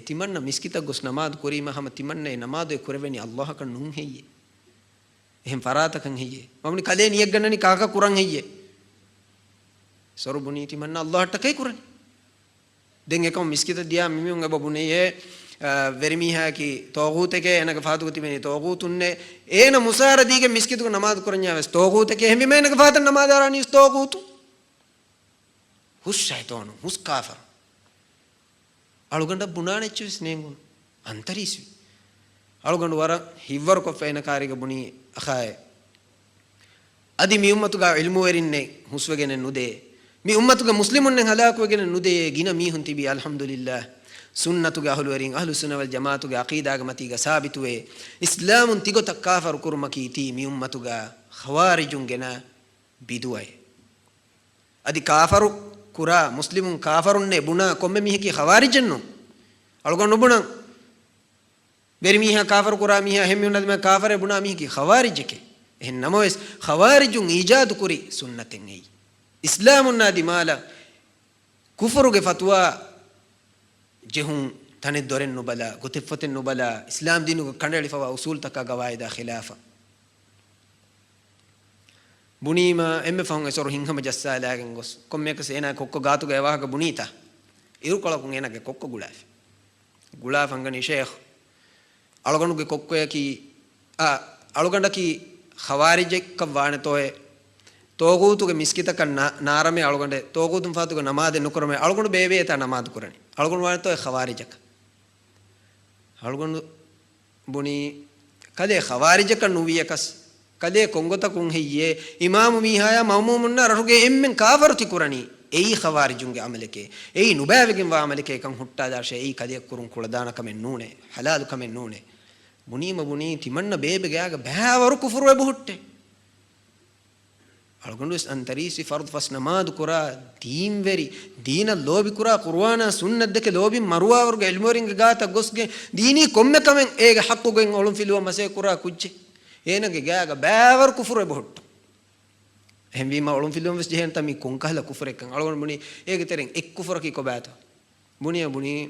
تمنى مسكتا غس نماذ كوري ما هم تمنى نماذ كوربني الله كن نون هي එහෙන් පරාතකන් හියේ මමනි කලේ නියක් ගන්නනි කාකා කුරන් හියේ සරුබුනීති මන්න අල්ලාහට කයි කුරනි දෙන් එකම මිස්කිත දියා මිමුන් අබබුනේ වෙරිමිහා කි තෝගූතකේ එනක ෆාතුගති මෙනි තෝගූතුන්නේ ඒන මුසාරදීගේ මිස්කිතුක නමාද කුරන්යාවස් තෝගූතකේ හැමි මේනක ෆාතන් නමාදාරානි තෝගූතු හුස් ෂයිතානු හුස් කාෆර් අලුගඬ බුනානෙච්චුස් නේඟුන් අන්තරීසි අලුගඬ වර හිවර කොෆේන කාරික බුනි අඛාය අදි මි උම්මතුගා ඉල්මු වෙරින්නේ හුස්වගෙන නුදේ මි උම්මතුගා මුස්ලිමුන්නෙන් හලාකුවගෙන නුදේ ගින මීහුන් තිබි අල්හම්දුලිල්ලාහ් සුන්නතුගා අහලු වරින් අහලු සුන්න වල් ජමාතුගා අකීදාගා මතිගා සාබිතුවේ ඉස්ලාමුන් තිගොත කාෆර් කුරුමකී තී මි උම්මතුගා ඛවාරිජුන් ගෙන බිදුවයි අදි කාෆරු කුරා මුස්ලිමුන් කාෆරුන්නේ බුනා කොම්මෙ මිහකි ඛවාරිජන්නු අලුගන් නුබුණන් වෙරි මීහා කාෆර් කුරා මීහා හැමි උනද මේ කාෆරේ බුනා මීහකි ඛවාරිජකේ එහෙන් නමොස් ඛවාරිජුන් ඊජාදු කුරි සුන්නතෙන් එයි ඉස්ලාමුන් නාදි මාලා කුෆරුගේ ෆතුවා ජෙහුන් තනෙ දොරෙන් නුබලා ගොතෙෆතෙන් නුබලා ඉස්ලාම් දීනුක කණ්ඩලි ෆවා උසූල් තක ගවායිදා ඛිලාෆා බුනීම එම්මෙ ෆොන් එසොර හින්හම ජස්සාලාගෙන් ගොස් කොම්මේක සේනා කොක්ක ගාතු ගයවාහක බුනීතා ඉරු කොලකුන් එනගේ කොක්ක ගුලාෆි ගුලාෆංගනි ෂේඛ් අලගණුගේ කොක්කයකි අලගණ්ඩකි ඛවාරිජෙක් කවානතෝය තෝගූතුගේ මිස්කිතක නාරමේ අලගණ්ඩේ තෝගූතුම් ෆාතුගේ නමාද නුකරමේ අලගණු බේබේ ත නමාද කුරණි අලගණු වානතෝය ඛවාරිජක අලගණු බුනි කදේ ඛවාරිජක නුවියකස් කදේ කොංගතකුන් හියේ ඉමාමු මීහායා මවමුමුන්න රරුගේ එම්මෙන් කාෆර්ති කුරණි එයි ඛවාරිජුන්ගේ අමලකේ එයි නුබෑවගෙන් වාමලකේ කන් හුට්ටා දාර්ෂේ එයි කදේ කුරුන් කුල දානකමෙන් නූනේ හලාලු කමෙන් නූනේ බුනීම බුනී තිමන්න බේබේ ගෑග බෑවරු කුෆරු වෙබුට්ටේ අලගොන්දුස් අන්තරීසි ෆර්ද් ෆස් නමාදු කුරා දීන් වෙරි දීන ලෝබි කුරා කුර්ආනා සුන්නත් දෙක ලෝබි මරුවා වර්ග ඉල්මෝරින්ගේ ගාත ගොස්ගේ දීනී කොම්මෙ කමෙන් ඒගේ හක්කුගෙන් ඔලුම් ෆිලුව මසේ කුරා කුච්චේ ඒනගේ ගෑග බෑවරු කුෆරු වෙබුට්ට එහෙන් වීම ඔලුම් ෆිලුව වෙස් ජෙහෙන් තමි කොංකහල කුෆර එකන් අලගොන් බුනී ඒගේ තරෙන් එක් කුෆර කි කොබෑත බුනිය බුනී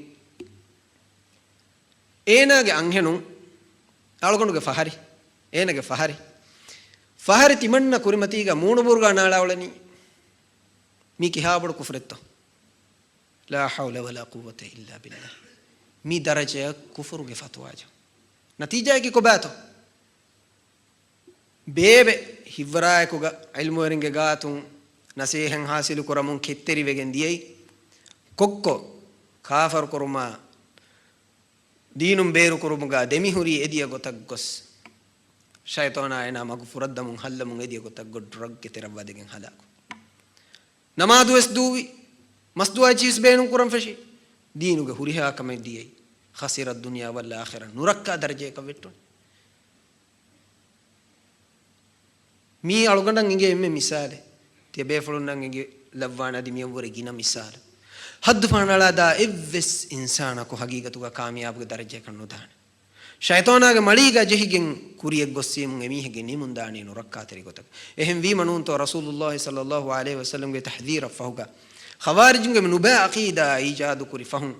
ඒනගේ අංහෙනුන් අලගොන්ගේ ෆහරි ඒනගේ ෆහරි තිමන්න කුරිමතිග මූණු බුර්ගා නාලාවලනි මි කිහාබඩ කුෆරෙත්ත ලා හවුල වලා කුවත ඉල්ලා බිල්ලාහ් මි දරජය කුෆරුගේ ෆත්වාජ නතිජායකි කොබෑතෝ බේබෙ හිවරායකුග ඉල්මු වරින්ගේ ගාතුන් නසීහෙන් හාසිලු කරමුන් කෙත්තෙරි වෙගෙන් දියයි කොක්කො කාෆර් කරුමා දීනුම් බේරු කරුමුගා දෙමිහුරි එදිය ගොතක් ගොස් ෂයිතානා එනා මගු ෆුරද්දමුන් හල්ලමුන් එදිය ගොතක් ගොඩ් ඩ්‍රග් කෙතරවදගෙන් හලාකු නමාදු එස් දූවි මස්දුවා චීස් බේනුම් කුරම් ෆෂි දීනුගේ හුරිහා කමෙ දියයි خسر الدنيا والآخرة نركّا درجة كويتون مي ألوغندان إنجي إمي مثال تبي فلوندان إنجي لبوانا دي ميوم ورجينا مثال حد فانا دا إبس إنسانا كو حقيقة توكا كامياب درجة كنو دان شيطانا کے مڑی کا جہگن کوری ایک گسیم امی ہے گنی مندانی نو رکھا تری کو تک اہم وی منون تو رسول اللہ صلی اللہ علیہ وسلم کے تحذیر فہوگا خوارج کے منبع عقیدہ ایجاد کری فہم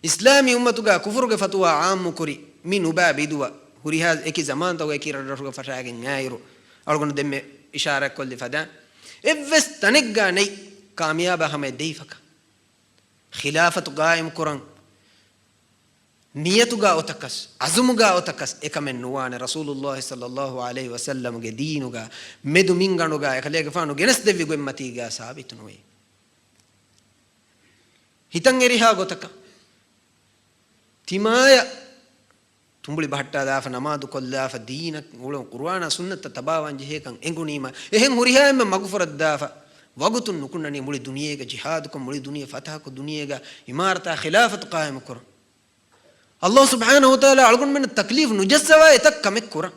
اسلامی امت کا کفر کے فتوی عام کری منبع بدوا ہریاز ایک زمان تو ایک رڑ فتح کے غیر اور گن دم اشارہ کل فدا اوس تنگا نہیں کامیاب ہمیں دیفک خلافت قائم قرآن نيتوغا اوتكس عزموغا اوتكس اكمن نوان رسول الله صلى الله عليه وسلم کے دینوغا مدو مینگانوغا اکلے گفانو گنس دیوی گمتیگا ثابت نوے හිතන් එරිහා ගොතක තිමාය තුඹලි බහට්ටා දාෆ නමාදු කොල්ලාෆ දීන උල කුර්ආන සුන්නත තබාවන් ජෙහෙකන් එඟුනීම එහෙන් හුරිහාම මග්ෆරත් දාෆ වගතුන් නුකුන්නනි මුලි දුනියේක ජිහාද් කො මුලි දුනිය ෆතහ කො දුනියේක ඉමාරතා ඛිලාෆත් قائم කර الله سبحانه وتعالى ألقون من التكليف نجسوا يتك كمك كورا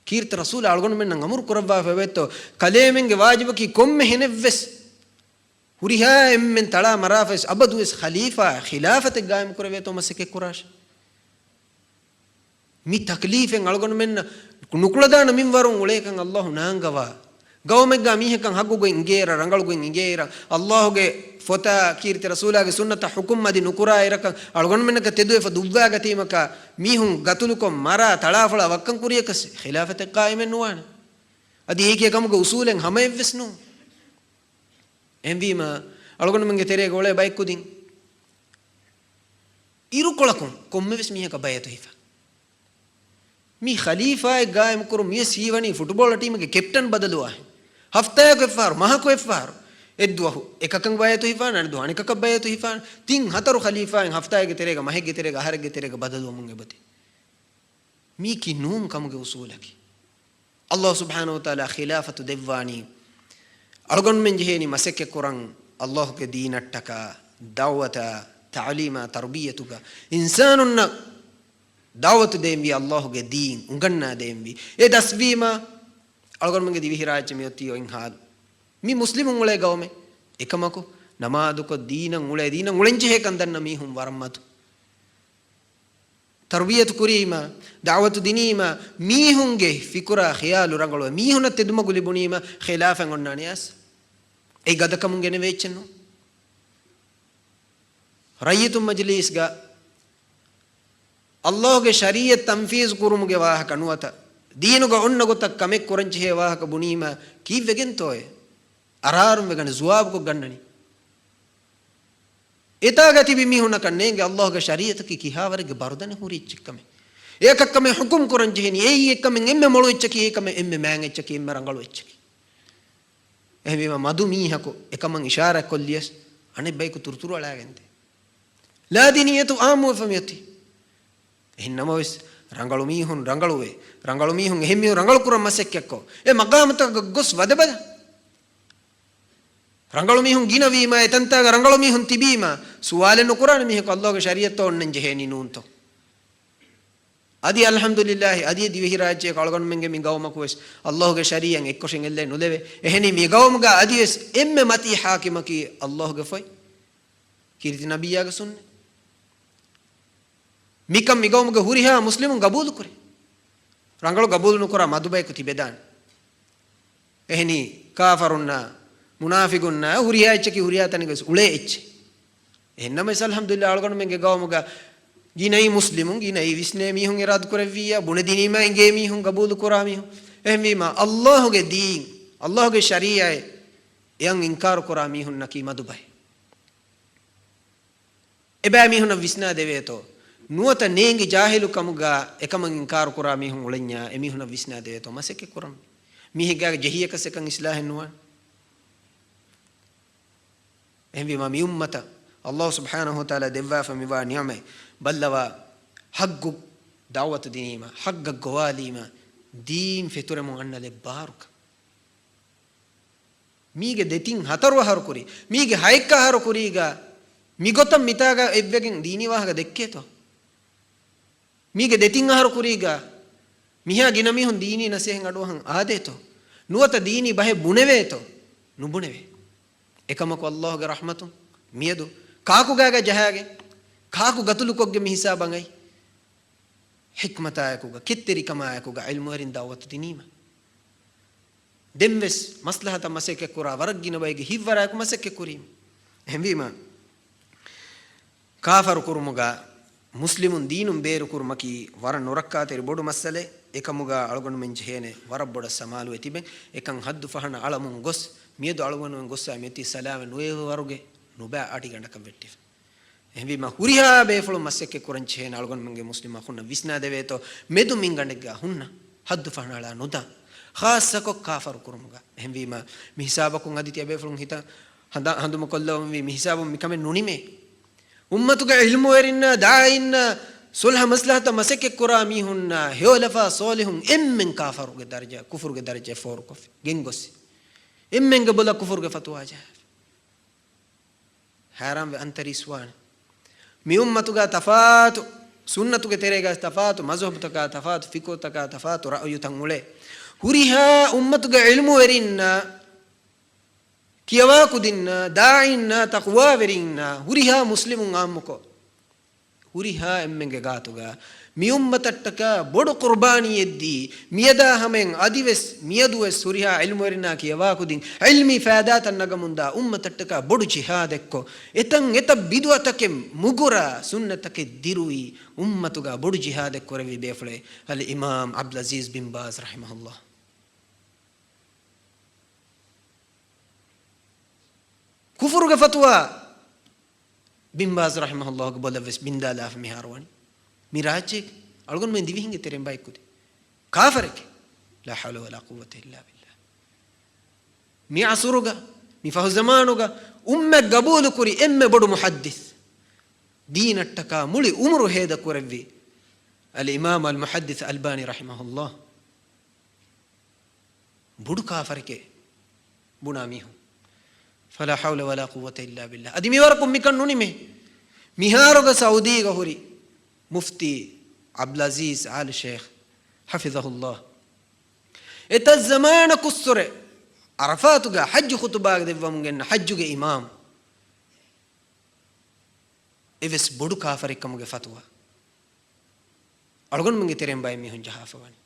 කීර්ත රසූල අල්ගොන මෙන්න අමුරු කරවා ෆෙවෙත්තෝ කලේමෙන්ගේ වාජිබකි කොම්මෙ හෙනෙව්වෙස් හුරිහා එම්මෙන් තලා මරාෆස් අබදුස් ඛලීෆා ඛිලාෆත ගායම් කරවෙතෝ මසකේ කුරාෂ mi taklifen algon menna nukuladana min warun ulekan allah naangava gawmegga mihekan hagugo ingera rangalugo ingera allah ge fota kirti rasulage sunnata hukum madi nukura iraka algon menna ka tedu efa dubwa gatimaka mihun gatuluko mara talafala wakkan kuriyakas khilafat qaimen nuwana adi eke kamugo usulen hamevesnu envima algon menge terege ole baikudin iru kolakon kommeves miheka bayeto hifa मी खलीफा गायम करो मी Seoni football team के कैप्टन बदलुआ है हफ्ता को एफआर माह को एफआर एद्वहु एककंग बाय तो हिफान अन दुहानी कक बाय तो हिफान तीन हतर खलीफा हफ्ता के तेरेगा माह के तेरेगा हर के तेरेगा बदलुआ मुंगे बते मी की नूम कम के उसूल की अल्लाह सुब्हानहु व तआला खिलाफत देवानी अरगन में जहेनी मसक के कुरान अल्लाह के दीन अटका दावत तालीमा तरबियतुका इंसानुन ದಾವತ್ ದೇಂಬಿ ಅಲ್ಲಾಹುಗೆ ದೀನ್ ಉಂಗಣ್ಣ ದೇಂಬಿ ಎ ದಸ್ವೀಮ ಅಳಗನ್ ಮಂಗೆ ದಿವಿ ಹಿರಾಚ ಮಿಯೊತ್ತಿಯೋ ಇಂ ಹಾದು ಮಿ ಮುಸ್ಲಿಮ್ ಉಂಗುಳೆ ಗವಮೆ ಏಕಮಕು ನಮಾದುಕ ದೀನ ಉಳೆಂಚೆ ಹೇಕಂದನ್ನ ಮೀ ಹುಂ ವರಮ್ಮತು ತರ್ಬಿಯತ್ ಕುರೀಮ ದಾವತ್ ದಿನೀಮ ಮೀ ಹುಂಗೆ ಫಿಕುರ ಖಿಯಾಲು ರಂಗಳು ಮೀ ಹುನ ತೆದುಮಗುಲಿ ಬುಣೀಮ ಖಿಲಾಫಂ ಒಣ್ಣಾಣಿಯಾಸ್ ಏ ಗದಕ ಮುಂಗೆನೆ ವೇಚನ್ನು ರಯ್ಯತು ಮಜ್ಲಿಸ್ಗ अल्लाह के शरीयत तंफीज कुरुमुगे वाहक अनुवत दीनुगा उन्नगो तक कमे कुरंच है वाहक बुनीमा की वेगन तो है अरारुम वेगन जुआब को गन्ननी इता गति भी मी होना करने के अल्लाह के शरीयत की किहावर के बरदन हुरी चिक्कमे एक कमे हुकुम कुरंच है ये एक कमे एम्मे मोळो इच्छकी एक कमे एम्मे मैंगे इच्छकी एम्मे रंगलो इच्छकी एवेमा मधु मी हको एकमं इशारा कोल्लियस अने बाई को तुरतुरु अलागंते ला दिनियतु आमु फमियति हिन्नमविस ರಂಗಳು ಮೀಹುನ್ ರಂಗಳು ಮೀಹುನ್ ಹೆಮ್ಮಿ ರಂಗಳು ಕುರ ಮಸೆಕ್ಕೆಕ್ಕೋ ಎ ಮಗಾಮತ ಗೊಸ್ ವದಬದ ರಂಗಳು ಮೀಹುನ್ ಗಿನವೀಮ ಎತಂತಾಗ ರಂಗಳು ಮೀಹುನ್ ತಿಬೀಮ ಸುವಾಲೆನ್ನು ಕುರಾನ ಮೀಹಕ ಅಲ್ಲಾಹಗೆ ಶರೀಯತ್ತೋ ಒಣ್ಣಂಜೆ ಹೇ ನೀನೂಂತೋ ಅದಿ ಅಲ್ಹಮ್ದುಲಿಲ್ಲಾಹಿ ಅದಿ ದಿವಿಹಿ ರಾಜ್ಯ ಕಳಗೊಂಡು ಮೆಂಗೆ ಮಿ ಗೌಮಕುವೆಸ್ ಅಲ್ಲಾಹಗೆ ಶರೀಯಂ ಎಕ್ಕೊಶೆಂ ಎಲ್ಲೆ ನುಲೆವೆ ಎಹನಿ ಮಿ ಗೌಮಗ ಅದಿವೆಸ್ ಎಮ್ಮೆ ಮತಿ ಹಾಕಿಮಕಿ ಅಲ್ಲಾಹಗೆ ಫೈ ಕೀರ್ತಿ ನಬಿಯಾಗ ಸುನ್ನೆ मिकम मिगौम ग हुरिहा मुस्लिम गबूल करे रंगलो गबूल नुकरा मधुबाई कुति बेदान एहनी काफरुन्ना मुनाफिकुन्ना हुरिहा इच्छकी हुरिहा तनिग उले इच्छे एहनम इस अल्हम्दुलिल्लाह अलगन मेंगे गौम ग गिनई मुस्लिमुं गिनई विस्ने मिहुं इराद करे विया बुने दिनी में गे मिहुं गबूल करा मिहुं एहमीमा अल्लाह गे दीन अल्लाह गे शरीया यंग इनकार करा मिहुं नकी मधुबाई एबा मिहुं विस्ना देवे तो නුවත නේංගි ජාහිලු කමුගා එකමං ඉන්කාර කරා මිහුන් උලඤ්ඤා එමිහුන විස්නා දේතෝ මසෙක කරම් මිහිගා ජහියක සකන් ඉස්ලාහෙන් නුවන් එම්වි මා මි උම්මත අල්ලාහ් සුබ්හානහු තාලා දෙවා ෆමිවා නියමයි බල්ලවා හග්ගු දාවත දිනීම හග්ග ගවාලීම දීන් ෆිතුරමු අන්නලෙ බාරුක මීගේ දෙතින් හතරව හරු කුරි මීගේ හයක හරු කුරීගා මිගොතම් මිතාගා එව්වකින් දීනි වාහක දෙක්කේතෝ मीगे देतिंग हर कुरीगा मिहा गिना मिहुन दीनी नसेहं अडवहं आदेतो नुवत दीनी बहे बुनेवे तो नुबुनेवे एकमको अल्लाह गे रहमतु मियदु काकु गागा जहागे काकु गतुलु कोग्गे मि हिसाबंगई हिकमतायकुगा कित्तेरि कमायकुगा इल्मु हरिन दावत दिनीमा देम्वेस मस्लहत मसेके कुरा वरगिन बयगे हिव्वरायकु मसेके कुरीम हेंवीमा काफर कुरुमुगा ಮುಸ್ಲಿಮುನ್ ದೀನುಂ ಬೇರು ಕುರ್ಮಕಿ ವರ ನೊರಕ್ಕಾತೆರಿ ಬೊಡು ಮಸ್ಸಲೆ ಏಕಮುಗ ಅಳಗೊಂಡು ಮೆಂಚ ಹೇನೆ ವರ ಬೊಡ ಸಮಾಲು ಎತಿಬೆ ಏಕಂ ಹದ್ದು ಫಹನ ಅಳಮುಂ ಗೊಸ್ ಮಿಯದು ಅಳಗೊಂಡು ಗೊಸ್ಸಾ ಮೆತಿ ಸಲಾವೆ ನುವೆ ವರುಗೆ ನುಬಾ ಆಟಿ ಗಂಡಕ ಬೆಟ್ಟಿ ಎಹವಿ ಮ ಹುರಿಹಾ ಬೇಫಳು ಮಸ್ಸೆಕ್ಕೆ ಕುರಂಚ ಹೇನೆ ಅಳಗೊಂಡು ಮಂಗೆ ಮುಸ್ಲಿಮ ಹುನ್ನ ವಿಸ್ನಾ ದೇವೇತೋ ಮೆದು ಮಿಂಗಂಡೆಗ ಹುನ್ನ ಹದ್ದು ಫಹನ ಅಳ ನುದ ಖಾಸಕೊ ಕಾಫರ್ ಕುರ್ಮುಗ ಎಹವಿ ಮ ಮಿ ಹಿಸಾಬಕು ಅದಿತಿಯ ಬೇಫಳು ಹಿತ ಹಂದು ಮಕೊಲ್ಲೋ ಮಿ ಹಿಸಾಬು ಮಿಕಮೆ ನುನಿಮೆ उम्मतुगा इल्मु वरिन्ना दाइन्ना सुलह मसलहत मसके कुरामी हुन्ना हेलफा सोलिहुं एम्में काफरुगे दर्जा कुफुरगे दर्जा फोर कोफ गेंगोस एम्में गबला कुफुरगे फतवा जा हैराम व अंतरिस्वान मी उम्मतुगा तफात sunnatuge terega tafatu mazhab taka tafatu fiqh taka tafatu ra'yu tangule huriha ummatuge ilmu werinna kiyawa kudinna da'inna taqwa werinna huriha muslimun ammuko huriha emmenge gatuga mi ummatattaka bodu qurbani eddi miyada hamen adives miyaduves huriha ilmu werinna kiyawa kudin ilmi faadatan nagamunda ummatattaka bodu jihad ekko etan eta biduatake mugura sunnatake dirui ummatuga bodu jihad ekko revi befle al imam Abdul Aziz bin Baz rahimahullah kufuruga fatwa bin Baz rahimahullah ko bolaves bindala af miharwani mirajek algon men divihinge terem baikude kafareke la hawla wala quwwata illa billah mi asuruga mi fahu zamanuga umme gabul kuri emme bodu muhaddis dinattaka muli umru heda kurevvi al imam al muhaddis albani rahimahullah bodu kafareke bunamihu فلا حول ولا قوة إلا بالله أدي ميوركم مكان نوني مهارو سعودي غوري مفتي عبد العزيز آل الشيخ حفظه الله إت الزمان كسر عرفاتك حج خطباك دفعون حجك إمام إفس بدو كافر كمك فتوى أرغن من ترين باي ميهن جهافواني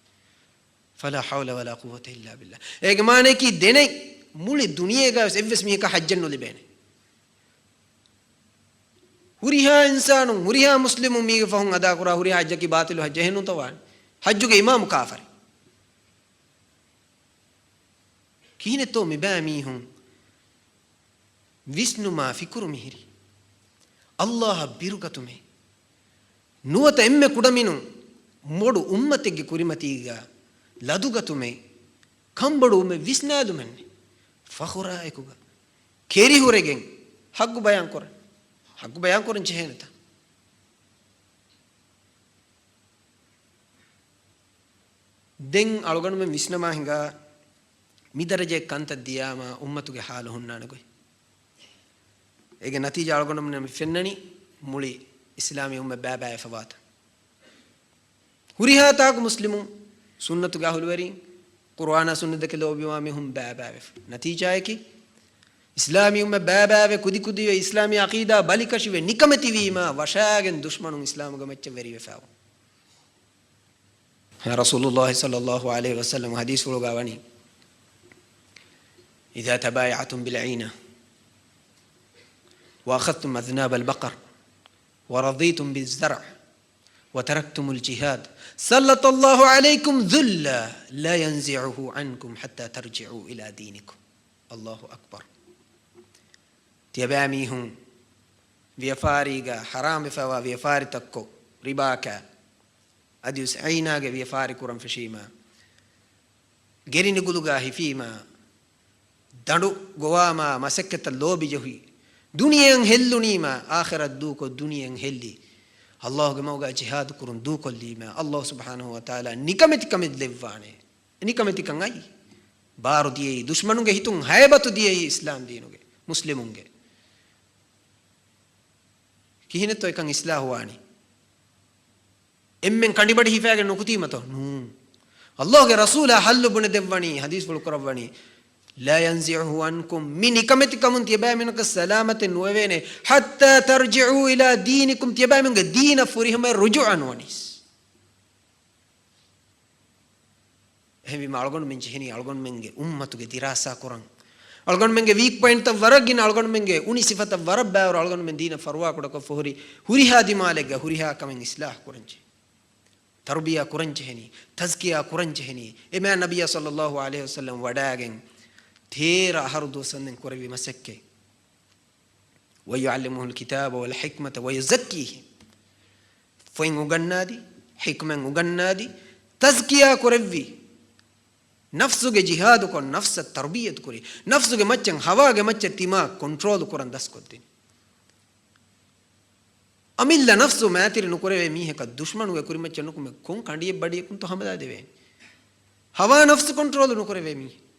فلا حول ولا قوة إلا بالله إجماعنا كي دينك مولي الدنيا جالس إفس ميكا حجّن لبينه هوريها إنسان هوريها مسلم ميكا فهم أدا كرا هوريها حجّ كي باطل حجّ هنو توان حجّ كي إمام كافر كين تو مبامي هم ويسنو ما فكر مهري الله بيركتمه نوت إمّ كودامينو مودو أمتك كوريمتيجا لادوغتمه كم بدو مه ويسنادو مني فخورا ايكوغا كيري هوريگن حق بيان كورن چهنتا دين algon men visnama hinga mi daraje kanta diyama ummatuge halu hunnana goy ege natija algon men fennani muli islami umme baba fawata huriha taak muslimun sunnatuge ahulwari قرآن سنة كلو بيوامهم بابا نتيجة ہے کہ اسلامی میں بابا کدی کدی اسلامی عقیدہ بلی کشوے نکمتی ویما وشاگن دشمنوں اسلام کا مچ وری وفاو رسول الله صلى الله عليه وسلم حدیث ولغاونی اذا تبايعتم بالعينة واخذتم اذناب البقر ورضيتم بالزرع وتركتم الجهاد سلط الله عليكم ذلا لا ينزعه عنكم حتى ترجعوا إلى دينكم الله أكبر تيباميهم ويفاريغا حرام فوا ويفاري تكو رباكا أديوس عيناغا ويفاري كورم فشيما غيري نقولوغا هفيما دانو غواما مسكة اللوبي جوهي دنيا هلونيما آخر الدوكو دنيا هلي الله جمعوا جهاد كرون دو كل ما الله سبحانه وتعالى نكمت كمد لفانه نكمت كنعي بارو ديه دشمنون کے ہتون ہیبت ديه اسلام دینوں کے مسلمون کے کہنے تو ایک اصلاح ہوانی امن کنڈی بڑی ہفا کے نکتی متو اللہ کے رسول حل بن دیوانی حدیث بالقرآن لا ينزعه عنكم من نكمتكم تيبا منك السلامة نوين حتى ترجعوا إلى دينكم تيبا منك دين فريهم رجوعا ونيس هم بمعلقون من جهني علقون منك أمتك دراسة قرآن علقون منك ويك بوينت ورقين علقون منك أني صفة ورب باور علقون من دين فروا كرك فهري هريها دمالك هريها كمن إصلاح قرآن تربية قرآن جهني تزكية قرآن جهني إما النبي صلى الله عليه وسلم وداعين تيرا هردو سنن كوربي مسكه ويعلمه الكتاب والحكمة ويزكيه فين غنادي حكمة غنادي تزكية كوربي نفسه جهاد كون نفس التربية كوري نفسه مچن هوا مچ تيما كنترول كورن دس كودين أميل نفسه ما تير نكوري ميه كدشمن وكوري مچ نكو كون كاندي بدي كون تو همدا ديوين هوا نفس كنترول نكوري ميه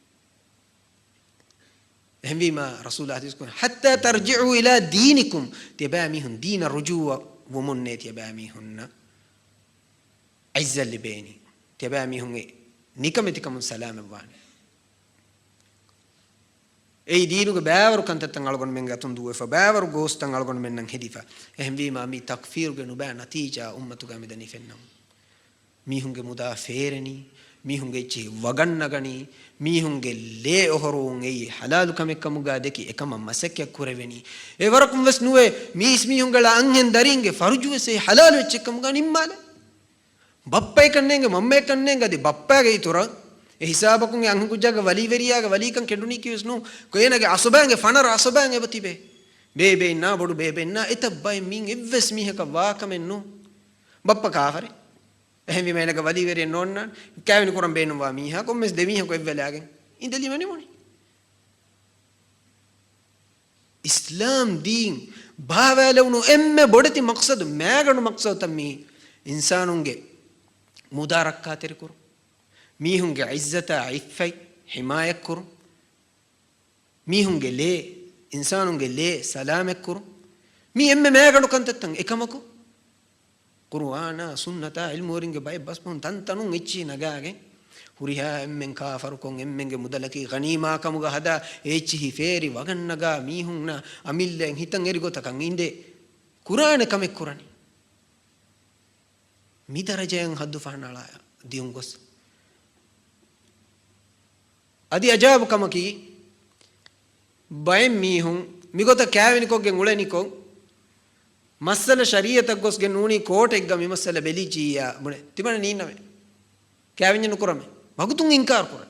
هم ما رسول الله يقول حتى ترجعوا إلى دينكم تباميهن دين الرجوع ومنت يباميهن izzal libeni teba mihunge nikametikum salam wani ei diinuge baawaru kantattan algon men gatun duwe fa baawaru gostan algon men nan hedifa ehem wi ma mi takfiruge nu ba natija ummatuga medani fennam mihunge muda fereni mihunge chi wagannagani mihunge le ohorun ei halalu kamekkamuga deki ekama masakya kureveni e warakum wes nuwe mi ismihungala anhen daringe farujuwe se halalu echekkamuga nimmale bappay kannenge mamme kannenge adi bappage itura e hisabakun anhen kujjaga wali veriyaga walikan kenduni kiyusnu koyenage asobange fanara asobange batibe bebe na bodu bebe na etabbay min evves mihaka waakamennu bappa kaafare එහෙම මේනක වලි වෙරෙන්න ඕන කෑවෙන කරම් බේනවා මීහා කොම්මස් දෙවිහ කො එවලාගෙන් ඉඳලි මනේ මොනි ඉස්ලාම් දීන් භාවලුණු එම්මෙ බොඩති මක්සද් මෑගණු මක්සද් තම්මි ඉන්සානුන්ගේ මුදාරක්කා තෙරකුරු මීහුන්ගේ ඉස්සත ඉෆ්ෆයි හිමායක් කුරු මීහුන්ගේ ලේ ඉන්සානුන්ගේ ලේ සලාමයක් කුරු මී එම්මෙ මෑගණු කන්තත්තන් එකමකු Qur'ana sunnata ilmu ringe bay basmon tantanun echi nagage huriha emmen kafaru kon emmenge mudalaki ghanima kamuga hada echi hiferi wagannaga mihunna amillen hitan erigotakan inde Qur'ane kamek kurani mi darajayen haddu fahnala diungos adi ajab kamaki bay mihun migota kaveni kogen uleni kon masala shariata gosge nuni kote egga mi masala belijiya mune tibana niname kyavinya nukurame magutun inkar kura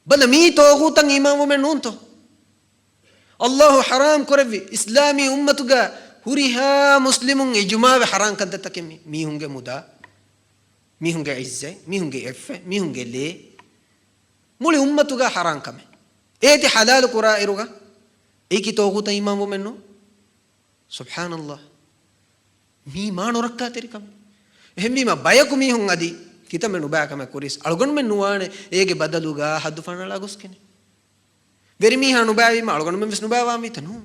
bala mi togutan imamu men nunto Allah haram korevi islami ummatuga huriha muslimun ijma haram kanta kemi mi hunge muda mi hunge izze mi hunge effe mi hunge le muli ummatuga haram kame eti halal qura iruga eki toguta imamu menno subhanallah mi maano rakka terikam ehmi ma bayaku mi hun adi kitamenu baakama kuris algon men nuwane ege badaluga haddu fanala goskene veri mi hanu baawi ma algon men visnu baawa mi tanu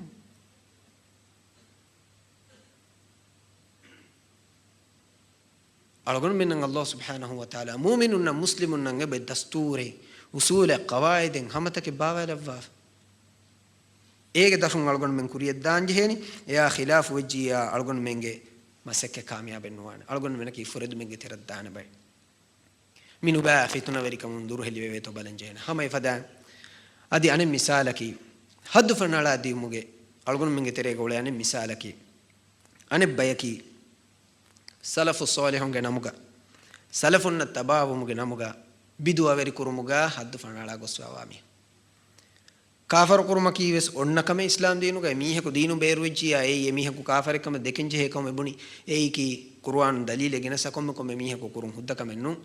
algon men Allah subhanahu wa ta'ala mu'minun muslimun ngabe dasture usul qawaid hamatake baawa lavwa ege dafun algon men kuriyad danje heni ya khilaf wajhiya algon menge masakke kamyab enwan algon men ki furid menge tirad dana bay minu ba fituna verika mundur heliwe to balanjena hama ifada adi anem misalaki haddu fanala di muge algon menge terega ule anem misalaki ane bayaki salafu salihun ge namuga salafun tabawu muge namuga bidu averi kurumuga haddu fanala goswawami කාෆර් කුරුම කීවස් ඔන්නකම ඉස්ලාම් දීනුග මීහකු දීනු බේරුවිච්චියා ඒ මීහකු කාෆරකම දෙකෙන් ජෙහෙකම එබුනි ඒ කි කුර්ආන් දලීල ගෙන සකොම කොම මීහකු කුරුම් හුද්දකම නු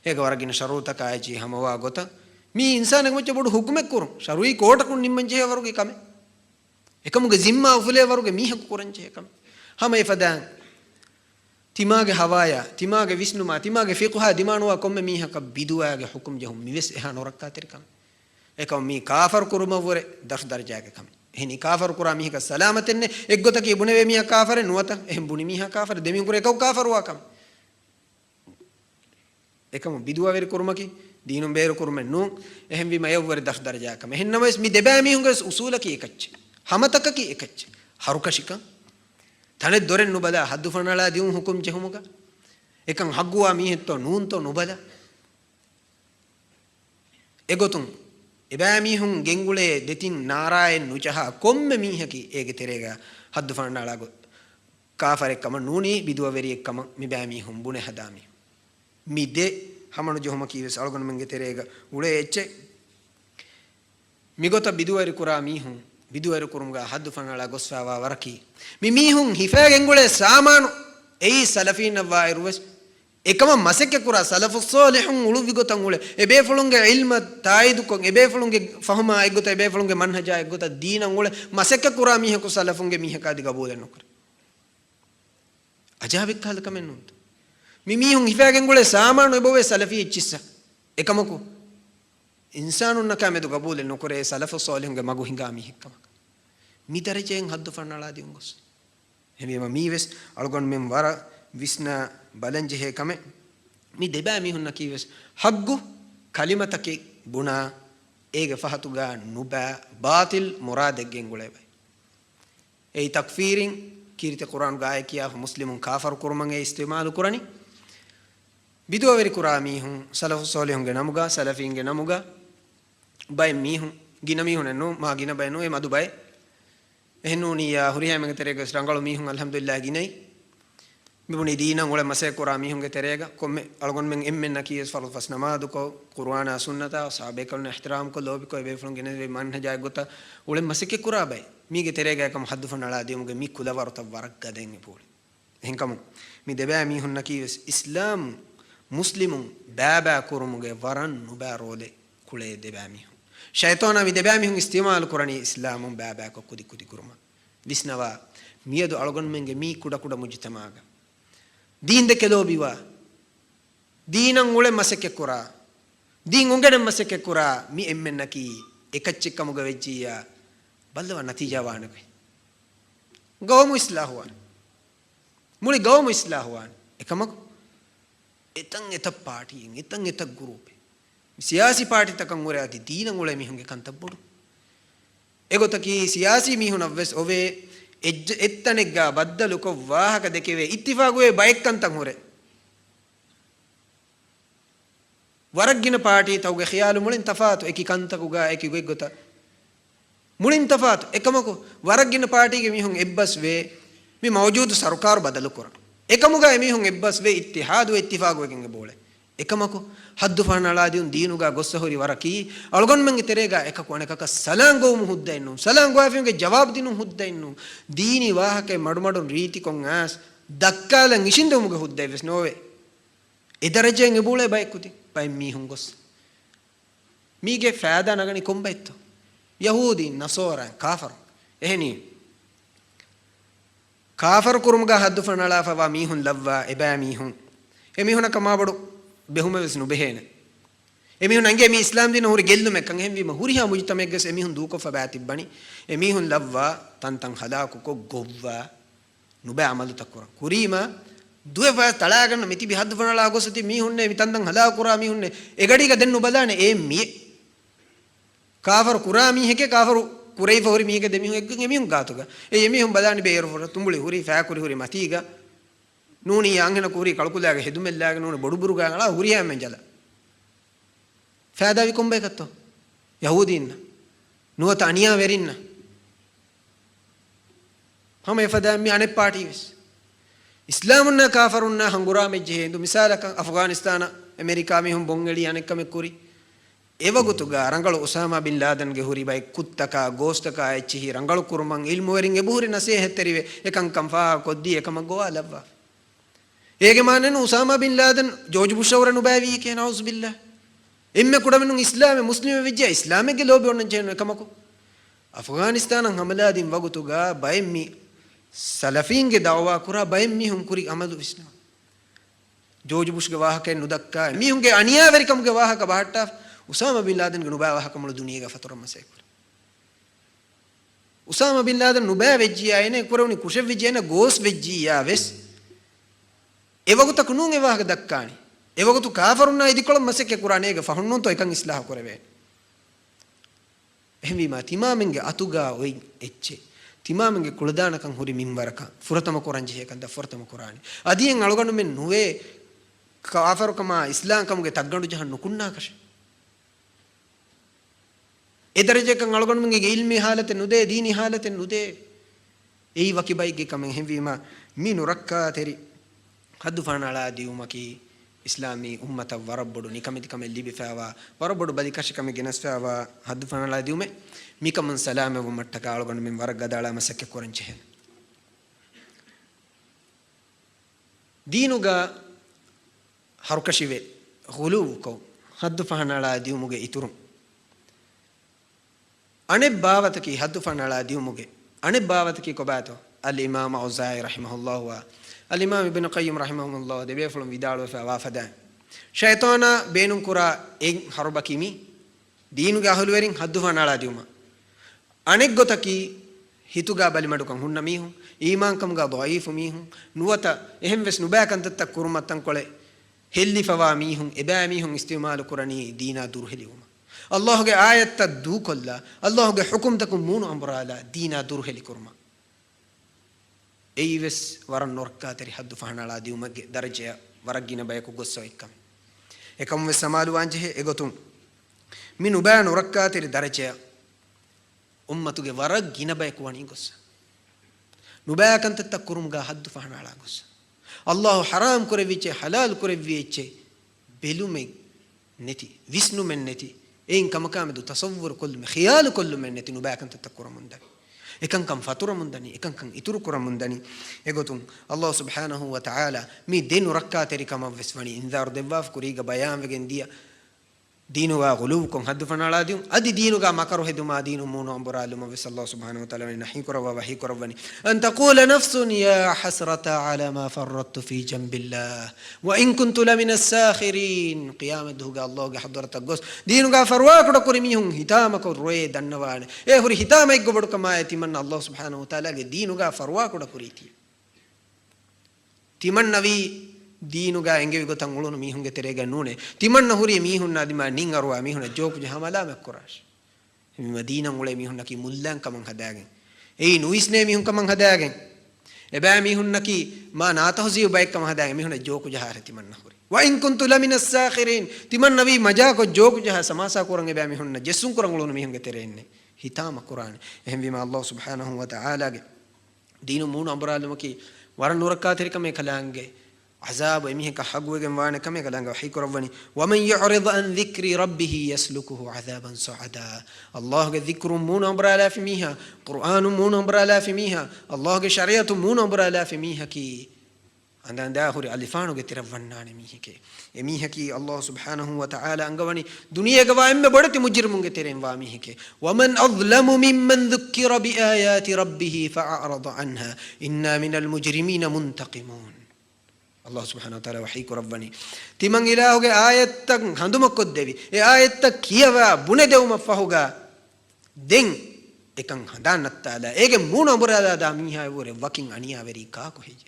ඒක වරගින ශරූතක ආයචි හමවා ගොත මී ඉන්සානෙක මොච්ච බොඩු හුකුමෙක් කුරුම් ශරුයි කෝටකුන් නිම්මන් ජෙහ වරුගේ කම එකමුගේ zimma උෆලේ වරුගේ මීහකු කුරන් ජෙහෙකම හම එෆදාන් තිමාගේ හවායා තිමාගේ විස්නුමා තිමාගේ ෆික්හා දිමානුවා කොම මීහක බිදුවාගේ හුකුම් ජහුම් මිවස් එහා නොරක්කා තිරකම ekam mi kafar kuruma wore daf darjaage kam heni kafar kura mi ka salamatenne eggota ki buneve mi kafare nuwata ehm buni mi kafare demi kure ekau kafar wa kam ekam biduwa ver kuruma ki dinum beru kuruma nu ehm vi mayew wore daf darjaage kam hennamas mi deba mi hungas usula ki ekach hamataka ki ekach harukashika tane doren nu bada haddu fanala diun hukum jehumuga ekam hagguwa mi hetto nuunto nu bada egotun එබෑ මිහුන් ගෙංගුලේ දෙතින් නාරායෙන් නුචහ කොම්ම මීහකි ඒගේ තෙරේගා හද්දු ෆණ්ඩාලාග කාෆරෙක්කම නූනි බිදුව වෙරියෙක්කම මිබෑ මිහුන් බුනේ හදාමි මිදෙ හමනු ජොහම කීවස් අලගොන මංගේ තෙරේගා උලේ එච්චේ මිගොත බිදුවරි කුරා මිහුන් බිදුවරි කුරුම්ගා හද්දු ෆණ්ඩාලා ගොස්වාවා වරකි මිහුන් හිෆා ගෙංගුලේ සාමානු එයි සලෆීන් වයිරුවස් ekama masekke kura salafus salihun ulu vigotan ule ebe fulunge ilma taidu kon ebe fulunge fahma egota ebe fulunge manhaja egota deenan ule masekke kura miheku salafunge miheka diga bolen nokar ajabik kal kamenut mihun hifagen ule samanu ebowe salafi ichissa ekamaku insanun nakamedu gabolen nokore salafus salihun ge magu hinga mihekama mi darajen haddu fanala diungos hemi ma mi ves algon mem wara visna balanje he kame mi deba mi hunna ki ves haggu kalimatake buna ege fahatuga nuba batil muradeggen gulebe ei takfirin kirte quran gaaya kiya muslimun kafar kurman e istimalu kurani biduwa veri kurami hun salaf solihun ge namuga salafin ge namuga bay mi hun gina mi hun no ma gina bay no e madu bay ehnu ya huriya me terega rangalu mi hun alhamdulillah ginai mibuni dina ngole mase kurami hun ge terega komme algon men emmen nakiyes falu fas namadu ko qur'ana sunnata sahabe kal ihtiram ko lobi ko be fulun gene be man jay gota ule masike kurabay mi ge terega kam haddu fanala dium ge mi kula warta warak gaden e pole henkam mi deba mi hun nakiyes islam muslimun baba kurumuge waran nubarole kule deba mi shaytana mi deba mi hun istimal kurani islamun baba ko kudi kudi kuruma visnawa miedu algon menge mi kuda kuda mujtamaga dinde kelo biwa dinan ule maseke kura din ungene maseke kura mi emmen naki ekachikamuga vejjiya ballwa natija wanabe gawmu islahuwan muli gawmu islahuwan ekamako etan eta party etan eta group siyasi party takan ore ati dinan ule mi hunge kantabbodu egotaki siyasi mi hunavves ove ettanegga baddalu ko wahaka dekeve ittifaqu bayek kantan hore waragina party tawge khiyalu mulin tafatu eki kantaku ga eki goggota mulin tafatu ekamako waragina party ge mihun ebbas ve mi mawjud sarkar badalu kora ekamuga mihun ebbas ve ittihadu ittifaqu ekenge bole ekamako haddu fanala diun diinuga gossahori waraki algon menge terega ekaku anekaka salango mu hudda innu salango afenge jawab dinu hudda innu dini wahake madu riti kon as dakkala ngishindu muge hudda ves nove edaraje nge bole baykuti pay mihun goss mige faada nagani kombaitto yahudi nasora kafar ehni kafar kurumga haddu fanala fa wa mihun lavwa eba mihun emihuna kamabadu behume vesnu behene emihun ange mi islam din hori gellume kan hemwi ma huriha mujtamegges emihun duko fa batibani emihun lavwa tantan halaku ko govwa nube amalu takura kurima duwe fa talagan miti bi haddu fanala gosati mihunne mitandan halakura mihunne egadi ga dennu balane e mi kafar kurami heke kafar kurei fa hori miheke demihun eggen emihun gatuga e emihun balane be yeru tumbuli huri fa kuri huri matiga nuni angena kuri kalkulaga hedumellage nuni boduburu gangala huriya menjala faada vi kombe katto yahudinna nuwata aniya verinna hama efada mi ane party ves islamunna kafarunna hangura mejje hindu misalaka afghanistan america mi hum bongeli anekame kuri evagutuga rangalu usama bin laden ge huri bay kuttaka gostaka echi rangalu kurman ilmu verin ebuhuri nase hetterive ekan kamfa koddi ekama goa labba ege manen usama bin laden george bush awranu bawi ke nauz billah emme kudamenu islam muslim vijja islam ge lobe onnen jeno ekamako afghanistan hamaladin wagutuga baymi salafin ge dawwa kura baymi hum kuri amadu islam george bush ge wahake nudakka mi hum ge aniya verikam ge wahaka bahatta usama bin laden ge nuba wahaka mulu duniya ge faturam masekul usama bin laden nuba vejjiya ene kuruni kushe vejjena gos vejjiya ves evaguta kunun evaga dakkani evagutu kafarunna idikolam maseke kuranege fahunnon to ekan islah korave ehmi ma timamenge atuga oi ecche timamenge kuladana kan hori minwaraka furatama koranje hekan da furatama korani adien algonu men nuwe kafar kama islam kamuge taggandu jahan nukunna kashe edaraje kan algonu menge ilmi halate nude dini halate nude ei wakibayge kamen hemvi ma minu rakka teri haddu fanala diumaki islami ummata warabbodu nikamiti kamel libi fawa warabbodu bali kashikame genas fawa haddu fanala diume mikaman salame wo mattaka algon men waraggadala masakke koranche diinuga harukashive ghulu ko haddu fanala diumuge iturum ane baawataki haddu fanala diumuge ane baawataki ko baato al imam Auza'i rahimahullah wa al-imam ibn qayyim rahimahullah de befulum vidalu fa wafada shaytana beenun kura en harubakimi diinu ga ahulu werin haddu fanala diuma anek gotaki හිතුගා බලිමඩුකම් හුන්න මීහුන් ඊමාන්කම්ගා දොයිෆු මීහුන් නුවත එහෙම් වෙස් නුබෑකන්තත්ත කුරුමත්තන් කොලේ හෙල්ලිෆවා මීහුන් එබෑ මීහුන් ඉස්තිමාල කුරණී දීනා දුර්හෙලිවම අල්ලාහ්ගේ ආයත්ත දූ කොල්ලා අල්ලාහ්ගේ හුකුම් තකුම් මූණු අම්බරාලා දීනා දුර්හෙලි කුරුම ඒයිවස් වරන් නොරක්කාතරි හද්දු ෆහනාලා දියුමගේ දරජය වරග්ගින බයකු ගොස්සෝ එක්කම එකම වෙස් සමාලු වංජේ එගොතුම් මි නුබෑ නොරක්කාතරි දරජය උම්මතුගේ වරග්ගින බයකු වණී ගොස්ස නුබෑකන්තත්ත කුරුම්ගා හද්දු ෆහනාලා ගොස්ස අල්ලාහ් හරාම් කරවිච්චේ හලාල් කරවිච්චේ බෙලුමෙ නැති විස්නුමෙන් නැති එයින් කමකාමෙදු තසවුර් කොල්ලුමෙ ඛියාල් කොල්ලුමෙන් නැති නුබෑකන්තත්ත කුරුමුන්දනි එකංකම් ෆතුරමුන්දනි එකංකම් ඉතුරු කුරමුන්දනි එගොතුන් අල්ලාහ් සුබ්හානහු වතාලා මේ දෙනු රක්කාතරිකම වෙස්වණි ඉන්දාර් දෙවාෆ් කුරීග බයාම් වෙගෙන් දියා දීනුවා ගුලුවකම් හද්දු ෆනාලා දියුම් අදි දීනුගා මකරු හෙදුමා දීනු මූනු අම්බරාලුම වෙස් අල්ලාහ් සුබ්හානහු වතාලා නහි කරවා වහි කරවනි අන් තකූල නෆ්සුන් යා හස්රතා අලා මා ෆරත්තු ෆී ජම්බිල්ලාහ් ව ඉන් කුන්තු ලමින අස්සාඛිරීන් ඛියාමත් දුගා අල්ලාහ්ගේ හදරත ගොස් දීනුගා ෆර්වා කොට කුරිමිහුන් හිතාමක රොයේ දන්නවාන ඒ හුරි හිතාමයි ගොබඩු කමාය තිමන්න අල්ලාහ් සුබ්හානහු වතාලාගේ දීනුගා ෆර්වා කොට කුරීති තිමන් නවි දීනුගා එංගෙවි ගොතන් උළුණු මීහුන්ගේ තෙරේග නූනේ තිමන්න හුරිය මීහුන් නාදිමා නින් අරුවා මීහුන ජෝකු ජහමලා මක්කරාෂ් මේ මදීනන් උලේ මීහුන් නකි මුල්ලන් කමන් හදාගෙන ඒ නුයිස්නේ මීහුන් කමන් හදාගෙන එබෑ මීහුන් නකි මා නාතහසිය බයික් කමන් හදාගෙන මීහුන ජෝකු ජහාර තිමන්න හුරි වයින් කුන්තු ලමින අස්සාඛිරීන් තිමන් නවි මජාකො ජෝකු ජහ සමාසා කුරන් එබෑ මීහුන් ජෙසුන් කුරන් උළුණු මීහුන්ගේ තෙරෙන්නේ හිතාම කුරාන එහෙන් විම අල්ලාහ් සුබ්හානහු වතාලාගේ දීනු මූණ අඹරාලුමකි වරන් නුරක්කාතරික මේ කලාංගේ عذاب يميه كحقوق وانا كم يقولون وحيك ربني ومن يعرض عن ذكر ربه يسلكه عذابا صعدا الله ذكر مون امر لا في ميها قران مون امر لا في ميها الله شريعه مون امر لا في ميها كي عندنا داخل الفانو گترفنان ميها كي ميها كي الله سبحانه وتعالى انغوني دنيا گوا ام بڑتی مجرمون گترين وا ميها كي ومن اظلم ممن ذكر بايات ربه فاعرض عنها انا من المجرمين منتقمون الله سبحانه وتعالى وحيك ربني تمن إلهه آيات هندوم كدبي آيات كيوا بني دوم فهوغا دين إكان هدان التعالى إيج مون أمبرالا داميها وره وكين أنيا وري كاكو هيج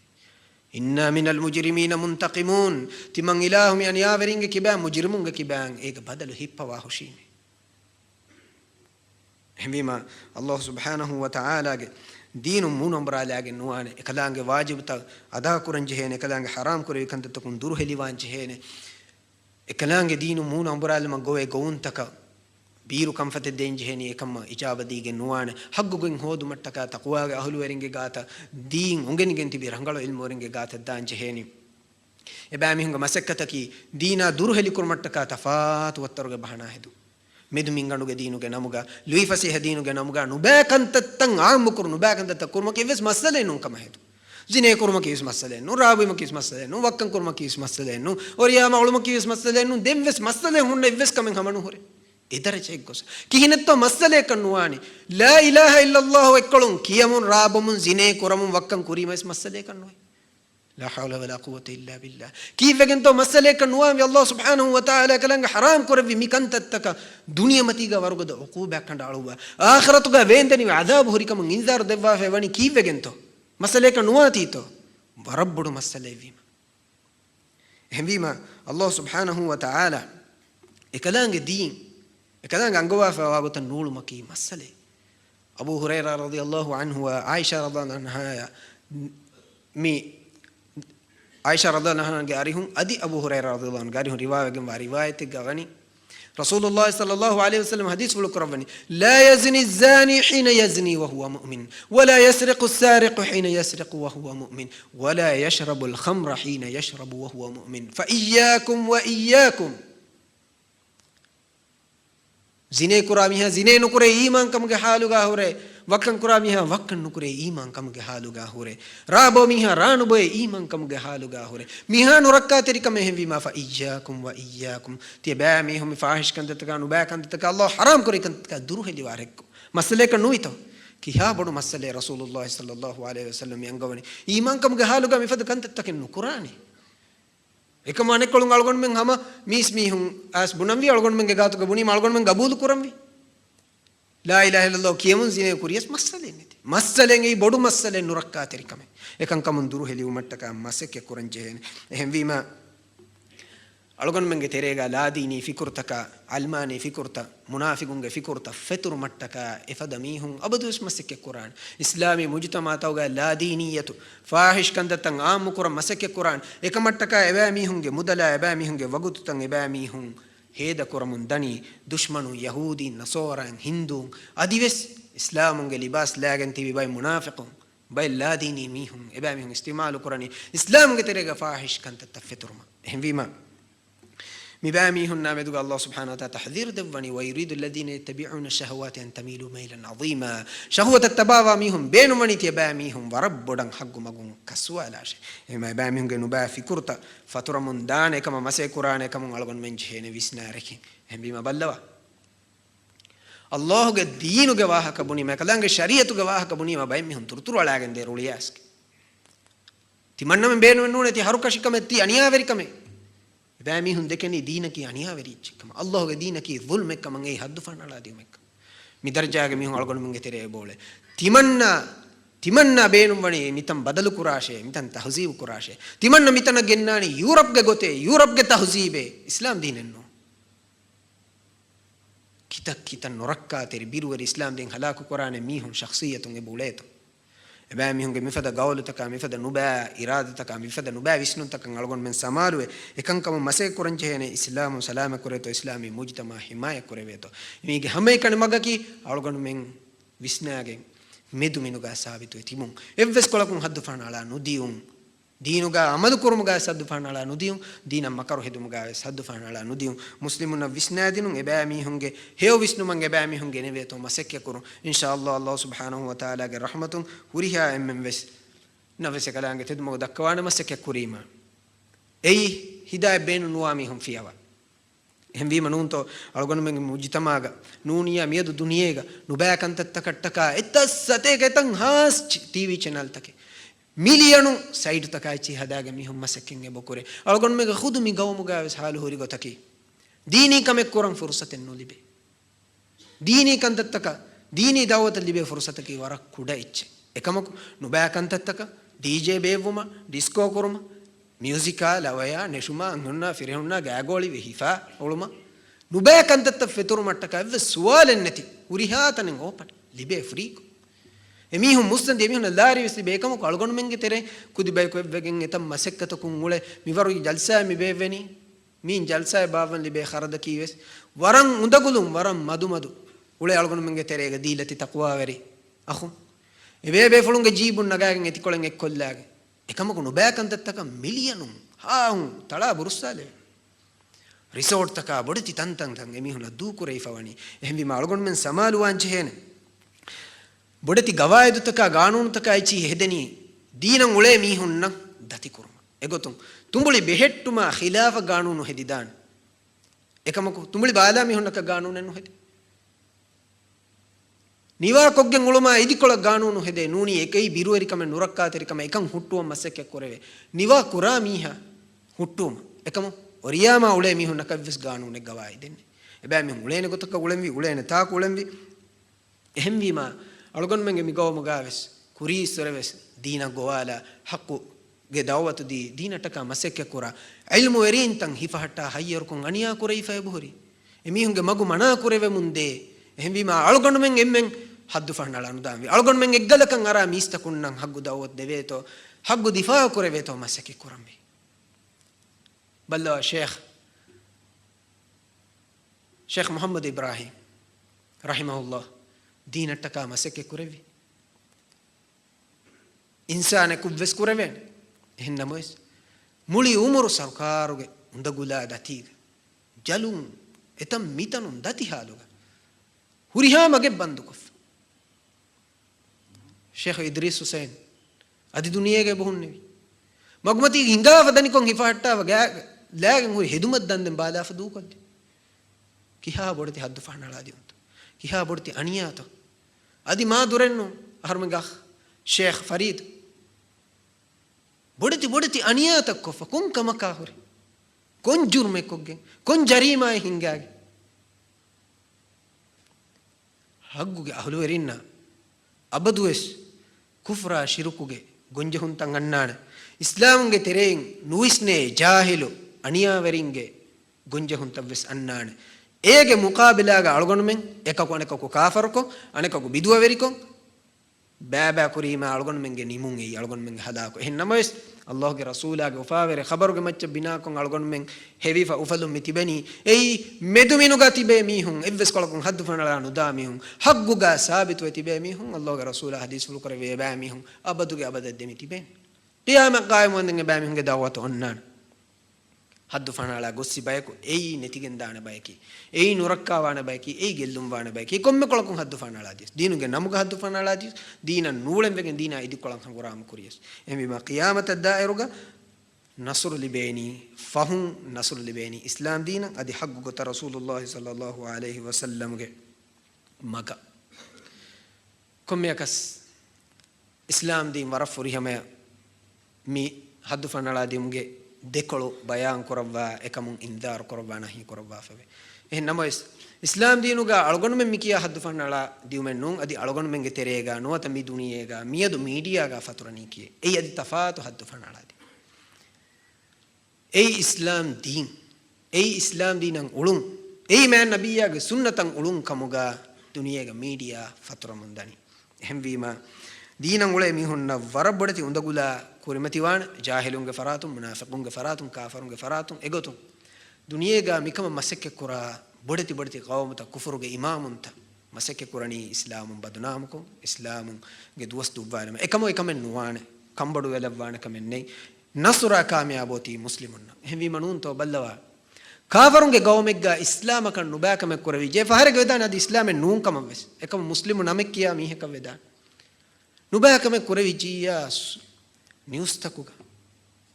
إنا من المجرمين منتقمون تمن إلهه من أنيا ورينج كبان مجرمون كبان إيج بدل هيبا واهوشين هميما الله سبحانه وتعالى دين مون امبرالاගේ නුවානේ එකලාගේ වාජිබත අදා කුරන් ජෙහෙන එකලාගේ හරාම් කුරේ කන්තතකුන් දුරු හෙලිවාන් ජෙහෙන එකලාගේ දීන මූන අම්බරාලම ගොවේ ගොවුන්තක බීරු කම්ෆත දෙන් ජෙහෙනි එකම ඉජාබදීගේ නුවානේ හග්ගුගෙන් හොදු මට්ටක තකුවාගේ අහලු වරින්ගේ ගාත දීන් උගෙනිගෙන් තිබි රංගල ඉල්ම වරින්ගේ ගාත දාන් ජෙහෙනි එබෑ මිහුංග මසක්කතකි දීනා දුරු හෙලි කුර මට්ටක තෆාත් වතරගේ බහනා හෙදු මෙදු මින්ගණුගේ දීනුගේ නමුගා ලුයිෆසි හදීනුගේ නමුගා නුබෑකන්තත්තන් ආම්මුකුරු නුබෑකන්තත්ත කුරුම කිවස් මස්සලේ නුන්කම හෙදු जिने कुर्म किस मसले नु राबी म किस मसले नु वक्कन कुर्म किस मसले नु और या मालूम किस मसले नु देवस मसले हुन इवस कमें हमनु होरे इधर चेक गोस किहिन तो मसले कनुवानी ला इलाहा इल्लल्लाह वक्कलुन कियमुन राबमुन जिने कुरम वक्कन कुरी मस मसले कनुवा لا حول ولا قوة إلا بالله كيف أنتم مسألة كنوام يا الله سبحانه وتعالى كلام حرام كربي ميكان تتك دنيا متيجا ورقة عقوبة كندا علوها آخرتك وين تاني عذاب هوريكم إنذار دبوا في واني كيف أنتم مسألة كنوام تيتو وربنا مسألة فيما هم فيما الله سبحانه وتعالى كلام الدين كلام عنقوا في وابط النور مكي مسألة أبو هريرة رضي الله عنه وعائشة رضي الله عنها مي عائشة رضي الله عنها قاريهم أدي أبو هريرة رضي الله عنه قاريهم رواية غني رسول الله صلى الله عليه وسلم حديث فلكربني لا يزني الزاني حين يزني وهو مؤمن ولا يسرق السارق حين يسرق وهو مؤمن ولا يشرب الخمر حين يشرب وهو مؤمن فإياكم وإياكم زيني كراميها زيني نكره إيمان كم جحالو غاهوري وكن كراميها وكن نكره إيمان كم جحالو غاهوري رابو ميها رانو بوي إيمان كم جحالو غاهوري ميها نركّا تري كم هم بما فإياكم وإياكم تبع ميهم فاحش كنت تكانو با كنت تك الله حرام كري كنت تك دروه اللي واركو مسألة كنويتو كيها بدو مسألة رسول الله صلى الله عليه وسلم ينقوني إيمان كم جحالو غا مفد كنت تكن نكراني එකමානෙක් කොළුන් අල්ගොන් මෙන් හැම මීස් මීහුන් ඇස් බුනම්වි අල්ගොන් මෙන් ගාතුක බුනි මල්ගොන් මෙන් ගබූදු කුරම්වි ලා ඉලාහා ඉල්ලල්ලාහ් කියමුන් සිනේ කුරියස් මස්සලෙන්නේ මස්සලෙන් ඒ බොඩු මස්සලෙන් නුරක්කා තෙරිකම එකන් කමුන් දුරු හෙලි උමට්ටක මස්සෙක් කුරංජේන එහෙන් වීම අලගොන් මංගේ තෙරේගා ලාදීනි ෆිකුර්තක අල්මානි ෆිකුර්ත මුනාෆිකුන්ගේ ෆිකුර්ත ෆෙතුරු මට්ටක එෆද මීහුන් අබදුස් මස්සෙක් කුරාන් ඉස්ලාමී මුජ්තමා තවගා ලාදීනියතු ෆාහිෂ් කන්දතන් ආම් කුර මස්සෙක් කුරාන් එක මට්ටක එබෑ මීහුන්ගේ මුදලා එබෑ මීහුන්ගේ වගුතුතන් එබෑ මීහුන් හේද කුරමුන් දනි දුෂ්මනු යහූදි නසෝරන් හින්දුන් අදිවෙස් ඉස්ලාමුන්ගේ ලිබාස් ලාගෙන් තිබි බයි මුනාෆිකුන් බයි ලාදීනි මීහුන් එබෑ මීහුන් ඉස්තිමාලු කරණි ඉස්ලාමුන්ගේ තෙරේගා ෆාහිෂ් කන්දත ෆෙතුරුම එහෙන් වීම مباميهن نامدو الله سبحانه وتعالى تحذير دبني ويريد الذين يتبعون الشهوات أن تميلوا ميلا عظيما شهوة التباوى ميهم بين من يتباميهم وربنا حق مغون كسوا لاش ما باميهم جنوبا في كرتا فترة من دان كما مسي قرآن كما على من جهين ويسنارك هم بما بلوا الله الدين جواه كبني ما كلام الشريعة جواه كبني ما باميهم ترتر على عند رولياسك تمنى من بين من نونة هروكش كم تي أنيا وري كم බෑමිහුන් දෙකනේ දීනකී අනියා වෙරිච්චකම අල්ලාහගේ දීනකී ظلم එක මං ඒ හද්දු ෆනලා දියුම එක මිදර්ජාගේ මිහුන් අල්ගොන මංගේ තෙරේ බෝලේ තිමන්නා බේනුම් වණි මිතම් බදලු කුරාෂේ මිතම් තහසීබ් කුරාෂේ තිමන්න මිතන ගෙන්නානි යුරප්ගේ ගොතේ යුරප්ගේ තහසීබේ ඉස්ලාම් දීනෙන්නෝ කිත නොරක්කා තෙරි බිරුවරි ඉස්ලාම් දෙන් හලාකු කුරානේ මිහුන් ශඛසියතුන් ඒ බෝලේතෝ එබෑ මිහුන්ගේ මිෆද ගවලුතක මිෆද නුබෑ ඉරාදතක මිෆද නුබෑ විස්නුතක අලගොන් මෙන් සමාරුවේ එකංකම මසේ කුරංජේනේ ඉස්ලාම සලාම කුරේතෝ ඉස්ලාමී මුජ්තමා හිමාය කුරේවේතෝ මේගේ හැම එකන මගකි අලගොන් මෙන් විස්නාගෙන් මෙදු මිනුගා සාවිතුයි තිමුන් එව්වස් කොලකුන් හද්දු ෆානාලා නුදියුන් දීනුගා අමදු කුරුමුගා සද්දු ෆානාලා නුදියුන් දීනම් මකරු හෙදුමුගා සද්දු ෆානාලා නුදියුන් මුස්ලිමුන විස්නාදිනුන් එබෑ මිහුන්ගේ හේව විස්නුමන් එබෑ මිහුන්ගේ නෙවේතෝ මසෙක් යකුරු ඉන්ෂාඅල්ලාහ් අල්ලාහ් සුබ්හානහු වතාලාගේ රහමතුන් හුරිහා එම්මෙන් වෙස් නවස කලාංගේ තෙදුමුග දක්වාන මසෙක් යකුරීම එයි හිදාය බේනු නුවා මිහුන් ෆියවා එහෙන් වීම නුන්තෝ අලගොන මෙන් මුජ්තමාග නූනියා මියදු දුනියේග නුබෑ කන්තත්තකට්ටක එතස්සතේ ගතන් හාස් ටීවී channel තකේ මිලියනු සයිඩ් තකයිචි හදාගේ මිහුම් මසකින් එබොකරේ අලගොන් මේක ખુદ මි ගවමුගා වෙස් හාලු හොරි ගතකි දීනී කමෙක් කරන් ෆුර්සතෙන් නොලිබේ දීනී කන්තත්තක දීනී දාවත ලිබේ ෆුර්සතකි වරක් කුඩ ඉච්ච එකම නුබෑ කන්තත්තක ඩීජේ බේවුම ඩිස්කෝ කරුම මියුසිකා ලවයා නෙෂුමා අන්නුන්නා ෆිරහුන්නා ගෑගෝලි වෙහිෆා ඔළුම නුබෑ කන්තත්ත ෆෙතුරු මට්ටක එව සුවාලෙන් නැති උරිහාතනෙන් ඕපට ලිබේ ෆ්‍රීකෝ එමිහුන් මුස්සන් දෙමිහුන් ලාරි විසි බේකම කල්ගොන් මෙන්ගේ තෙරේ කුදි බයි කොෙව්වගෙන් එතම් මසෙක්කත කුන් උලේ මිවරු ජල්සා මිබේවෙනි මීන් ජල්සා බාවන් ලිබේ khරද කීවෙස් වරන් උඳගුලුම් වරන් මදු උලේ අල්ගොන් මෙන්ගේ තෙරේග දීලති තක්වා වෙරි අහු එබේ බේෆලුන්ගේ ජීබුන් නගාගෙන් එතිකොලෙන් එක්කොල්ලාගේ එකම කුණු බෑකන්තත්තක මිලියනුම් හාහුන් තලා බුරුස්සාලේ රිසෝට් තක බොඩති තන්තන් තන් එමිහුන දූ කුරේ ෆවනි එහෙන් වි මාල්ගොන් මෙන් සමාලුවන් චහෙන බොඩති ගවායදු තක ගානූන් තක අයිචි හෙදෙනි දීනන් උලේ මිහුන්න දති කුරුම එගොතුම් තුඹුලි බෙහෙට්ටුමා ඛිලාෆ ගානූන් හෙදිදාන එකම තුඹුලි බාලා මිහුන්නක ගානූන් නෙන්නු හෙදි නිවා කොග්ගෙන් උළුමා ඉදිකොල ගානූනු හෙදේ නූනි එකයි බිරුවරිකම නුරක්කාතරිකම එකන් හුට්ටුවම් මස්සෙක් කොරවේ නිවා කුරා මීහා හුට්ටුවම් එකම ඔරියාමා උලේ මිහුන්න කව්වස් ගානූනෙක් ගවායි දෙන්නේ එබෑ මිහුන් උලේන ගොතක උලෙන්වි උලේන තාක උලෙන්වි එහෙම් වීමා අලගොන් මෙන්ගේ මිගව මගාවස් කුරී සරවස් දීන ගෝවාලා හක්කු ගේ දවවතු දී දීනටක මස්සෙක් කුරා ඉල්මු වෙරින්තන් හිෆහට්ටා හයියරුකුන් අනියා කුරයි ෆයබුහරි එමිහුන්ගේ මගු මනා කුරෙවෙ මුන්දේ එහෙම් වීමා අලගොන් මෙන් එම්මෙන් හද්දු ෆන්නලා නුදාමි අලගොන් මෙන් එග්ගලකන් අරා මිස්තකුන්නම් හග්ගු දවවත් දෙවේතෝ හග්ගු දිෆා කුරෙවේතෝ මස්සෙක් කුරම්බි බල්ලා ෂේඛ් මුහම්මද් ඉබ්‍රාහීම් රහිමහුල්ලාහ් දීනටක මස්සෙක් කුරෙවි ඉන්සානෙකු වෙස් කුරෙවෙන් එහෙන්නමස් මුලි උමරු සර්කාරුගේ උඳගුලා දතිග ජලුම් එතම් මිතනුම් දති හාලුග හුරිහා මගේ බන්දුකොෆ් ෂේඛ් ඉද්‍රීස් හුසයින් අදි දුනියේගේ බොහුන්නේ මග්මති හිඟා වදනිකොන් හිෆහට්ටාව ලෑගෙන් හුරි හෙදුමත් දන්දෙන් බාදාෆ දූකොල්ලි කිහා බොඩති හද්දු ෆහනලා දියුන්ත කිහා බොඩති අනියාත අදි මා දුරෙන්නු අහර්මගහ ෂේඛ් ෆරීද් බොඩති අනියාත කොෆ කොන් කමකා හුරි කොන් ජුර්මෙ කොග්ගෙන් කොන් ජරීමා හිඟාගේ හග්ගුගේ අහලු වෙරින්න ಅಬದುವೆಸ್ ಕುಫ್ರ ಶಿರುಕುಗೆ ಗೊಂಜಹುಂತಂ ಅಣ್ಣಾಣ ಇಸ್ಲಾಂಗೆ ತೆರೆಯಿಂ ನುಯಿಸ್ನೆ ಜಾಹಿಲು ಅಣಿಯಾವರಿಂಗೆ ಗೊಂಜಹುಂತವ್ವೆಸ್ ಅಣ್ಣಾಣ ಏಗೆ ಮುಕಾಬಿಲಾಗ ಅಳಗೊಂಡ್ಮೆಂ ಎಕಕು ಅಣೆಕಕು ಕಾಫರ್ಕೊ ಅಣೆಕಕು ಬಿದುವವೆರಿಕೊ ಬ್ಯಾಬ್ಯಾ ಕುರೀಮ ಅಳಗೊಂಡ್ಮೆಂಗೆ ನಿಮುಂ ಈ ಅಳಗೊಂಡ್ಮೆಂಗೆ ಹದಾಕು ಹೆನ್ನಮವೆಸ್ ಅಲ್ಲಾಹ್ಗೆ ರಸೂಲಾಗೆ ಉಫಾವೆರೆ ಖಬರುಗೆ ಮಚ್ಚ ಬಿನಾಕೊಂ ಅಳಗೊಂಡ್ಮೆಂ ಹೆವಿಫ ಉಫಲು ಮಿತಿಬನಿ ಏಯ್ ಮೆದುಮಿನುಗ ತಿಬೆ ಮೀಹುಂ ಎವ್ವೆಸ್ ಕೊಳಕೊಂ ಹದ್ದು ಫಣಳ ನುದಾ ಮೀಹುಂ ಹಗ್ಗುಗ ಸಾಬಿತು ತಿಬೆ ಮೀಹುಂ ಅಲ್ಲಾಹ್ಗೆ ರಸೂಲ ಹದೀಸುಲು ಕರವೆ ಬ್ಯಾ ಮೀಹುಂ ಅಬದುಗೆ ಅಬದದ್ದೆ ಮಿತಿಬೆ ಕಿಯಾಮ ಕಾಯಮ ಒಂದಂಗೆ ಬ್ಯಾ ಮೀಹುಂಗೆ ದಾವತು ಅನ್ನಾಣ ಹದ್ದು ಫಣಾಳ ಗೊಸ್ಸಿ ಬಯಕು ಏಯ್ ನೆತಿಗೆಂದಾಣ ಬಯಕಿ ಏಯ್ ನುರಕ್ಕಾವಾಣ ಬಯಕಿ ಏಯ್ ಗೆಲ್ಲುಂಬಾಣ ಬಯಕಿ ಕೊಮ್ಮೆ ಕೊಳಕು ಹದ್ದು ಫಣಾಳಾದಿಯಸ್ ದೀನುಗೆ ನಮಗೆ ಹದ್ದು ಫಣಾಳಾದಿಯಸ್ ದೀನ ನೂಳೆಂಬೆಗೆ ದೀನ ಇದು ಕೊಳಂ ಹಂಗುರಾಮ ಕುರಿಯಸ್ ಎಂಬಿಮ ಕಿಯಾಮತ ದಾಯರುಗ ನಸುರು ಲಿಬೇನಿ ಫಹುಂ ನಸುರು ಲಿಬೇನಿ ಇಸ್ಲಾಂ ದೀನ ಅದಿ ಹಗ್ಗು ಗೊತ್ತ ರಸೂಲುಲ್ಲಾಹಿ ಸಲ್ಲಲ್ಲಾಹು ಅಲೈಹಿ ವಸಲ್ಲಂಗೆ ಮಗ ಕೊಮ್ಮೆಯಕಸ್ ಇಸ್ಲಾಂ ದೀನ್ ವರಫುರಿಹಮಯ ಮಿ ಹದ್ದು ಫಣಾಳಾದಿಮ್ಗೆ දෙකොළු බයං කරවවා එකමුන් ඉන්දාර කරවවා නැහැ කරවවා ෆෙවේ එහෙන්නම ඉස්ලාම් දීනුගා අලගොන්මෙ මිකියා හද්දු ෆන්නලා දියුමෙන් නුන් අදි අලගොන්මෙන්ගේ තෙරේගා නොත මි දුනියේගා මියදු මීඩියාගා ෆතුරණී කියේ එයි අදි තෆාතු හද්දු ෆන්නලාදී එයි ඉස්ලාම් දීනන් උළුන් එයි මෑන් නබියාගේ සුන්නතන් උළුන් කමුගා දුනියේගා මීඩියා ෆතුරමුන් දනි එහෙම් වීම දීනන් උලේ මිහුන්න වරබඩති උඳගුලා ಕುರಿಮತಿವಾಣ ಜಾಹಿಲುಂಗೆ ಫರಾತುಂ ಮುನಾಫಿಕುಂಗೆ ಫರಾತುಂ ಕಾಫರುಂಗೆ ಫರಾತುಂ ಎಗೊತುಂ ದುನಿಯೇಗ ಮಿಕಮ ಮಸಕ್ಕೆ ಕುರ ಬಡತಿ ಬಡತಿ ಕೌಮತ ಕುಫರುಗೆ ಇಮಾಮುಂತ ಮಸಕ್ಕೆ ಕುರನಿ ಇಸ್ಲಾಮುಂ ಬದುನಾಮುಕು ಇಸ್ಲಾಮುಂಗೆ ದುವಸ್ತು ವಾನ ಏಕಮೆನ್ ನುವಾನೆ ಕಂಬಡು ವೆಲವಾನ ಕಮೆನ್ನೆ ನಸುರ ಕಾಮಯಾಬೋತಿ ಮುಸ್ಲಿಮುನ್ನ ಹೆವಿ ಮನೂನ್ ತೋ ಬಲ್ಲವ ಕಾಫರುಂಗೆ ಗೌಮೆಗ್ಗ ಇಸ್ಲಾಮ ಕಣ್ಣು ಬ್ಯಾಕಮೆ ಕುರವಿ ಜೆ ಫಹರಗೆ ವೆದಾನ ಅದು ಇಸ್ಲಾಮೆ ನೂನ್ ಕಮವೆಸ್ ಏಕಮ ಮುಸ್ಲಿಮು ನಮೆಕ್ಕಿಯ ಮೀಹಕ ವೆದಾನ ನುಬ್ಯಾಕಮೆ ಕುರವಿ ಜಿಯಾ ನ್ಯೂಸ್ತಕುಗ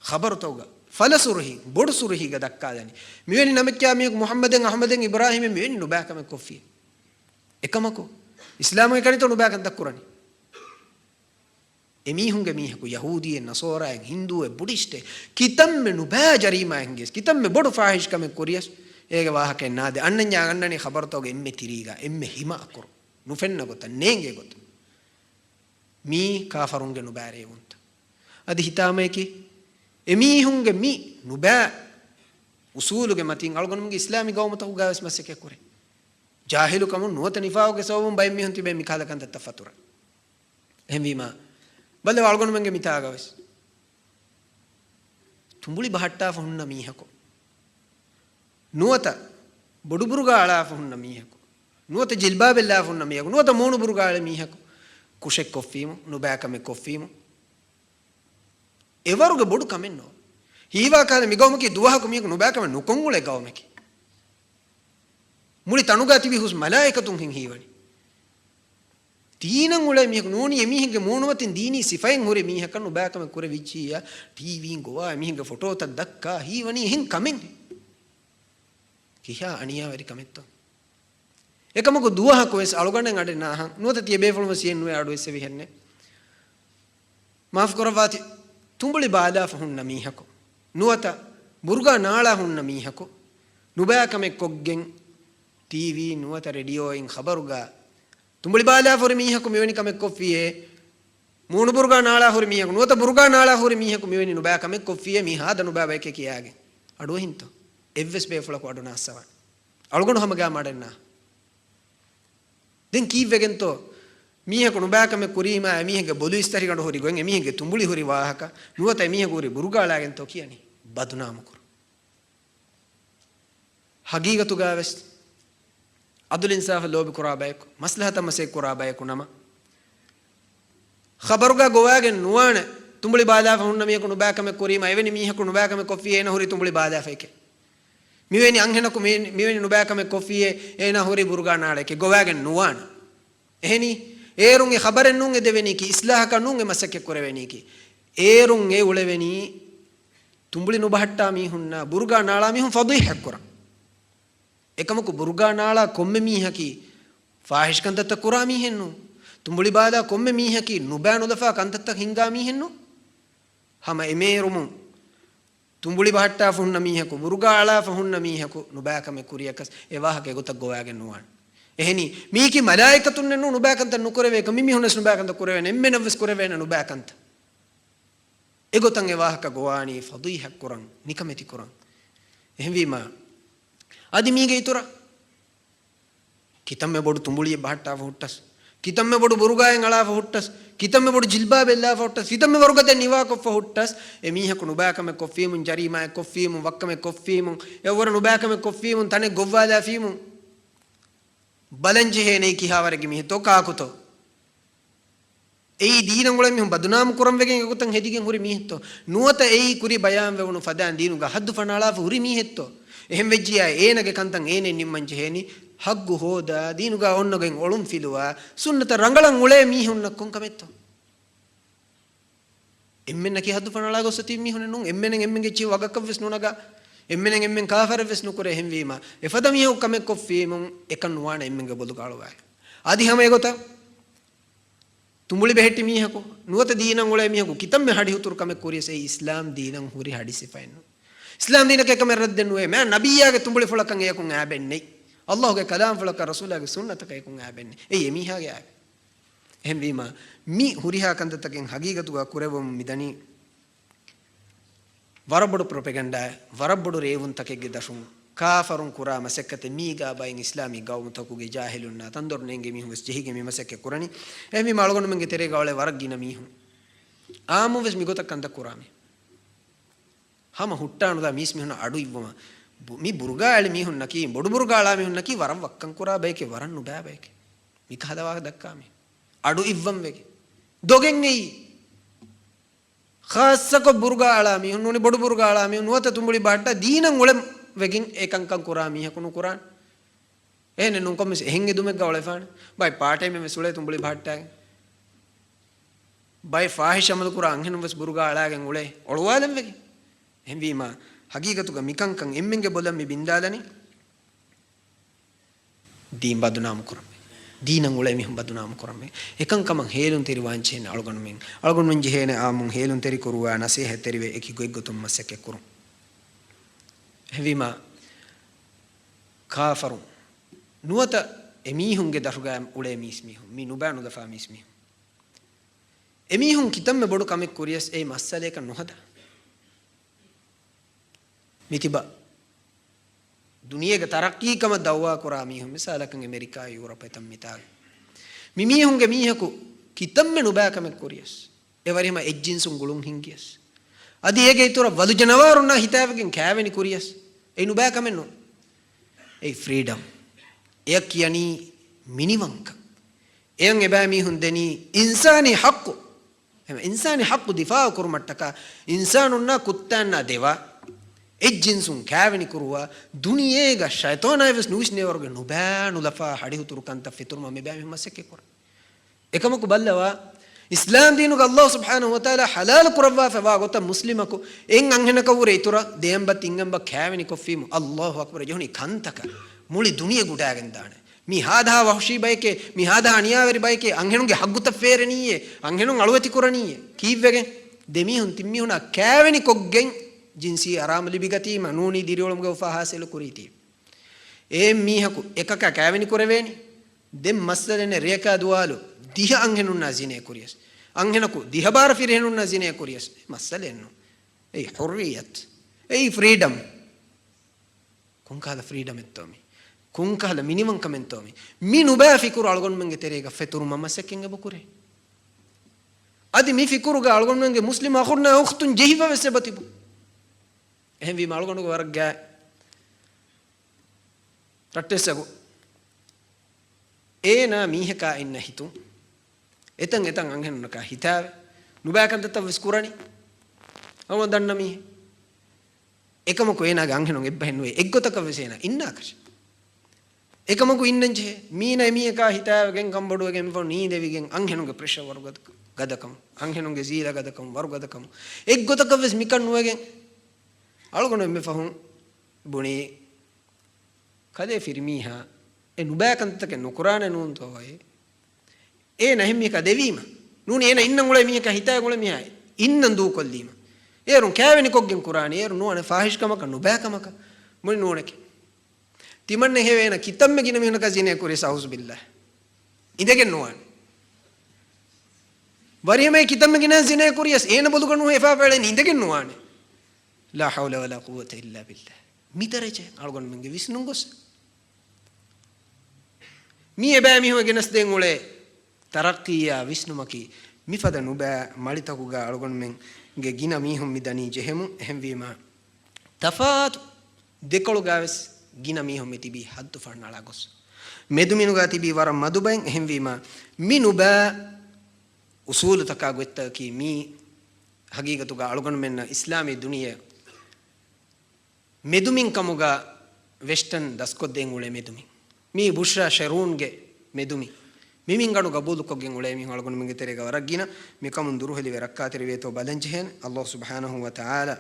ಖಬರು ತೌಗ ಫಲಸುರುಹಿ ಬೊಡು ಸುರುಹಿಗ ದಕ್ಕಾದನಿ ಮಿವೆನಿ ನಮಕ್ಯಾ ಮಿಯು ಮುಹಮ್ಮದೆನ್ ಅಹಮದೆನ್ ಇಬ್ರಾಹಿಮ ಮಿವೆನಿ ನುಬಾಕಮ ಕೊಫಿ එකමකෝ ඉස්ලාමයේ කණිත නුබාකන් දක්කුරනි එමිහුන්ගේ මීහකු යහූදියෙන් නසෝරායෙන් හින්දුවේ බුද්දිස්ටේ කිතම්මෙ නුබා ජරීමායන්ගේ කිතම්මෙ බොඩු ෆාහිෂ් කම කොරියස් ඒගේ වාහකෙන් නාද අන්නඤ්ඤා ගන්නනේ ખબર තෝගේ එම්මෙ තිරීගා එම්මෙ හිමා කරු නුෆෙන්න ගොත නේගේ ගොත මී කාෆරුන්ගේ නුබාරේ වුන්ත අද හිතාමේකි එමිහුන්ගේ මී නුබා උසූලුගේ මතින් අල්ගොනුම්ගේ ඉස්ලාමි ගෞමතු ගාවස් මස්සකේ කුරේ ජාහිලු කමු නුවත නිෆාවගේ සවුම් බයි මිහුන් තිබේ මිකාලකන් තෆතුර එම්විමා බල්ල අල්ගොනුම්ගේ මිතාගවස් තුඹුලි බහට්ටා ෆොන්න මීහකෝ නුවත බොඩු බුරුගා අලා ෆොන්න මීහකෝ නුවත ජිල්බාබෙල්ලා ෆොන්න මීහකෝ නුවත මෝණු බුරුගා අලා මීහකෝ කුෂෙක් කොෆීමු නුබාකමෙ කොෆීමු එවරුගේ බොඩු කමෙන්නෝ හීවා කාලේ මිගොමකි දුවහකු මියක නුබාකම නුකොංගුලේ ගවමකි මුලි තනුගා තිබි හුස් මලායිකතුන් හින් හීවනි තීනන් උලේ මියක නෝනි එමිහිගේ මෝනවතින් දීනි සිෆයින් හොරේ මිහක නුබාකම කුර විචියා ටීවීන් ගෝවා එමිහිගේ ෆොටෝ තක් දක්කා හීවනි හින් කමෙන් කියා අනියා වෙරි කමෙත්තෝ එකමක දුවහකු වෙස් අලුගණන් අඩේ නාහන් නුවත තිය බේෆොල්ම සියෙන් නුවේ අඩු වෙස් වෙහෙන්නේ මාෆ් කරවාති තුඹලි බාලා ෆහුන්න මිහක නුවත බුර්ගා නාලා හුන්න මිහක නුබාකම කොග්ගෙන් ටීවී නුවත රේඩියෝ ඉන් ખબරුගා තුඹලි බාලා ෆොර මීහකු මෙවැනි කමෙක් කොෆියේ මූණු බුර්ගා නාලා ෆොර මීහකු නුවත බුර්ගා නාලා ෆොර මීහකු මෙවැනි නුබා කමෙක් කොෆියේ මීහාද නුබා බයක කියාගේ අඩුව හින්තෝ එව්ස් බේෆුල කො අඩුනාස්සව අලුගොන හැමගා මාඩෙන්නා දෙන් කීවෙගෙන්තෝ මීහකු නුබා කමෙක් කුරීමා මීහගේ බොලු ඉස්තරි ගඩ හොරි ගොන් මීහගේ තුඹුලි හොරි වාහක නුවත මීහකු හොරි බුර්ගාලාගෙන්තෝ කියනි බදුනාම කර හගීගතු ගාවස් අදුල් ඉන්සාෆ ලෝබි කුරාබයක මස්ලහත මසේ කුරාබයක නම ખબරුගා ගෝවාගෙන් නුවාන තුඹලි බාලා ෆුන්න මියකු නුබාකම කුරීම එවැනි මීහකු නුබාකම කොෆියේ එන හොරි තුඹලි බාලා ෆේකේ මිවෙනි අංහෙනකු මිවෙනි නුබාකම කොෆියේ එන හොරි බුර්ගා නාලේකේ ගෝවාගෙන් නුවාන එහෙනි ඒරුන් ඒ ખબරෙන් නුන් එදෙවෙනි කි ඉස්ලාහ කනුන් ඒ මසකේ කුරවෙනි කි ඒරුන් ඒ උලෙවෙනි තුඹලි නුබහට්ටා මිහුන්නා බුර්ගා නාලා මිහුන් ෆදීහ කුරා එකමක බුර්ගා නාලා කොම්මෙ මීහකි ෆාහිෂ් කන්දත කුරා මීහෙන්නු තුඹලි බාදා කොම්මෙ මීහකි නුබා නුදෆා කන්දත හින්ගා මීහෙන්නු හම එමේරුමු තුඹලි බහට්ටා ෆුන්න මීහකු බුර්ගා අලා ෆුන්න මීහකු නුබා කම කුරියකස් එවාහක ගොත ගෝයාගෙන නුවන් එහෙනි මීකි මලායිකතුන් නෙන්නු නුබෑකන්ත නුකරවේක මිමි හොනස් නුබෑකන්ත කරවෙන එම්මෙනවස් කරවෙන නුබෑකන්ත එගොතන් එවාහක ගෝවානී ෆදීහක් කුරන් නිකමෙති කුරන් එහෙම වීම අදි මීගේ ඉතුර කිතම්මෙ බොඩු තුඹුලිය බහට්ටාව හුට්ටස් කිතම්මෙ බොඩු බුරුගායෙන් අලාව හුට්ටස් කිතම්මෙ බොඩු ජිල්බාබෙල්ලාව හුට්ටස් කිතම්මෙ වරුගත නිවා කොෆ හුට්ටස් එමීහක නුබෑකම කොෆීමුන් ජරීමා කොෆීමුන් වක්කම කොෆීමුන් එවර නුබෑකම කොෆීමුන් තනේ ගොව්වාලා ෆීමුන් බලංජේ නේ කිහවරගේ මිහතෝ කාකුතෝ ඒ දීනංගොල මිහුම් බදුනාම කුරම් වෙගෙන් එකුතන් හෙදිගෙන් හුරි මිහතෝ නුවත ඒ කුරි බයාම් වෙවුණු ෆදාන් දීනු ගහද්දු ෆනාලාව හුරි මිහතෝ එහෙම් වෙජ්ජියා ඒනගේ කන්තන් ඒනේ නිම්මංජේ හේනි හග්ගු හෝදා දීනුගා ඔන්නගෙන් ඔළුම් ෆිලුවා සුන්නත රංගලන් උලේ මිහුන්න කොංකමෙත්තෝ එම්මෙන්න කි හද්දු ෆනාලා ගොස්සති මිහුනේ නුන් එම්මෙනෙන් එම්මෙන්ගේ චි වගක්ක වෙස් නුනගා එම්මෙනෙන් එම්මෙන් කාෆර වෙස් නුකර එහෙම් වීම එෆද මිහු කමෙක් කොෆීමුන් එකන් වාන එම්මෙන්ගේ බොදු කාලවා ආදි හැම ඒගොත තුඹුලි බෙහෙට්ටි මීහකෝ නුවත දීනං උලේ මීහකෝ කිතම්මෙ හඩි හුතුරු කමෙක් කොරියසේ ඉස්ලාම් දීනං හුරි හඩි සිෆයින්නු ඉස්ලාම් දීනක එකම රද්දෙන්නුවේ මෑ නබියාගේ තුඹුලි ෆලකන් ඒකුන් ආබෙන්නේ අල්ලාහ්ගේ කලාම් ෆලක රසූලාගේ සුන්නතක ඒකුන් ආබෙන්නේ ඒ එමීහාගේ ආබ එහෙම වීම මි හුරිහා කන්දතකෙන් හගීගතුගා කුරවම් මිදනි වරබඩු ප්‍රොපගන්ඩා වරබඩු රේවුන් තකෙගේ දසුන් කාෆරුන් කුරා මසක්කත මීගා බයින් ඉස්ලාමී ගවුම් තකුගේ ජාහිලුන්නා තන්දොර්නෙන්ගේ මිහු වස් ජෙහිගේ මි මසක්කේ කුරණි එමි මාලගොන්න මංගේ තෙරේ ගවලේ වරක් ගින මිහු ආමු වස් මිගොතක් කන්ද කුරාමි හම හුට්ටානුදා මිස් මිහුන අඩු ඉවම මි බුර්ගාලි මිහුන් නකි බොඩු බුර්ගාලා මිහුන් නකි වරම් වක්කන් කුරා බයිකේ වරන්නු බෑ බයිකේ මික හදවා දක්කාමි අඩු ඉවම් වෙගේ දොගෙන් නෙයි ખાસක බුර්ගාලා මිහුන් නෝනි බොඩු බුර්ගාලා මිහුන් නුවත තුඹුලි බාට්ට දීනන් ඔලෙම් වෙකින් ඒකංකම් කුරා මිහකුණු කුරාන් එහෙනේ නුන් කොම්මස් එහෙන් එදුමෙක් ගවල ෆාන බයි පාටේ මෙ සුලේ තුඹුලි බාට්ටාගෙන් බයි ෆාහිෂමද කුරා අංහෙනුම් වස් බුර්ගාලාගෙන් උලේ ඔළුවාලෙම් වෙකින් එහෙන් වීම හගීගතුග මිකංකම් එම්මෙන්ගේ බොලම් මි බින්දාලනි දීන් බදුනාම කුරම් දීනං උලේ මිහුම් බදුනාම කුරම් එකංකම හේලුන් තෙරි වාංචේන අලගොන්මෙන් ජෙහෙන ආමුන් හේලුන් තෙරි කුරුවා නසේ හැතරිවේ එකි ගොයිගතුම් මසකේ කුරුම් එවිම කාෆරුන් නුවත එමීහුන්ගේ දරුගා උලේ මිස් මිහුන් මි නුබානු දෆා මිස් මිහුන් එමීහුන් කිතම්මෙ බොඩු කමෙක් කුරියස් ඒ මස්සලේක නොහද මිතිබ දුනියගේ තරක්කීකම දවවා කුරා මිහුන් මිසාලකන් ඇමරිකා යුරෝපේ තම් මිතාල මිමීහුන්ගේ මීහකු කිතම්මෙ නුබා කමෙක් කුරියස් එවරිම එජ්ජින්සුන් ගුලුන් හින්කියස් අදි ඒගේ ඉතර වදු ජනවාරුන්න හිතාවකින් කෑවෙනි කුරියස් ඒ නුබෑ කමෙන්නු ඒ ෆ්‍රීඩම් එය කියනි මිනිවංක එයන් එබෑ මිහුන් දෙනි ඉන්සානි හක්කු එම ඉන්සානි හක්කු දිෆා කුරුමට්ටක ඉන්සානුන්න කුත්තන්න දෙවා එජ්ජින්සුන් කෑවෙනි කුරුවා දුනියේග ෂයිතෝනයිවස් නුවිස්නේ වර්ග නුබෑ නුලෆා හඩි හුතුරු කන්ත ෆිතුරුම මෙබෑ මිහුන් මසෙක්කේ කුර එකමකු බල්ලවා ඉස්ලාම් දීනුක අල්ලාහ් සුබ්හානහු වතාලා හලාල් කුරවා ෆවා ගොත මුස්ලිමකු එන් අංහෙනක උරේ ඉතුර දෙයම්බ තිංගම්බ කෑවෙනි කොෆීමු අල්ලාහ් අක්බර් ජොනි කන්තක මුලි දුනිය ගුඩාගෙන දානේ මි හාදා වහෂී බයිකේ මි හාදා අනියාවරි බයිකේ අංහෙනුගේ හග්ගුත ෆේරණීයේ අංහෙනුන් අලුවති කුරණීයේ කීවගෙන් දෙමිහුන් තිම්මිහුන කෑවෙනි කොග්ගෙන් ජින්සි ආරාම ලිබිගතීම නූනි දිරියොලම්ගේ උෆහාසෙල කුරීති ඒ මීහකු එකක කෑවෙනි කුරවේනි දෙම් මස්සලනේ රේකා දුවාලු දිහ අංහෙනුන්නා ziනේ කුරියස් අංහෙනකු දිහ බාර ෆිරහෙනුන්නා ziනේ කුරියස් මස්සලෙන්නු ඒ හුරියත් ඒ ෆ්‍රීඩම් කුංකාල ෆ්‍රීඩම් එත්තෝමි කුංකාල මිනිමම් කමෙන්තෝමි මි නුබෑ ෆිකුරු අල්ගොන් මංගේ තෙරේග ෆෙතුරු මමසෙකින්ග බකුරේ අදි මි ෆිකුරුග අල්ගොන් මංගේ මුස්ලිම අඛුර්නා උඛ්තුන් ජෙහිව වෙසබතිබු එහෙන් වි මල්ගොන්ග වරක් ගෑ රට්ටෙසගු ඒනා මීහකා ඉන්න හිතුන් එතන් අංහෙනුනක හිතාවේ නුබෑකන්තත විස්කුරණි අවම දන්න මී එකමකු ඒනාගේ අංහෙනුන් එබ්බහෙන්නුවේ එක්ගොතක වෙසේන ඉන්නාකෂ එකමකු ඉන්නංජේ මීන මීහකා හිතාවගෙන් කම්බඩුවගෙන් ෆෝ නීදෙවිගෙන් අංහෙනුගේ ප්‍රෙෂර් වර්ගදක ගදකම් අංහෙනුගේ සීල ගදකම් වර්ගදකම් එක්ගොතක වෙස් මිකන්නුවගෙන් අලගොන එම්මෙ ෆහුන් බුණී කදේ ෆිර්මීහා ඒ නුබෑකන්තක නොකුරානේ නූන්තෝයි ඒ නැහිම් මේක දෙවීම නූනි එන ඉන්නන් උලේ මේක හිතය ගොල මියයි ඉන්නන් දූ කොල්ලීම ඒරුන් කෑවෙනි කොග්ගෙන් කුරානේ ඒරු නෝනේ ෆාහිෂ්කමක නුබෑකමක මොනි නෝනකේ තිමන්න හේවේන කිතම්ම ගින මිහුන කසිනේ කුරි සෞස් බිල්ලා ඉඳගෙන නොවන වරියමයි කිතම්ම ගින සිනේ කුරියස් ඒන බොදු කණු එෆා වලෙන් ඉඳගෙන නොවන ලා හවුල වලා කුවත ඉල්ලා බිල්ලා මිතරච අල්ගොන් මංගේ විස්නුන් ගොස් මී එබෑ මිහුව ගෙනස් දෙන් උලේ තරක්කියා විස්නුමකි මිෆද නුබෑ මලිතකුගා අල්ගොන් මෙන්ගේ ගින මිහුම් මිදනී ජෙහෙමු එහෙම්වීම තෆාතු දෙකොළු ගාවස් ගින මිහුම් මිතිබි හද්දු ෆර්නලා ගොස් මෙදු මිනුගා තිබි වර මදුබෙන් එහෙම්වීම මිනුබෑ උසූල් තකා ගොත්ත කි මී හගීගතුගා අල්ගොන් මෙන්න ඉස්ලාමී දුනිය මෙදුමින් කමුගා වෙස්ටර්න් දස්කොද්දෙන් උලේ මෙදුමින් මී බුෂ්රා ෂරූන්ගේ මෙදුමි මිමින් ගණු ගබුදුකොගෙන් උලේ මී අල්ගොන් මෙන්ගේ තෙරේග වරක් ගින මිකමුන් දුරුහෙලි වෙරක්කා තෙරි වේතෝ බදංජහෙන් අල්ලාහ් සුබ්හානහු වතාලා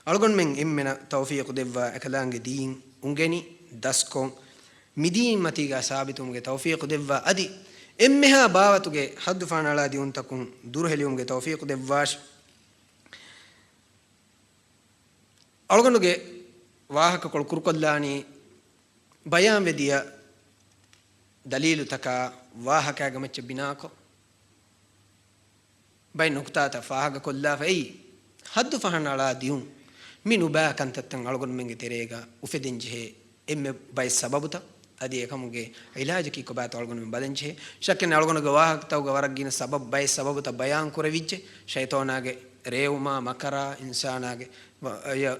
අල්ගොන් මෙන් ඉම්මෙන තෞෆීක් දෙවවා එකලාංගේ දීන් උංගෙනි දස්කොන් මිදීන් මතිගා සාබිතුම්ගේ තෞෆීක් දෙවවා අදි එම්මෙහා බාවතුගේ හද්දු ෆානලා දී උන්තකුන් දුරුහෙලියුම්ගේ තෞෆීක් දෙවවාෂ් අල්ගොන්ගේ ವಾಹಕ ಕೊಳ ಕುರುಕೊಲ್ಲಾನಿ ಬಯಾಂ ವೆದಿಯ ದಲೀಲು ತಕ ವಾಹಕ ಗಮಚ್ಚ ಬಿನಾಕೋ ಬೈ ನುಕ್ತಾತ ಫಾಹಗ ಕೊಲ್ಲಾ ಫೈ ಹದ್ದು ಫಹನಾಳ ದಿಯು ಮಿನು ಬಾ ಕಂತತ್ತಂ ಅಳಗೊನ್ ಮೆಂಗೆ ತೆರೇಗ ಉಫೆದಿಂಜೆ ಎಮ್ಮೆ ಬೈ ಸಬಬುತ ಅದಿ ಏಕಮುಗೆ ಇಲಾಜಕಿ ಕೊ ಬಾತ ಅಳಗೊನ್ ಮೆಂ ಬದಂಜೆ ಶಕ್ಕೆನ ಅಳಗೊನಗ ವಾಹಕ ತವಗ ವರಗಿನ ಸಬಬ್ ಬೈ ಸಬಬುತ ಬಯಾಂ ಕುರವಿಜ್ಜೆ ಶೈತಾನಾಗೆ ರೇವುಮಾ ಮಕರ ಇನ್ಸಾನಾಗೆ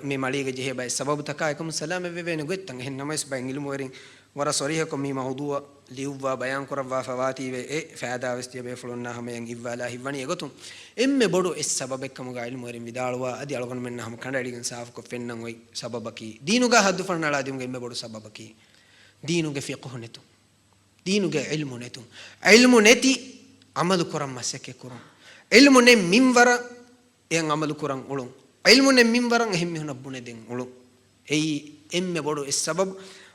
ಮಿ ಮಳಿಗೆ ಜೆಹೆ ಬೈ ಸಬಬು ತಕಾಯಕಂ ಸಲಾಮ ವೆವೆನ ಗೊತ್ತಂಗ ಹೆನ್ ನಮಸ್ ಬೈ ಇಲ್ಮು ವರಿಂ ವರ ಸರಿಹಕ ಮಿ ಮೌದುವ ಲಿವ್ವಾ ಬಯಾನ್ ಕುರವಾ ಫವಾತಿ ವೆ ಎ ಫಾದಾ ವಸ್ತಿಯ ಬೆ ಫುಲುನ್ನ ಹಮಯಂ ಇವ್ವಾಲಾ ಹಿವನಿ ಎಗತು ಎಮ್ಮೆ ಬಡು ಎಸ್ ಸಬಬೆಕ್ಕಮ ಗಾ ಇಲ್ಮು ವರಿಂ ವಿದಾಳುವಾ ಅದಿ ಅಳಗೊನ ಮೆನ್ನ ಹಮ ಕಂಡಡಿಗನ್ ಸಾಫ್ ಕೊ ಫೆನ್ನಂ ವೈ ಸಬಬಕಿ ದೀನುಗಾ ಹದ್ದು ಫನ್ನಳಾ ದಿಮ್ಗೆ ಎಮ್ಮೆ ಬಡು ಸಬಬಕಿ ದೀನುಗೆ ಫಿಕ್ಹು ನೆತು ದೀನುಗೆ ಇಲ್ಮು ನೆತಿ ಅಮಲು ಕುರಂ ಮಸಕೆ ಕುರಂ ಇಲ್ಮು ನೆ ಮಿಂವರ ಎಂ ಅಮಲು ಕುರಂ ಉಳು ಇಲ್ಮುನೆ ಮಿಂಬರಂ ಹೆಮ್ಮಿ ಹುನಬ್ಬುನೆ ದೆಂ ಉಳು ಎಯಿ ಎಮ್ಮೆ ಬಡು ಎಸ್ ಸಬಬ್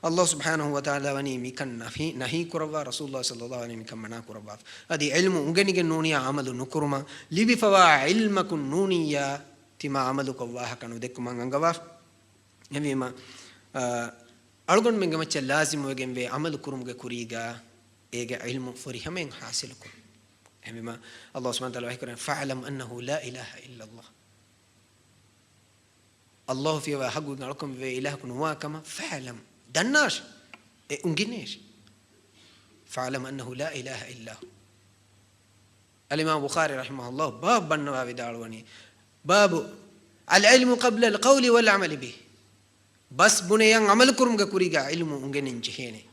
ಅಲ್ಲಾಹ್ ಸುಬ್ಹಾನಹು ವ ತಆಲಾ ವನಿ ಮಿಕನ್ ನಹಿ ಕುರವಾ ರಸೂಲುಲ್ಲಾಹ ಸಲ್ಲಲ್ಲಾಹು ಅಲೈಹಿ ಮಿಕನ್ ಮನಾ ಕುರವಾ ಅದಿ ಇಲ್ಮು ಉಂಗನಿಗೆ ನೂನಿಯ ಅಮಲು ನುಕುರುಮ ಲಿಬಿ ಫವಾ ಇಲ್ಮಕುನ್ ನೂನಿಯ ತಿಮಾ ಅಮಲು ಕವಾಹ ಕನು ದೆಕ್ಕು ಮಂಗಂಗವಾ ಎವಿಮ ಅಳ್ಗೊಂಡ್ ಮೆಂಗ ಮಚ್ಚ ಲಾಜಿಮ್ ವಗೆಂವೆ ಅಮಲು ಕುರುಮ್ಗೆ ಕುರಿಗ ಏಗೆ ಇಲ್ಮು ಫರಿ ಹಮೆಂ ಹಾಸಿಲು ಕು ಎವಿಮ ಅಲ್ಲಾಹ್ ಸುಬ್ಹಾನಹು ವ ತಆಲಾ ವಹಿಕರನ್ ಫಅಲಂ ಅನ್ನಹು ಲಾ ಇಲಾಹ ಇಲ್ಲಲ್ಲಾಹ್ الله في وحقه نعلكم في إلهكم واكما فعلم دناش انجنيش فعلم أنه لا إله إلا هو الإمام بخاري رحمه الله باب بنوا بدعواني باب العلم قبل القول والعمل به بس بنيان عمل كرم كوريجا علم انجنين جهيني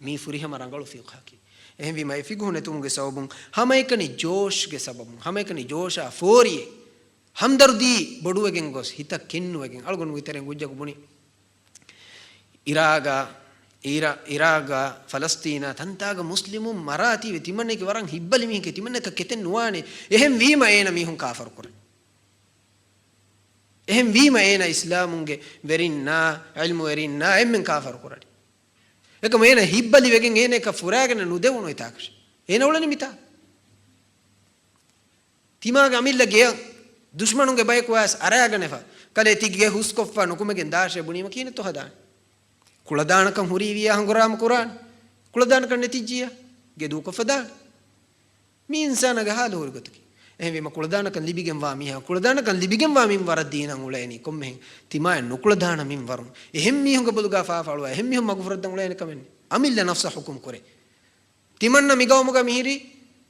مي فريها مرانغلو في خاكي එහෙනම් මේ ෆිගුන තුමුගේ සවබුන් හැම එකනි ජෝෂ් ගේ සබබුන් හැම එකනි ජෝෂා ෆෝරියේ ಹಮ್ದರ್ದಿ ಬಡುವಗೆಂ ಗೊಸ್ ಹಿತ ಕೆನ್ನುವಗೆಂ ಅಳಗೊಂಡು ಇತರೆ ಗುಜ್ಜಗು ಬುನಿ ಇರಾಗ ಫಲಸ್ತೀನ ತಂತಾಗ ಮುಸ್ಲಿಮು ಮರಾತಿ ತಿಮನ್ನೆಗೆ ವರಂ ಹಿಬ್ಬಲಿ ಮಿಹಕೆ ತಿಮನ್ನಕ ಕೆತೆನ್ ನುವಾನೆ ಎಹೆಂ ವೀಮ ಏನ ಮಿಹುಂ ಕಾಫರ್ ಕುರೆ ಎಹೆಂ ವೀಮ ಏನ ಇಸ್ಲಾಮುಂಗೆ ವೆರಿನ್ನಾ ಇಲ್ಮು ವೆರಿನ್ನಾ ಎಮ್ಮೆಂ ಕಾಫರ್ ಕುರಡಿ ಏಕ ಮೇನ ಹಿಬ್ಬಲಿ ವೆಗೆಂ ಏನೇಕ ಫುರಾಗನ ನುದೆವುನು ಇತಾಕಶ ಏನ ಒಳನಿ ಮಿತಾ ತಿಮಾಗ ಅಮಿಲ್ಲಗೆ ದುಶ್ಮನುಗೆ ಬೈಕ್ ವಾಸ್ ಅರಾಗನೆಫ ಕಲೆ ತಿಗ್ಗೆ ಹುಸ್ಕೊಫ ನುಕುಮೆಗೆ ದಾಶೆ ಬುಣಿಮ ಕೀನೆ ತೋ ಹದಾನ ಕುಳದಾನಕಂ ಹುರಿವಿಯ ಹಂಗುರಾಮ ಕುರಾನ್ ಕುಳದಾನಕಂ ನೆತಿಜ್ಜಿಯ ಗೆದು ಕೊಫದಾನ ಮೀ ಇನ್ಸಾನಗ ಹಾಲು ಹೊರಗತಕಿ එහෙම කුලදානකන් ලිබිගෙන් වා මිහ කුලදානකන් ලිබිගෙන් වා මින් වරද්දීනන් උලේනි කොම්මෙන් තිමාය නුකුලදාන මින් වරුන් එහෙම් මිහුංග බලුගා ෆාෆාලුවා එහෙම් මිහුම් මගෆරද්දන් උලේනි කමෙන්නේ අමිල්ල නෆ්ස හුකුම් කරේ තිමන්න මිගවමුග මිහිරි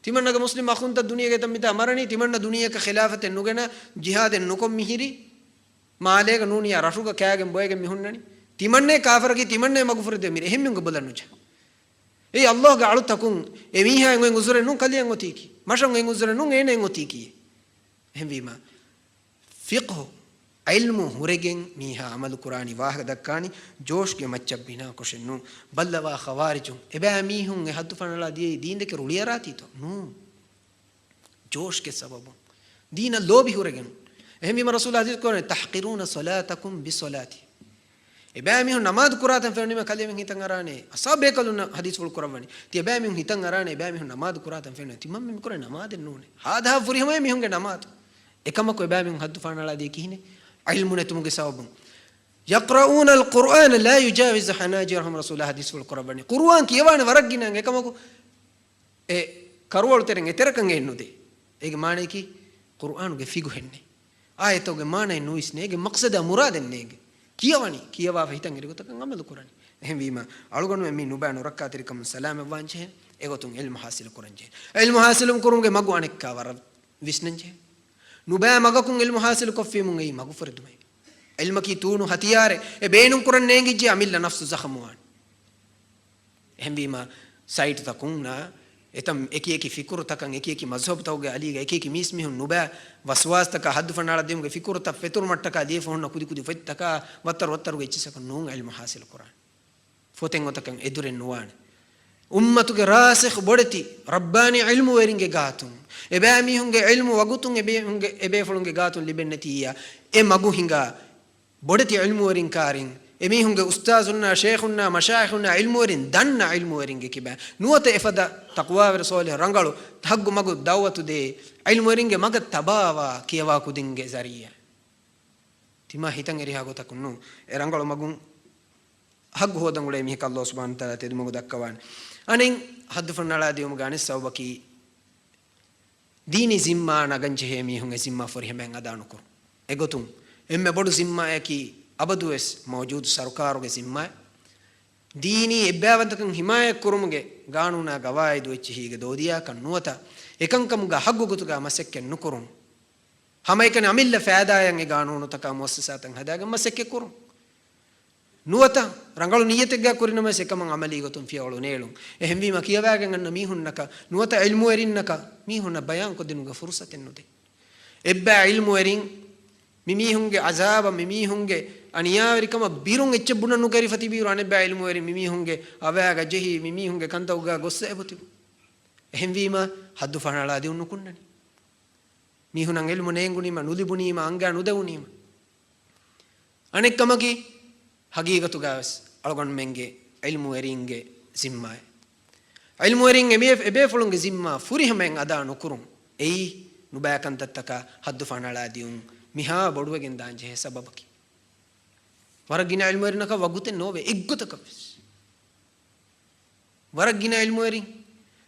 තිමන්නග මුස්ලිම් අඛුන්ත දුනියගේ තම්මිත අමරණි තිමන්න දුනියක ඛිලාෆත නුගෙන ජිහාදෙන් නුකොම් මිහිරි මාලේක නූනිය රෆුග කෑගෙන් බොයගෙන් මිහුන්නනි තිමන්නේ කාෆරකි තිමන්නේ මගෆරද්ද මිර එහෙම් මිහුංග බලන්නුච ඒ අල්ලාහ් ගාලු තකුන් එමිහා එංගෙන් උසරේ නුන් කලියන් ඔතීකි මෂන් එංගෙන් උසරේ නුන් එනෙන් ඔතීකි එහෙම වීම ෆික්හ් ඉල්මු හුරගෙන් මීහා අමල් කුරානි වාහක දක්කානි ජෝෂ්ගේ මච්ච බිනා කොෂෙන්නු බල්ලවා ඛවාරිජුන් එබෑ මීහුන් එහදු ෆනලා දී දීන් දෙක රුලියරාතිතෝ නු ජෝෂ්ගේ සබබ දීන ලෝභි හුරගෙන් එහෙම වීම රසූල් හදීස් කරන්නේ තහ්කිරුන සලාතකුම් බිසලාති එබෑ මිහුන් නමාද් කුරාතන් ෆෙන්නීම කලියමින් හිතන් අරානේ අසාබේ කලුන හදීස් වල කරවන්නේ තිය එබෑ මිහුන් හිතන් අරානේ එබෑ මිහුන් නමාද් කුරාතන් ෆෙන්නේ තිමම් මින් කරේ නමාදෙන් නෝනේ හාදා ෆුරිහම මිහුන්ගේ නමාද් එකමක එබෑ මිහුන් හද්දු ෆනලා දී කිහිනේ ඉල්මු නැතුමුගේ සවබුන් يقرؤون القرآن لا يجاوز حناجرهم رسول الله حديث القرآن قرآن كيوان ورقنا كماكو كروال ترين تركن إنودي إيه معنى كي قرآن فيجو هني آية توجه معنى نويس نيجي مقصد مراد نيجي كيواني كيوا فهيتان غيرك تكن عمل القرآن هم بيما ألقون من نوبان وركعت ركم سلام وانجه إيقتون علم حاصل القرآن جه علم حاصل القرآن جه ماغو أنك كوار ويسنن جه نوبان ماغو كون علم حاصل كفي مونغي ماغو فردمي علم كي تونو هتياره بينهم قرآن نيجي جه عمل نفس زخموان هم بيما سايت تكوننا එතම් එක එක ෆිකුර තකන් එක එක මස්හබ් තවගේ අලීග එක එක මිස් මිහුන් නුබා වස්වාස් තක හද්දු ෆනාලා දෙමුගේ ෆිකුර ත ෆෙතුර මට්ටක දී ෆොන්න කුදි කුදි ෆෙත් තක වතර වතර ගේ ඉච්චසක නූන් ඉල්ම හාසිල් කුරාන් ෆොතෙන් ඔතකන් එදුරෙන් නුවාන උම්මතුගේ රාසිඛ බොඩති රබ්බානි ඉල්ම වරින්ගේ ගාතුන් එබෑ මිහුන්ගේ ඉල්ම වගුතුන් එබේ ෆලුන්ගේ ගාතුන් ලිබෙන්නේ තියා ඒ මගු හිඟා බොඩති ඉල්ම වරින් කාරින් එමිහුන්ගේ උස්තාසුන්නා ෂේඛුන්නා මෂායිඛුන්නා ඉල්ම වරින් දන්නා ඉල්ම වරින්ගේ කිබෑ නුවත එෆද තක්වා රසූල රංගලු තහග්ගු මගු දවවතු දේ ඉල්ම වරින්ගේ මග තබාවා කියවා කුදින්ගේ සරිය තිමා හිතන් එරිහා ගොතකුන්නු ඒ රංගලු මගුන් හග්ගු හොදන් උලේ මිහක අල්ලාහ් සුබ්හානහු තාලා තෙදු මගු දක්කවාන අනින් හද්දු ෆන්නාලා දියුම ගානේ සවබකි දීනි සිම්මා නගංජ හේ මිහුන්ගේ සිම්මා ෆොරි හැමෙන් අදානු කරු එගොතුන් එම්මෙ බොඩු සිම්මා යකි අබදුස් මෞජූද් සර්කාරුගේ සිම්මා දීනි එබ්බවන්තකන් හිමාය කුරුමුගේ ගානුනා ගවායි දුච්ච හීගේ දෝදියා කන්නුවත එකංකමුග හග්ගු ගුතුගා මසෙක්කෙන් නුකුරුම් හැමයිකන අමිල්ල ෆෑදායන් ඒ ගානුනු තක මොස්සසතන් හදාගම මසෙක්කේ කුරුම් නුවත රංගලු නියතෙක් කුරිනම සෙකමන් අමලී ගොතුම් ෆියවලු නේලුම් එහෙම් වීම කියවාගෙන අන්න මීහුන්නක නුවත ඉල්මු එරින්නක මීහුන්න බයන් කොදිනුගේ ෆුර්සතෙන් නුදේ එබ්බා ඉල්මු එරින් මිමිහුන්ගේ අසාබ මිමිහුන්ගේ අනියාවරිකම බිරුන් එච්ච බුණ නුකරි ෆතිබීරු අනෙබ්බා ඉල්මු එරින් මිමිහුන්ගේ අවෑග ජෙහි මිමිහුන්ගේ කන්තවුගා ගොස්ස එබුති එහෙම් වීම හද්දු ෆනලා දී උන්නු කුන්නනි මිහුනන් ඉල්මු නේංගුනීම නුලිබුනීම අංගා නුදවුනීම අනෙක්කමකි හගීගතු ගාවස් අලගොන් මෙන්ගේ ඉල්මු එරින්ගේ සිම්මාය ඉල්මු එරින් එබේ ෆලුන්ගේ සිම්මා ෆුරි හැමෙන් අදා නුකුරුම් එයි නුබෑකන් තත්තක හද්දු ෆනලා දියුන් මිහා බොඩුවගෙන් දාංජේ සබබකි වරගින ඉල්මු එරිනක වගුතේ නොවේ එක්ගතක වරගින ඉල්මු එරින්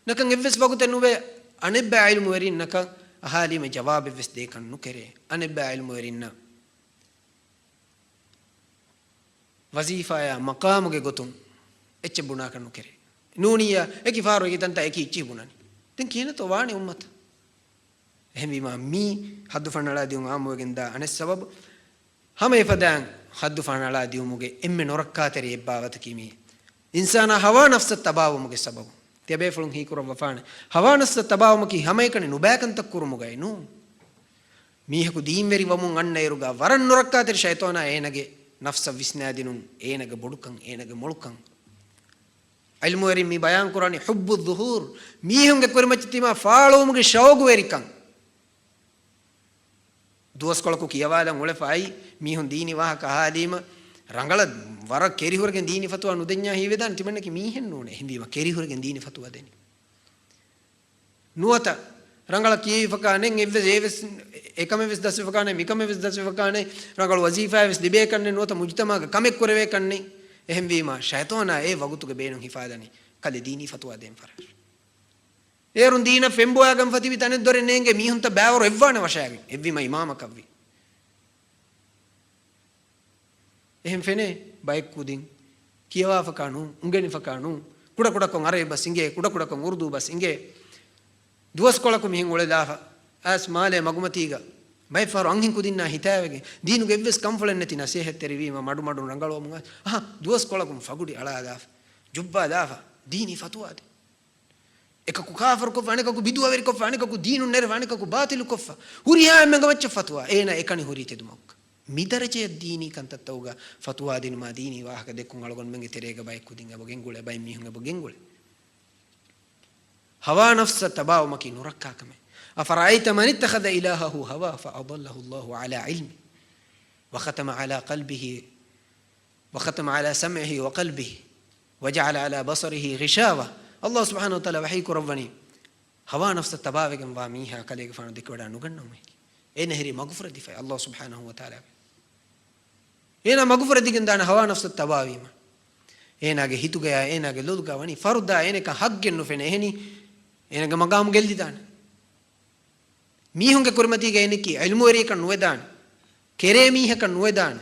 නකන් එවස් වගුතේ නොවේ අනෙබ්බා ඉල්මු එරින් නක අහාලිම ජවාබ එවස් දෙකන් නුකරේ අනෙබ්බා ඉල්මු එරින්න වසීෆාය මකාමුගේ ගොතුම් එච්ච බුණා කන්නු කෙරේ නූනිය එකි ෆාරෝ එකි තන්ත එකි ඉච්චි බුණනි දැන් කියන තෝ වානේ උම්මත එහෙම වීම මී හද්දු ෆනලා දියුන් ආමුවෙන් දා අනේ සබබ හැම එපදන් හද්දු ෆනලා දියුමුගේ එම්මෙ නොරක්කාතරි එබ්බාවත කීමි ඉන්සාන හවා නෆ්ස තබාවමුගේ සබබ තියබේ ෆලුන් හි කුරව වෆාන හවා නෆ්ස තබාවමුකි හැම එකනේ නුබෑකන්ත කුරුමුගයි නු මීහකු දීන් වෙරි වමුන් අන්න එරුගා වරන් නොරක්කාතරි ෂයිතෝනා ඒනගේ නෆ්ස විස්නාදිනුන් ඒනගේ බොඩුකන් ඒනගේ මොළුකන් ඉල්මු එරින් මී බයන් කුරානි හුබ්බු දුහූර් මීහුන්ගේ කුරමච්චතිමා ෆාලෝමුගේ ෂෝගු වෙරිකන් දුවස්කොලකු කියවාදන් උලේ ෆයි මීහුන් දීනි වාහක ආදීම රංගල වර කෙරිහුරගෙන් දීනි ෆතුවා නුදෙන්ඥා හීවෙදන් තිමන්නකි මීහෙන් නෝනේ හින්දීම කෙරිහුරගෙන් දීනි ෆතුවා දෙනි නුවත රංගල කී ෆකානෙන් එවස් එකම වෙස් දස් ෆකානේ මිකම වෙස් දස් ෆකානේ රංගල වසීෆා වෙස් දිබේ කන්නේ නුවත මුජ්තමාග කමෙක් කරවේ කන්නේ එහෙම් වීම ෂයිතෝනා ඒ වගුතුගේ බේනුන් හිෆාදනි කලේ දීනි ෆතුවා දෙන් ෆරස් ඒරුන් දීන ෆෙම්බෝයාගම් ෆතිවි තනෙ දොරේ නේගේ මීහුන්ත බෑවර එව්වානේ වශයෙන් එව්වීම ඉමාමකව්වි එහෙම් ෆෙනේ බයික් කුදින් කියවා ෆකානු උංගෙනි ෆකානු කුඩ කුඩ කොන් අරේ බස් ඉංගේ කුඩ කුඩ කොන් උර්දු බස් ඉංගේ දුවස් කොලකු මිහින් ඔලේ දාෆා ඇස් මාලේ මගුමතීගා බයි ෆාර අංහින් කුදින්නා හිතාවගේ දීනු ගෙව්වස් කම්ෆලෙන් නැති නසීහත් තෙරිවීම මඩු මඩු රංගලෝ මුංගා දුවස් කොලකුම් ෆගුඩි අලා දාෆා ජුබ්බා දාෆා දීනි ෆතුවාද එකකු කාෆර් කොෆ අනෙකකු බිදුව වෙරි කොෆ අනෙකකු දීනු නෙර අනෙකකු බාතිලු කොෆ හුරියා මෙංග වච්ච ෆතුවා ඒන එකනි හුරි තෙදුමක් මිදරජය දීනි කන්තත්තවුගා ෆතුවා දිනු මා දීනි වාහක දෙකුන් අලගොන් මෙංග තෙරේග බයි කුදින් අබගෙන් ගුල බයි මිහුන් අබගෙන් ගුල හවා නෆ්ස තබාව මකි නුරක්කාකම අෆරායිත මන් ඉත්තඛද ඉලාහහු හවා ෆඅදල්ලහු අල්ලාහු අලා ඉල්මි وختم على قلبه وختم على سمعه وقلبه وجعل على بصره غشاوة الله سبحانه وتعالى وحيك ربني هوا نفس التباوغن واميها كليك فانو ديكودا نغنو مي اي نهري مغفرة دفاع الله سبحانه وتعالى ඒනා මගුෆර දිගෙන් දාන හවා නෆ්ස තබාවීම ඒනාගේ හිතුගය ඒනාගේ ලොදුගා වනි ෆරුදා එනක හග්ගෙන් නොෆෙන එහෙනි එනක මගාම් ගෙල්දි දාන මීහුන්ගේ කුර්මතිගේ එනකි ඉල්මුවරේක නොවදාන කෙරේ මීහක නොවදාන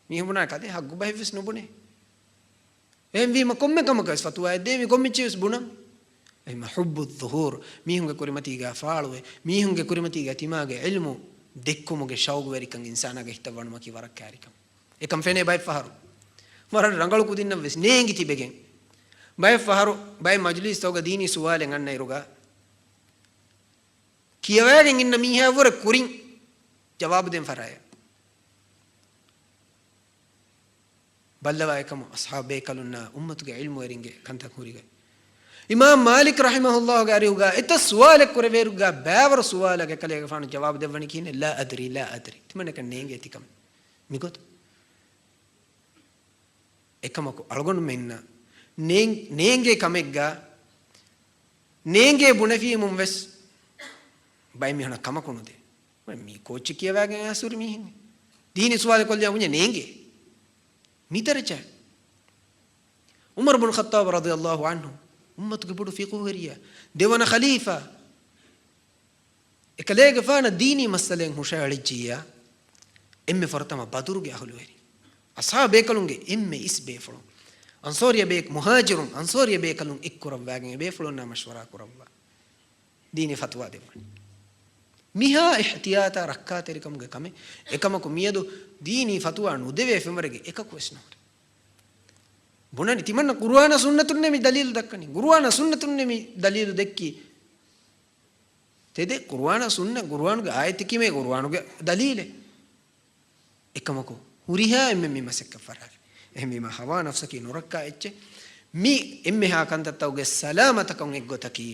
මීහුණා කදේ හග්ගු බහිවස් නොබුනේ එම්වීම කොම්මකමකස් ෆතුවා දෙමි කොම්මිචිස් බුණා එම හුබ්බු ظهور මීහුන්ගේ කුර්මතිගේ ෆාළුවේ මීහුන්ගේ කුර්මතිගේ තිමාගේ ඉල්මු දෙක්කුමුගේ ෂෞග් වෙරිකන් ඉන්සානගේ හිතවණම කි වරක් කාරිකම් එකම් ෆෙනේ බයි ෆහරු මර රංගල කුදින්න වෙස් නේංගි තිබෙගෙන් බයි ෆහරු බයි මජ්ලිස් තෝග දීනි සුවාලෙන් අන්න ඉරුගා කියවගෙන ඉන්න මීහා වර කුරින් ජවාබ දෙන් ෆරාය බල්ලවා එකම අස්හාබේ කලුන්නා උම්මතුගේ ඉල්මු වරින්ගේ කන්තක් හුරිගේ ඉමාම් මාලික් රහිමහුල්ලාහ් ගාරියුගා එත සුවාලෙක් කරවේරුගා බෑවර සුවාලගේ කලේක ෆාන ජවාබ දෙවණි කියන්නේ ලා අද්රි තිමනක නේංගේ තිකම් මිගොත් එකමක අලගොන් මෙන්න නේංගේ කමෙක්ගා නේංගේ බුණෆීමුම් වෙස් බයි මිහන කමකුණුද මේ කෝච්චි කියවාගෙන ආසුරු මිහින්නේ දීනි සුවාලේ කොල්ලියා මුන්නේ නේංගේ මිතරච උමර් ඉබ්නුල් ඛත්තාබ් රදියල්ලාහු අන්හු උම්මතුගේ බුදු ෆික්හ් හරියා දෙවන ඛලීෆා එකලේග ෆාන දීනි මස්සලෙන් හුෂාලිජියා එම්මෙ ෆරතම බදුරුගේ අහලු වෙරි අසහාබේ කලුන්ගේ එම්මෙ ඉස්බේ ෆලො අන්සෝරිය බේක් මුහාජිරුන් අන්සෝරිය බේ කලුන් එක්කරම් වෑගෙන බේ ෆලොන් නා මෂවරා කරම්වා දීනි ෆත්වා දෙවනි මිහා ඉහ්තියාත රක්කාතරිකම්ගේ කම එකමක මියදු දීනි ෆත්වා නුදෙවේ ෆෙමරගේ එකක වෙස්නෝ බුණනි තිමන්න කුර්ආන සුන්නතුන්නේ මේ දලීල් දක්කනි කුර්ආන සුන්නතුන්නේ මේ දලීල් දෙක්කි තෙදේ කුර්ආන සුන්න කුර්ආන්ගේ ආයත කිමේ කුර්ආන්ගේ දලීලේ එකමකෝ හුරිහා එම්මෙ මසක ෆරාර එහෙම හවා නෆ්සකි නුරක්කා එච්ච මි එම්මෙහා කන්තත්තවගේ සලාමතකම් එක්ගොතකි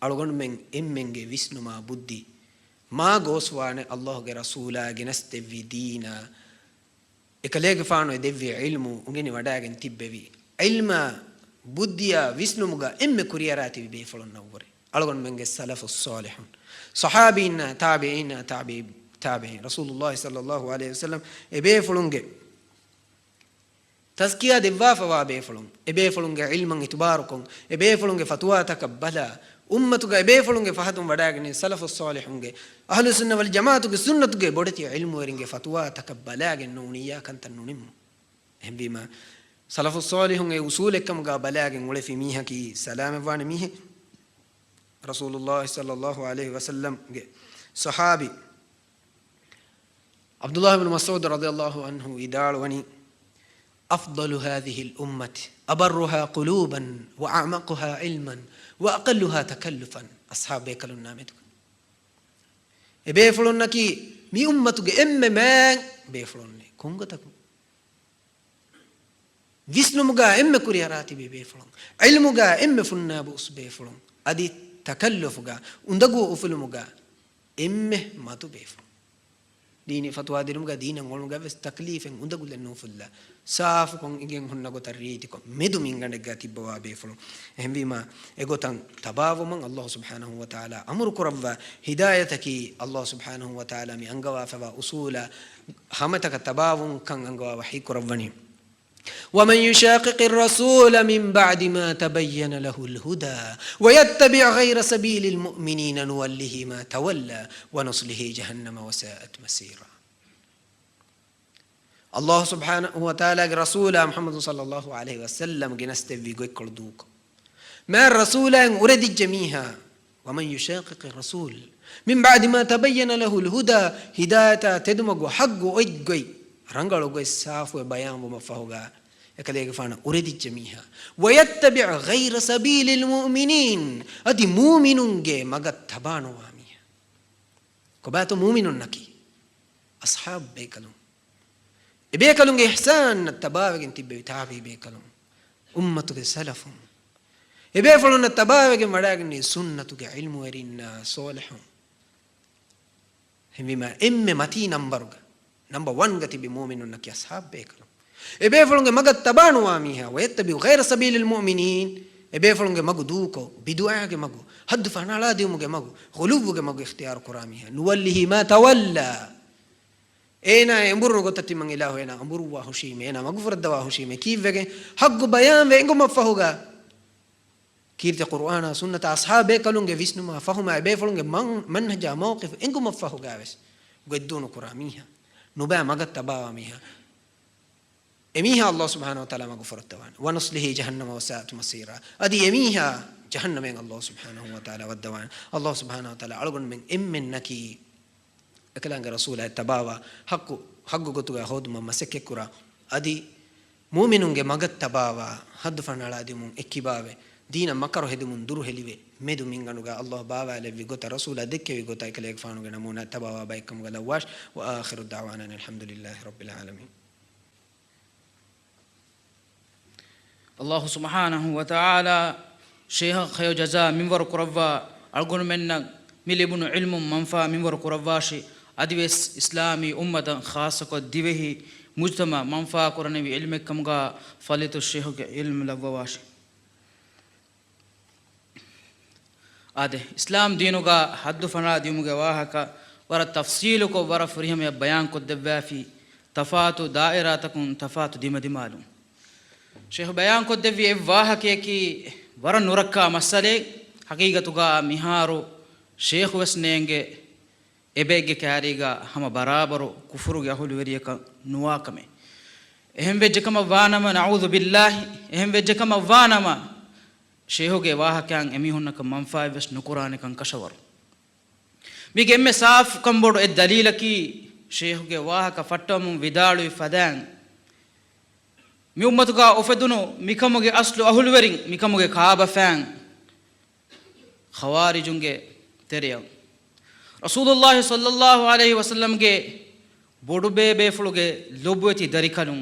අලගොන් මෙන් එම්මෙන්ගේ විස්නුමා බුද්ධි මා ගෝස්වානේ අල්ලාහ්ගේ රසූලා ගෙනස්තෙ විදීනා එකලේග ෆානෝ දෙවි ඉල්මු උගෙනි වඩාගෙන තිබ්බෙවි ඉල්ම බුද්ධිය විස්නුමුගා එම්මෙ කුරියරාති බේ ෆලොන් නවරේ අලගොන් මෙන්ගේ සලෆුස් සාලිහුන් සහාබීන් තාබීන් tabi'in rasulullah sallallahu alaihi wasallam ebe fulunge tazkiya devwafa wa be fulun ebe fulunge ilman itibarukun ebe fulunge fatwa takabbala ummatuga ebe fulunge fahatum wadagene salafus salihunge ahlus sunna wal jamaatuge sunnatuge bodati ilmu weringe fatwa takabbalagen nuniya kantan nunim hembima salafus salihunge usul ekam ga balagen ule fi miha ki salam wan mihe rasulullah sallallahu alaihi wasallam ge sahabi عبد الله بن مسعود رضي الله عنه إدار وني أفضل هذه الأمة أبرها قلوبا وأعمقها علما وأقلها تكلفا أصحاب بيكل النامد بيفلون نكي مي أمتك ما بيفلون كونغتك ويسنمغا كورياراتي بيفلون علمغا فنا بوس بيفلون أدي تكلفغا اندغو أفلمغا ماتو بيفلون ديني فتوى دينمغا دين ngolunga ves taklifen undagulen no fulla saafu kon igen honna go tarriti ko medu mingande gati bawa be fulo ehmbima egotan tabawum Allah subhanahu wa ta'ala amru kurabwa hidayataki Allah subhanahu wa ta'ala mi angawa fa usula hamataka tabawum kan angawa wahi kurabwani ومن يشاقق الرسول من بعد ما تبين له الهدى ويتبع غير سبيل المؤمنين نوله ما تولى ونصله جهنم وساءت مسيرا الله سبحانه وتعالى رسول محمد صلى الله عليه وسلم جنستوي قلدوك ما الرسول أرد جميعا ومن يشاقق الرسول من بعد ما تبين له الهدى هداية تدمج حق أجي رنجلو جي ساف وبيان ومفهوجا يكليك فانا أريد الجميع ويتبع غير سبيل المؤمنين أدي مؤمنون جي مجد تبانو واميها كباتو مؤمنون نكي أصحاب بيكلون بيكلون إحسان التباوج انت بتابي بيكلون أمة سلفهم بيفلون التباوج مراجني سنة علم ورنا صالحهم هم بما متي نمبر 1 gati bi mu'minun naki ashab bekalo ebe folonge magat tabanu amiha wayattabi ghayra sabilil mu'minin ebe folonge magu duko bidu'a ge magu hadd fanala diumuge magu khulubuge magu ikhtiyar quramiha nuwallihi ma tawalla ඒනා එඹුරු ගොතති මං ඉලාහ එනා අඹුරුවා හුෂීමේ එනා මග්ෆරද්දවා හුෂීමේ කීවගේ හග්ගු බයාන් වේ එංගුම ෆහුගා كيرت قرآن سنة أصحاب كلونج ويسنما فهم أبي فلونج من هجا موقف إنكم مفهو جاوس قدون كراميها نبأ ما قد تباوا ميها إميها الله سبحانه وتعالى ما غفر الدوان ونصله جهنم وساءت مصيرا أدي إميها جهنم من الله سبحانه وتعالى والدوان الله سبحانه وتعالى أرجون من نكي أكلانج رسول تباوا حق قطوا هود ما مسك كرا أدي مؤمنونج ما قد تباوا حد فنالا دي من إكبابه دين مكره هدمون دور هليوه مدو مينغانوغا الله بابا لفي غوتا رسول دكي غوتا كليك فانوغا نمونا تباوا بايكم غلواش واخر الدعوانا الحمد لله رب العالمين. الله سبحانه وتعالى شيخ خيو جزاء منور قربا أرجون منا مليبون علم منفع منور قرباشي أديس إسلامي أمة خاصة ديوه مجتمع منفع قرني علمك كمغا فليت الشيخ علم لبواشي آده إسلام دينوغا حد فنا ديموغا واهكا ورا تفصيلكو ورا فريهم يا بيان كو دبا في تفاتو دائراتكم تفاتو ديما ديمالو شيخ بيان كو دبي واهكي كي ورا نوركا مسألة حقيقتوغا ميهارو شيخ وسنينگه إبيگه كاريغا هما برابرو كفرو يهول وريكا نواكمه اهم وجكما وانما نعوذ بالله اهم وجكما وانما شيخوගේ වාහකයන් එමිහුන්නක මන්ෆායි වෙස් නුකුරානිකන් කෂවර මිගෙ එම්මේ සාෆ් කම්බොඩ එ දලීලකි شيخوගේ වාහක ෆට්ටමුන් විදාළුයි ෆදෑන් මි උම්මතුගා ඔෆෙදුනු මිකමුගේ අස්ලු අහුල්වරින් මිකමුගේ කාබෆෑන් ඛවාරිජුන්ගේ තෙරියන් රසූලුල්ලාහි සල්ලල්ලාහු අලයිහි වසල්ලම්ගේ බොඩු බේබේ ෆුලුගේ ලොබ්වති දරිකලුන්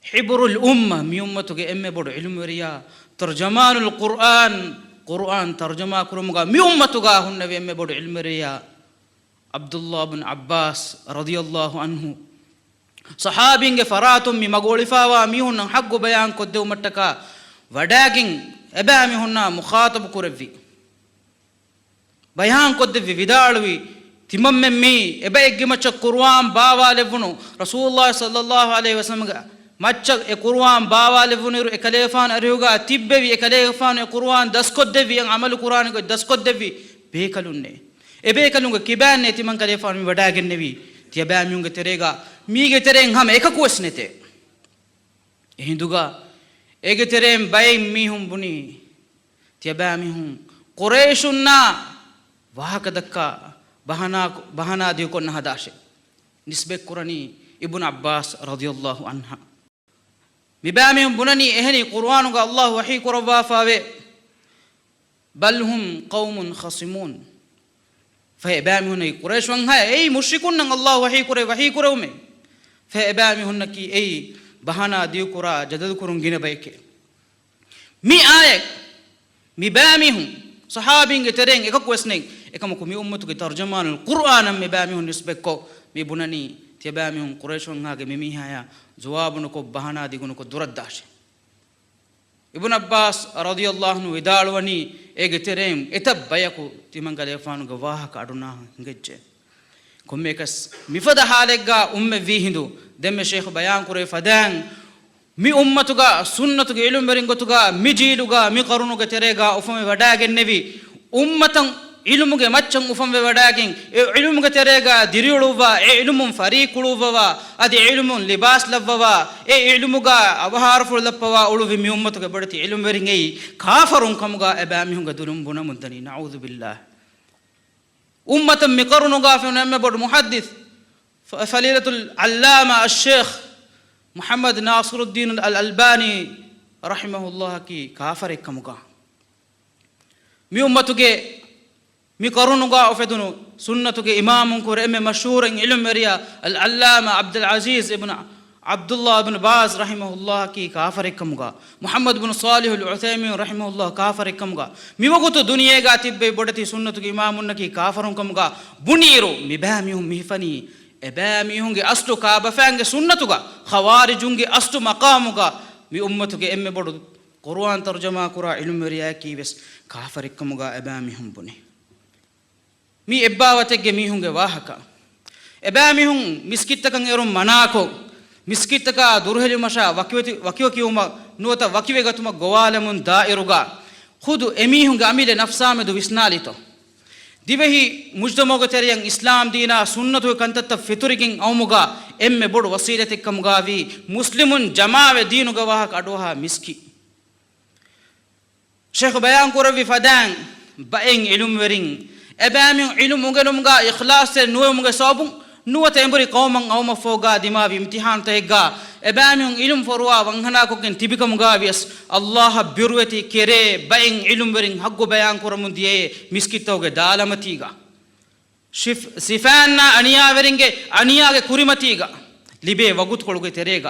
හිබරුල් උම්ම මි උම්මතුගේ එම්මේ බොඩු ඉල්මු වරියා ترجمان قرآن ترجمة كرمغا مي أمتغا هن ويم بود علم ريا عبد الله بن عباس رضي الله عنه صحابين فراتم مي مغولفا وا مي هن حق بيان كدو متكا وداگين ابا مي هن مخاطب كرفي بيان كدوي ودالوي تمم مي ابا اگمچ قرآن باوا لبنو رسول الله صلى الله عليه وسلم مچ قرآن باوال فنير اكليفان اريوغا تيببي اكليفان قرآن دسكودبي عمل قرآن کو دسكودبي بيكلونني اي بيكلونغ كيبان نتي من كليفان وڈاگننوي تيبا ميونغ تريگا ميگه ترين هم اك کوسنته هندوغا اگه ترين باي ميهم بني تيبا ميهم قريشنا واهك دكا بهانا ديو کو نهداشه نسبه قراني ابن عباس رضي الله عنه مبامهم بنني إهني قرآنك الله وحي قربا فاوي بل هم قوم خصمون فإبامهم قريش وانها أي مشركون الله وحي قرومي فإبامهم كي أي بهانا ديو قرا جدد قرون جن بيك مي آيك مبامهم صحابين ترين إكاكو اسنين إكامكو مي أمتك ترجمان القرآن مبامهم نسبكو مي بنني تبامهم قريش وانها ميميها جوابنكو بهانا ديغنكو درداش ابن عباس رضي الله عنه ودالوني اگتريم اتبيكو تيمنگليفانو گواها كادونا نگجه كوميكس مفد حالگا وي هندو دم شيخ بيان كوري فدان مي امتوغا سنتوغا علم برينگوتوغا مي جيلوغا مي قرونوغا تريگا افم وڈاگننوي امتن علمುಗೆ ಮಚ್ಚಂ ಉಫಂ ವೆವಡಾಗಿಂ ಎ ಇಲ್ಮುಗೆ ತೆರೆಗ ದಿರಿಯುಳುವ ಎ ಇಲ್ಮುಂ ಫರೀಕುಳುವ ಅದಿ ಇಲ್ಮುಂ ಲಿಬಾಸ್ ಲವ್ವ ಎ ಇಲ್ಮುಗ ಅವಹಾರಫುಲ್ ಲಪ್ಪವ ಉಳುವಿ ಮಿ ಉಮ್ಮತುಗೆ ಬಡತಿ ಇಲ್ಮು ವೆರಿಂಗೈ ಕಾಫರುಂ ಕಮುಗ ಎಬಾಮಿಹುಂಗ ದುಲುಂ ಬುನ ಮುದ್ದನಿ ನೌದು ಬಿಲ್ಲಾಹ್ ಉಮ್ಮತಂ ಮಿಕರುನುಗಾ ಫೆನಮ ಬಡ ಮುಹದ್ದಿಸ್ ಫಲೀಲತುಲ್ ಅಲ್ಲಾಮಾ ಅಶ್-ಶೇಖ್ ಮುಹಮ್ಮದ್ ನಾಸಿರುದ್ದೀನ್ ಅಲ್ ಅಲ್ಬಾನಿ ರಹಿಮಹುಲ್ಲಾಹ್ ಕಿ ಕಾಫರ್ ಕಮುಗ ಮಿ ಉಮ್ಮತುಗೆ مي قرنوغا أفدونو سنتك إمام كورم مشهور علم مريا العلامة عبد العزيز ابن عبد الله بن باز رحمه الله كي كافر كمغا محمد بن صالح العثيمين رحمه الله كافر كمغا مي وقتو دنيا غاتب بدتي سنتك إمام نكي كافر كمغا بنيرو مباميهم ميفني إباميهم أصل كابفانج سنتك خوارجونج أصل مقامك مي أمتك إم بدو قرآن ترجمة قرآن علم مريا كي بس كافر كمغا إباميهم بني مي إباوتك ميهونج واهكا එබෑමිහුන් මිස්කිත්තකන් එරුම් මනාකෝ මිස්කිත්තක දුර්හෙලි මෂා වකිව කිවුම නුවත වකිවේ ගතුම ගෝවාලමුන් දායිරුගා ಖುದು ಎಮೀಹುಂಗೆ ಅಮಿಲೆ ನಫ್ಸಾಮೆದು ವಿಸ್ನಾಲಿತೋ ದಿವೆಹಿ ಮುಜ್ದಮೋಗ ತೆರೆಯಂ ಇಸ್ಲಾಂ ದೀನಾ ಸುನ್ನತು ಕಂತತ್ತ ಫಿತುರಿಗಿಂ ಔಮುಗ ಎಮ್ಮೆ ಬೊಡು ವಸೀಲತಿಕ್ಕಮುಗಾವಿ ಮುಸ್ಲಿಮುನ್ ಜಮಾವೆ ದೀನುಗ ವಾಹಕ ಅಡುಹ ಮಿಸ್ಕಿ ಶೇಖ್ ಬಯಾನ್ ಕುರವಿ ಫದಾನ್ ಬಎಂ ಇಲುಮ್ ವೆರಿಂ ಎಬಾಮಿ ಇಲುಮ್ ಮುಗಲುಮ್ಗಾ ಇಖ್ಲಾಸ್ ನುವಮುಗ ಸೋಬು ನುವತ ಎಂಬರಿ ಕೌಮಂ ಔಮ ಫೋಗಾ ದಿಮಾವಿ ಇಮ್ತಿಹಾನ್ ತೆಗ್ಗಾ ಎಬಾಮಿಹುಂ ಇಲುಮ್ ಫೊರುವಾ ವಂಹನಾ ಕೊಕ್ಕೆನ್ ತಿಬಿಕಮುಗಾವಿಯಸ್ ಅಲ್ಲಾಹ ಬಿರುವತಿ ಕೆರೆ ಬೈಂ ಇಲುಮ್ ವೆರಿಂ ಹಗ್ಗು ಬಯಾನ್ ಕುರಮುಂದಿಯೇ ಮಿಸ್ಕಿತ್ತೋಗೆ ದಾಲಮತೀಗ ಸಿಫಾನ್ನ ಅಣಿಯಾ ವೆರಿಂಗೆ ಅಣಿಯಾಗೆ ಕುರಿಮತೀಗ ಲಿಬೆ ವಗುತ್ ಕೊಳುಗೆ ತೆರೆಗ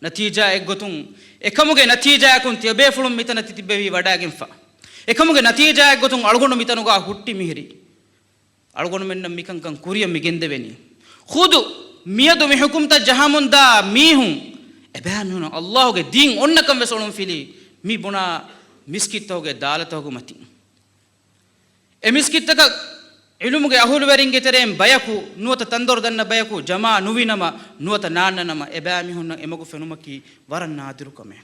ನತೀಜಾ ಎಗ್ಗೊತುಂ ಎಕಮುಗೆ ನತೀಜಾ ಕುಂ ತಿಬೆ ಫುಳುಂ ಮಿತನ ತಿತಿಬ್ಬೆವಿ ವಡಾಗಿಂಫ ಎಕಮುಗೆ ನತೀಜಾ ಎಗ್ಗೊತುಂ ಅಳಗೊಂಡು ಮಿತನುಗಾ ಹುಟ್ಟಿ ಮಿಹಿರಿ ಅಳಗೊಂಡು ಮೆನ್ನ ಮಿಕಂಕಂ ಕುರಿಯ ಮಿಗೆಂದೆವೆನಿ ಖುದು ಮಿಯದು ಮಿ ಹುಕುಮ್ತ ಜಹಾಮುಂದಾ ಮೀಹುಂ ಎಬಾಮಿಹುನ ಅಲ್ಲಾಹುಗೆ ದೀನ್ ಒನ್ನಕಂ ವೆಸೊಳುಂ ಫಿಲಿ ಮಿ ಬುಣಾ ಮಿಸ್ಕಿತ್ತೋಗೆ ದಾಲತೋಗು ಮತಿ ಎ ಮಿಸ್ಕಿತ್ತಕ ಇಲುಮುಗೆ ಅಹುಲು ವೆರಿಂಗೆ ತೆರೆಂ ಬಯಕು ನುವತ ತಂದೋರ್ ದನ್ನ ಬಯಕು ಜಮಾ ನುವಿನಮ ನುವತ ನಾನ್ನನಮ ಎಬಾಮಿಹುನ ಎಮಗು ಫೆನುಮಕಿ ವರನ್ನಾದಿರುಕಮೆ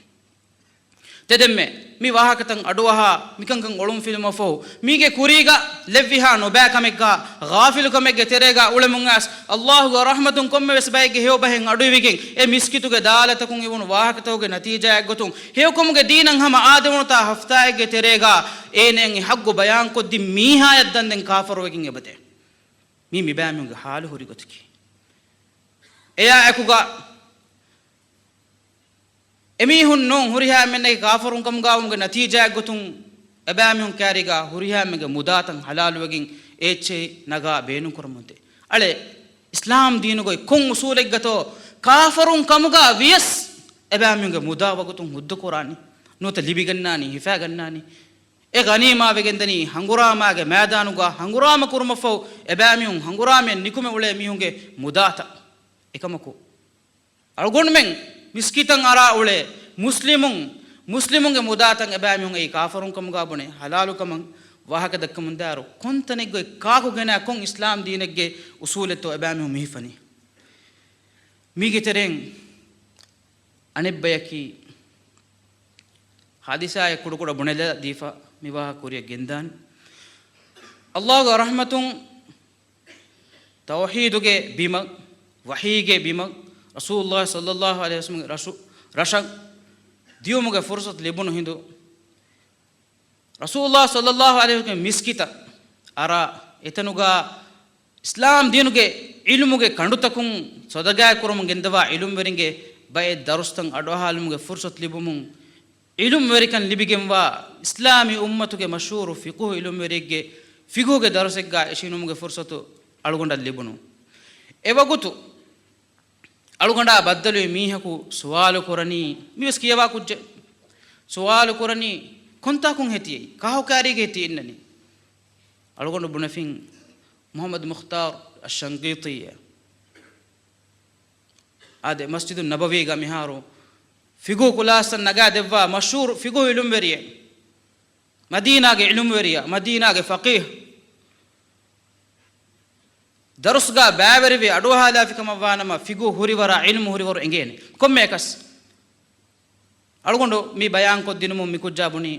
ತೆದೆಮ್ಮೆ ಮಿ ವಾಹಕತಂ ಅಡುವಹ ಮಿಕಂಕಂ ಒಳುಂ ಫಿಲ್ಮಫೋ ಮೀಗೆ ಕುರಿಗ ಲೆವ್ವಿಹಾ ನೊಬ್ಯಾಕಮೆಗ್ಗ ಗಾಫಿಲು ಕಮೆಗ್ಗೆ ತೆರೆಗ ಉಳೆಮುಂಗಾಸ್ ಅಲ್ಲಾಹುಗ ರಹಮತುಂ ಕೊಮ್ಮೆ ವೆಸ್ ಬೈಗೆ ಹೇವ ಬಹೆಂ ಅಡುವಿಗೆಂ ಎ ಮಿಸ್ಕಿತುಗೆ ದಾಲತಕುಂ ಇವನು ವಾಹಕತೋಗೆ ನತೀಜಾ ಎಗ್ಗೊತುಂ ಹೇವ ಕೊಮ್ಗೆ ದೀನಂ ಹಮ ಆದವನುತಾ ಹಫ್ತಾಯಗೆ ತೆರೆಗ ಏನೆಂ ಹಗ್ಗು ಬಯಾನ್ ಕೊದ್ದಿ ಮೀಹಾ ಯದ್ದಂದೆಂ ಕಾಫರುವೆಗಿಂ ಎಬತೆ ಮೀ ಮಿಬ್ಯಾಮಿಂಗೆ ಹಾಲು ಹುರಿಗೊತುಕಿ ಎಯಾ ಎಕುಗ ಎಮೀಹುನ್ ನೋ ಹುರಿಹಾ ಮೆನ್ನೆಗೆ ಕಾಫರುಂ ಕಮ್ಗಾವುಂಗೆ ನತೀಜಾ ಗೊತುಂ ಎಬಾಮಿಹುನ್ ಕ್ಯಾರಿಗ ಹುರಿಹಾ ಮೆಗೆ ಮುದಾತಂ ಹಲಾಲುವೆಗಿಂ ಏಚೆ ನಗಾ ಬೇನು ಕೊರಮುಂತೆ ಅಳೆ ಇಸ್ಲಾಂ ದೀನುಗೊಯ್ ಕೊಂ ಉಸೂಲೆಗ್ಗತೋ ಕಾಫರುಂ ಕಮ್ಗಾ ವಿಯಸ್ ಎಬಾಮಿಹುಂಗೆ ಮುದಾ ವಗುತುಂ ಹುದ್ದು ಕುರಾನಿ ನೂತ ಲಿಬಿಗನ್ನಾನಿ ಹಿಫಾಗನ್ನಾನಿ ಎ ಗನೀಮಾವೆಗೆಂದನಿ ಹಂಗುರಾಮಾಗೆ ಮೇದಾನುಗ ಹಂಗುರಾಮ ಕುರುಮಫೌ ಎಬಾಮಿಹುನ್ ಹಂಗುರಾಮೆ ನಿಕುಮೆ ಉಳೆ ಮೀಹುಂಗೆ ಮುದಾತ ಎಕಮಕು ಅಳ್ಗೊಂಡ್ಮೆಂ ಮಿಸ್ಕಿತಂ ಅರಾ ಉಳೆ ಮುಸ್ಲಿಮುಂಗೆ ಮುದಾತಂ ಎಬಾಮಿಹುಂಗೆ ಈ ಕಾಫರುಂ ಕಮ್ಗಾ ಬುಣೆ ಹಲಾಲು ಕಮಂ ವಾಹಕ ದಕ್ಕ ಮುಂದಾರು ಕೊಂತನೆಗ್ಗೆ ಕಾಕುಗೆನ ಕೊಂ ಇಸ್ಲಾಂ ದೀನೆಗ್ಗೆ ಉಸೂಲೆತ್ತೋ ಎಬಾಮಿಹುಂ ಮಿಹಿಫನಿ ಮೀಗೆ ತೆರೆಂ ಅನೆಬ್ಬಯಕಿ ಹಾದಿಸಾಯ ಕುಡುಕುಡ ಬುಣೆಲ ದೀಫಾ ಮಿವಾಹ ಕುರಿಯ ಗೆಂದಾನ್ ಅಲ್ಲಾಹು ರಹಮತುಂ ತೌಹೀದುಗೆ ಬಿಮಗ್ ವಹೀಗೆ ಬಿಮಗ್ ರಸೂಲುಲ್ಲಾಹ ಸಲ್ಲಲ್ಲಾಹು ಅಲೈಹಿ ವಸಲ್ಲಂ ರಶಕ್ ದಿಯುಮುಗೆ ಫುರ್ಸತ್ ಲಿಬುನು ಹಿಂದು ರಸೂಲುಲ್ಲಾಹ ಸಲ್ಲಲ್ಲಾಹು ಅಲೈಹಿ ವಸಲ್ಲಂ ಮಿಸ್ಕಿತ ಅರ ಎತನುಗ ಇಸ್ಲಾಂ ದೀನುಗೆ ಇಲ್ಮುಗೆ ಕಂಡುತಕುಂ ಸೊದಗಾಯ ಕುರುಮುಂ ಗೆಂದವಾ ಇಲುಂ ವೆರಿಂಗೆ ಬಯ ದರುಸ್ತಂ ಅಡಹಾಲುಮುಗೆ ಫುರ್ಸತ್ ಲಿಬುಮುಂ ಇಲುಂ ವೆರಿಕನ್ ಲಿಬಿಗೆಂವಾ ಇಸ್ಲಾಮಿ ಉಮ್ಮತುಗೆ ಮಶೂರು ಫಿಕು ಇಲುಂ ವೆರಿಗೆ ಫಿಗುಗೆ ದರುಸೆಗ್ಗ ಎಶಿನುಮುಗೆ ಫುರ್ಸತು ಅಳುಗೊಂಡ ಲಿಬುನು ಎವಗುತು ಅಳುಗೊಂಡ ಬದ್ದಲು ಮೀಹಕು ಸುವಾಲು ಕೊರನಿ ಮೀವಸ್ ಕಿಯವಾ ಕುಜ್ಜೆ ಸುವಾಲು ಕೊರನಿ ಕೊಂತಾಕುಂ ಹೆತಿಯೈ ಕಾಹು ಕಾರಿಗೆ ಹೆತಿ ಇನ್ನನಿ ಅಳುಗೊಂಡು ಬುಣಫಿಂ ಮೊಹಮ್ಮದ್ ಮುಖ್ತಾರ್ ಅಶಂಕೀತಿಯ ಆದೆ ಮಸ್ಜಿದು ನಬವಿಗ ಮಿಹಾರು ಫಿಗು ಕುಲಾಸನ್ ನಗಾ ದೆವ್ವ ಮಶೂರ್ ಫಿಗು ಇಲುಂ ವೆರಿಯೆ ಮದೀನಾಗೆ ಇಲುಂ ವೆರಿಯ ಮದೀನಾಗೆ ಫಕೀಹ್ ದರುಸ್ಗಾ ಬ್ಯಾವೆರಿವೆ ಅಡುಹಾಲಾಫಿಕಮವ್ವ ನಮ್ಮ ಫಿಗು ಹುರಿವರ ಇಲ್ಮು ಹುರಿವರು ಎಂಗೇನೆ ಕೊಮ್ಮೆ ಕಸ್ ಅಳ್ಕೊಂಡು ಮೀ ಬಯಾನ್ ಕೊದ್ದಿನಮು ಮಿ ಕುಜ್ಜಾ ಬುಣಿ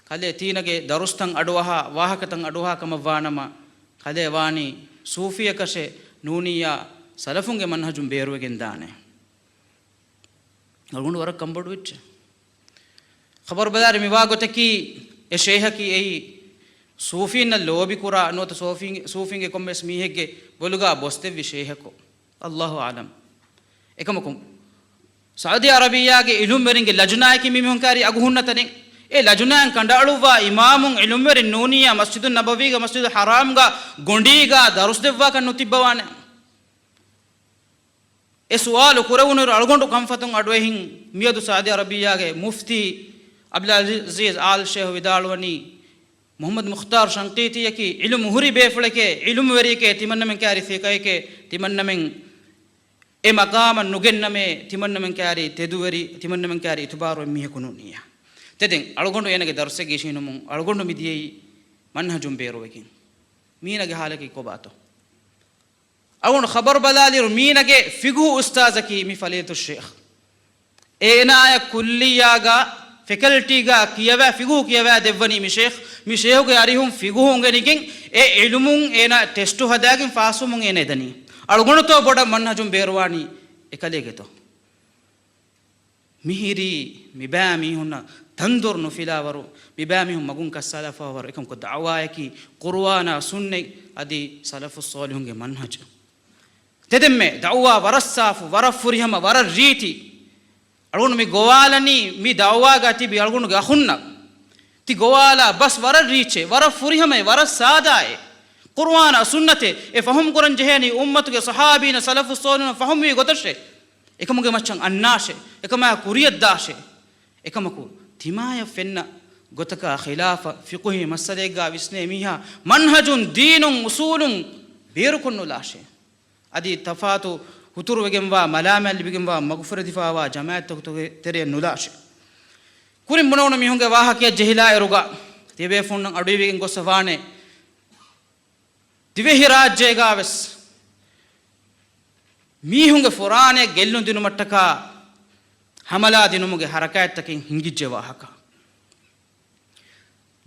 ಕಲೆ ತೀನಗೆ ದರುಸ್ತಂ ಅಡುವಹ ವಾಹಕತಂ ಅಡುಹಾ ಕಮವ್ವ ನಮ್ಮ ಕಲೆ ವಾಣಿ ಸೂಫಿಯ ಕಶೆ ನೂನಿಯ ಸಲಫುಂಗೆ ಮನ್ಹಜುಂ ಬೇರುವೆಗೆಂದಾನೆ ಅಳ್ಕೊಂಡು ಹೊರ ಕಂಬಡು ವಿಚ್ಚ ಖಬರ್ ಬದಾರಿ ಮಿವಾಗೊತಕಿ ಎ ಶೇಹಕಿ ಎಯಿ ಸೂಫಿನ ಲೋಬಿ ಕುರ ಅನ್ನೋತ ಸೂಫಿಂಗೆ ಕೊಮ್ಮೆಸ್ ಮೀಹೆಗೆ ಬೊಲುಗಾ ಬೊಸ್ತೆವ್ವಿ ಶೇಹಕು ಅಲ್ಲಾಹು ಆಲಂ ಏಕಮಕುಂ ಸೌದಿ ಅರಬಿಯಾಗೆ ಇಲುಂ ವೆರಿಂಗೆ ಲಜುನಾಯಕಿ ಮಿಮಿಹುಂಕಾರಿ ಅಗು ಹುನ್ನತನೆ ಎ ಲಜುನಾಯನ್ ಕಂಡಾಳುವ ಇಮಾಮುಂ ಇಲುಂ ವೆರಿನ್ ನೂನಿಯ ಮಸ್ಜಿದು ನಬವಿಗ ಮಸ್ಜಿದು ಹರಾಮ್ಗ ಗೊಂಡೀಗ ದರುಸ್ದೆವ್ವ ಕನ್ನು ತಿಬ್ಬವಾನೆ ಎ ಸುವಾಲು ಕುರವುನರು ಅಳ್ಗೊಂಡು ಕಂಫತುಂ ಅಡ್ವೆ ಹಿಂಗ್ ಮಿಯದು ಸೌದಿ ಅರಬಿಯಾಗೆ ಮುಫ್ತಿ ಅಬ್ದುಲ್ ಅಜೀಜ್ ಆಲ್ ಶೇಖ್ ವಿದಾಳುವನಿ ಮೊಹಮ್ಮದ್ ಮುಖ್ತಾರ್ ಶಂಕೀತಿಯಕಿ ಇಲುಮ್ ಹುರಿ ಬೇಫುಳಕೆ ಇಲುಮ್ ವೆರಿಕೆ ತಿಮನ್ನಮೆಂ ಕ್ಯಾರಿ ಫಿಕೈಕೆ ತಿಮನ್ನಮೆಂ ಎ ಮಕಾಮ ನುಗೆನ್ನಮೆ ತಿಮನ್ನಮೆಂ ಕ್ಯಾರಿ ತೆದುವರಿ ತಿಮನ್ನಮೆಂ ಕ್ಯಾರಿ ಇತುಬಾರು ಮಿಹಕುನು ನಿಯ ತೆದೆಂ ಅಳ್ಗೊಂಡು ಏನಗೆ ದರ್ಸೆಗೆ ಶೀನುಮು ಅಳ್ಗೊಂಡು ಮಿದಿಯೈ ಮನ್ಹಜುಂ ಬೇರುವಕಿ ಮೀನಗೆ ಹಾಲಕಿ ಕೊಬಾತು أون خبر بلالير مينك فقه أستاذك مفليت الشيخ إنا كلية فكلتيغا كيوا فقه كيوا دفني مشيخ ياريهم فقه هنگنيكين علمون إنا تستو هداكين فاسومون إنا دني ألغنتو بودا منهجم بيرواني إكاليغتو مهيري مبامي هنا تندور نفلاورو مبامي هم مغون كسلفاور إكم كدعوايكي قرآن سنة أدي سلف الصالحون منهج تدمي دعوا ورصاف ورفريهم ورريتي ألغن مي غوالني مي دعوا غاتي بي ألغن غخنا تي غوالا بس ورريتي ورفريهم ورصاداي قرآن سنة فهم قرآن جهني أمتك صحابين سلف الصالحون فهم مي غترشي إكم مچان الناشي إكم كورية داشي إكم كور تمايا فينا غتكا خلافة فقه مسألة وسنة ميها منهج دين أصول بيركن لاشي أدي تفاتو هتور وجنبا ملامل بجنبا مغفرة دفاع جماعة تري نلاشي كورين بنونا ميهونجا واها كيا جهلا إروغا تبي فون أدوي بيجن قصفانة تبي هراج جيغا بس ميهونجا فورانة جلون دينو متكا حملا دينو مغه حركات تكين هنگي جواها كا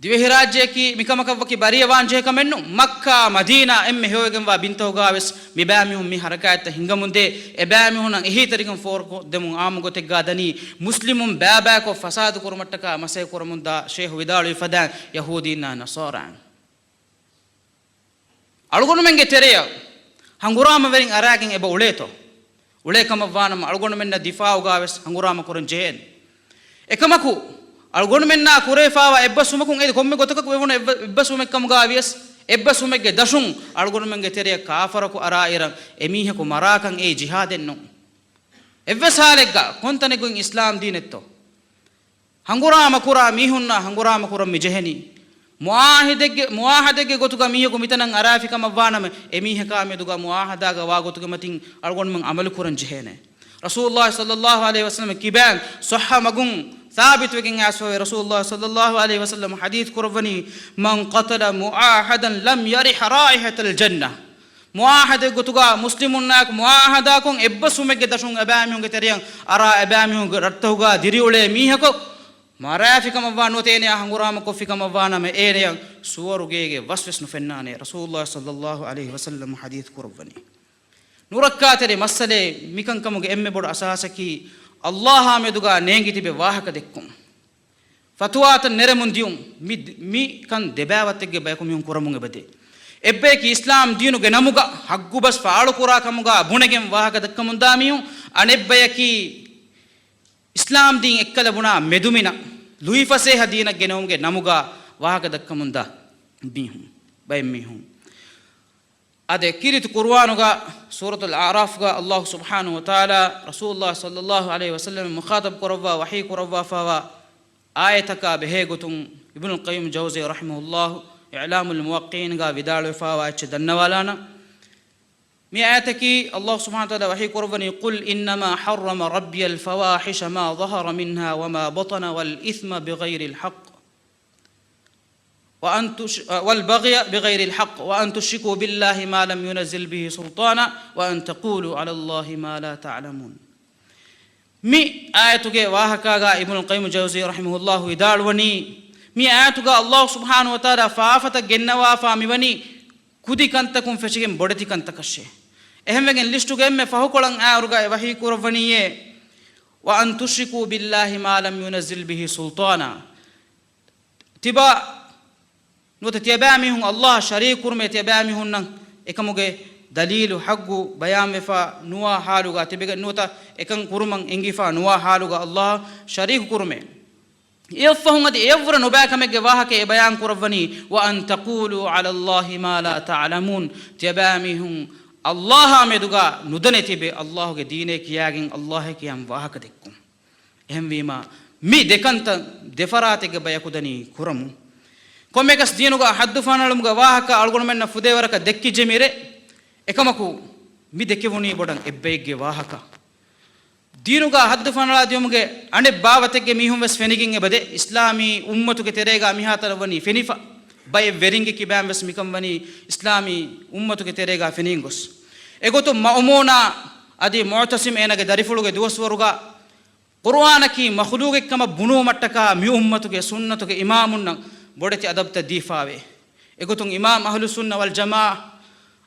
دبي هراج كي ميكامكا وكي باريوان جه كمنو مكة مدينة هوجن وا بنتوغا بس ميباميهم مي حركات هنگمونده اباميهم اهي طريقم فور دمو عام گوتگا دني مسلمون بابا کو فساد كورمتكا مسي كورموندا شيخ ودالو فدان يهودينا نصارى ألغون منگه تريا هنگورام ورين أراكين إبا أوليتو أوليكم أفانم ألغون منا دفاع وغاوس هنگورام كورن جهن إكمكو ألغون منا كوريفا وإبا سومكون إيه كومي غوتك ويفون إبا سومكم غاويس إبا سومك دشون ألغون منگه تريا كافركو أرائرا إميهكو مراكن إيه جهادن نو إبا سالكا كنتني كون إسلام دينتو هنگورام كورا ميهونا هنگورام كورا مجهني muahadege gotuga mihiku mitanan arafika mavvanam emiheka meduga muahadaga wa gotuga matin algon man amal kuran jehene rasulullah sallallahu alaihi wasallam kiban sahha magun ثابت وكين اسوي رسول الله صلى الله عليه وسلم حديث كربني من قتل معاهدا لم يرح رائحه الجنه muahade gotuga muslimun nak muahadakon ebbasumege dashun abamiyunge teriyan ara abamiyunge rattauga diriule miheko Marafika mavano tene hangurama kofika mavana me ene suwaru gege waswes no fennane rasulullah sallallahu alaihi wasallam hadith kurvani nurakkatere masale mikan kamuge emme bod asasaki allah meduga nengitibe wahaka dekkum fatwatan neremundium mi kan debawatege baykum yun kuramunge bade ebbe ki islam dinu ge namuga haggu bas faalu kura kamuga bunegen wahaka dekkamunda miyun anebbe ki ඉස්ලාම් දීන් එක්කල වුණා මෙදුමින ලුයිෆසේ හදීන ගෙනවුන්ගේ නමුගා වාහක දක්කමුන්දා බිහුම් බයිමිහුම් අද කිරිත කුර්ආනුගා සූරතුල් ආරාෆ්ගා අල්ලාහ් සුබ්හානහු වතාලා රසූලුල්ලාහ් සල්ලල්ලාහු අලයිහි වසල්ලම් මුඛාතබ් කරවා වහී කරවා ෆවා ආයතකා බෙහෙගතුම් ඉබ්නුල් කයුම් ජෞසී රහිමහුල්ලාහ් ඉලාමුල් මුවක්කීන් ගා විදාල ෆවා අච්ච දන්නවාලාන مئاتكي الله سبحانه وتعالى وحي قربني قل إنما حرم ربي الفواحش ما ظهر منها وما بطن والإثم بغير الحق والبغي بغير الحق وأن تشركوا بالله ما لم ينزل به سلطانا وأن تقولوا على الله ما لا تعلمون مي آياتك واهكا ابن القيم الجوزي رحمه الله يدالوني مي آياتك الله سبحانه وتعالى فافة جنوا فامبني كودي كنتكم فشيم بدتي كنتكشة أهم وجن ليش تجمع فهوكلان أرجع وحي كورفانية وأن تشركوا بالله ما لم ينزل به سلطانا تبا نوت تبامهم الله شريك كرمة تبامهم نن إكموجه دليل حق بيان فا نوا حالوجا تبقى نوتا إكم كرمان إنجفا نوا حالوجا الله شريك كرمة يفهم هذا يفرن وباك مجواها كبيان كرفني وأن تقولوا على الله ما لا تعلمون تبامهم الله مدوغا ندنتي به الله كدينه كياغين الله كيام واها كدكم هم بما مي دكانت دفراتك بيكودني كرم كوميكس دينوغا حد فانالمغا واها كالغون من فديورك دكي جميره එකමකු මි දෙකෙවුණී බොඩන් එබ්බෙයිගේ වාහක දීනුගා හද්ද ෆනලා දියුමුගේ අනේ බාවතෙගේ මිහුම් වෙස් ෆෙනිගින් එබදේ ඉස්ලාමී උම්මතුගේ තෙරේගා මිහාතර වනි ෆෙනිෆා බය වෙරින්ගේ කිබෑම් වෙස් මිකම් වනි ඉස්ලාමී උම්මතුගේ තෙරේගා ෆෙනින් ගොස් egotu maumuna adi mu'tasim enage darifuluge duwaswaruga qur'anaki makhluqekkama bunu mattaka mi ummatuge sunnatuge imamunna bodeti adabta difave egotun imam ahlus sunna wal jamaa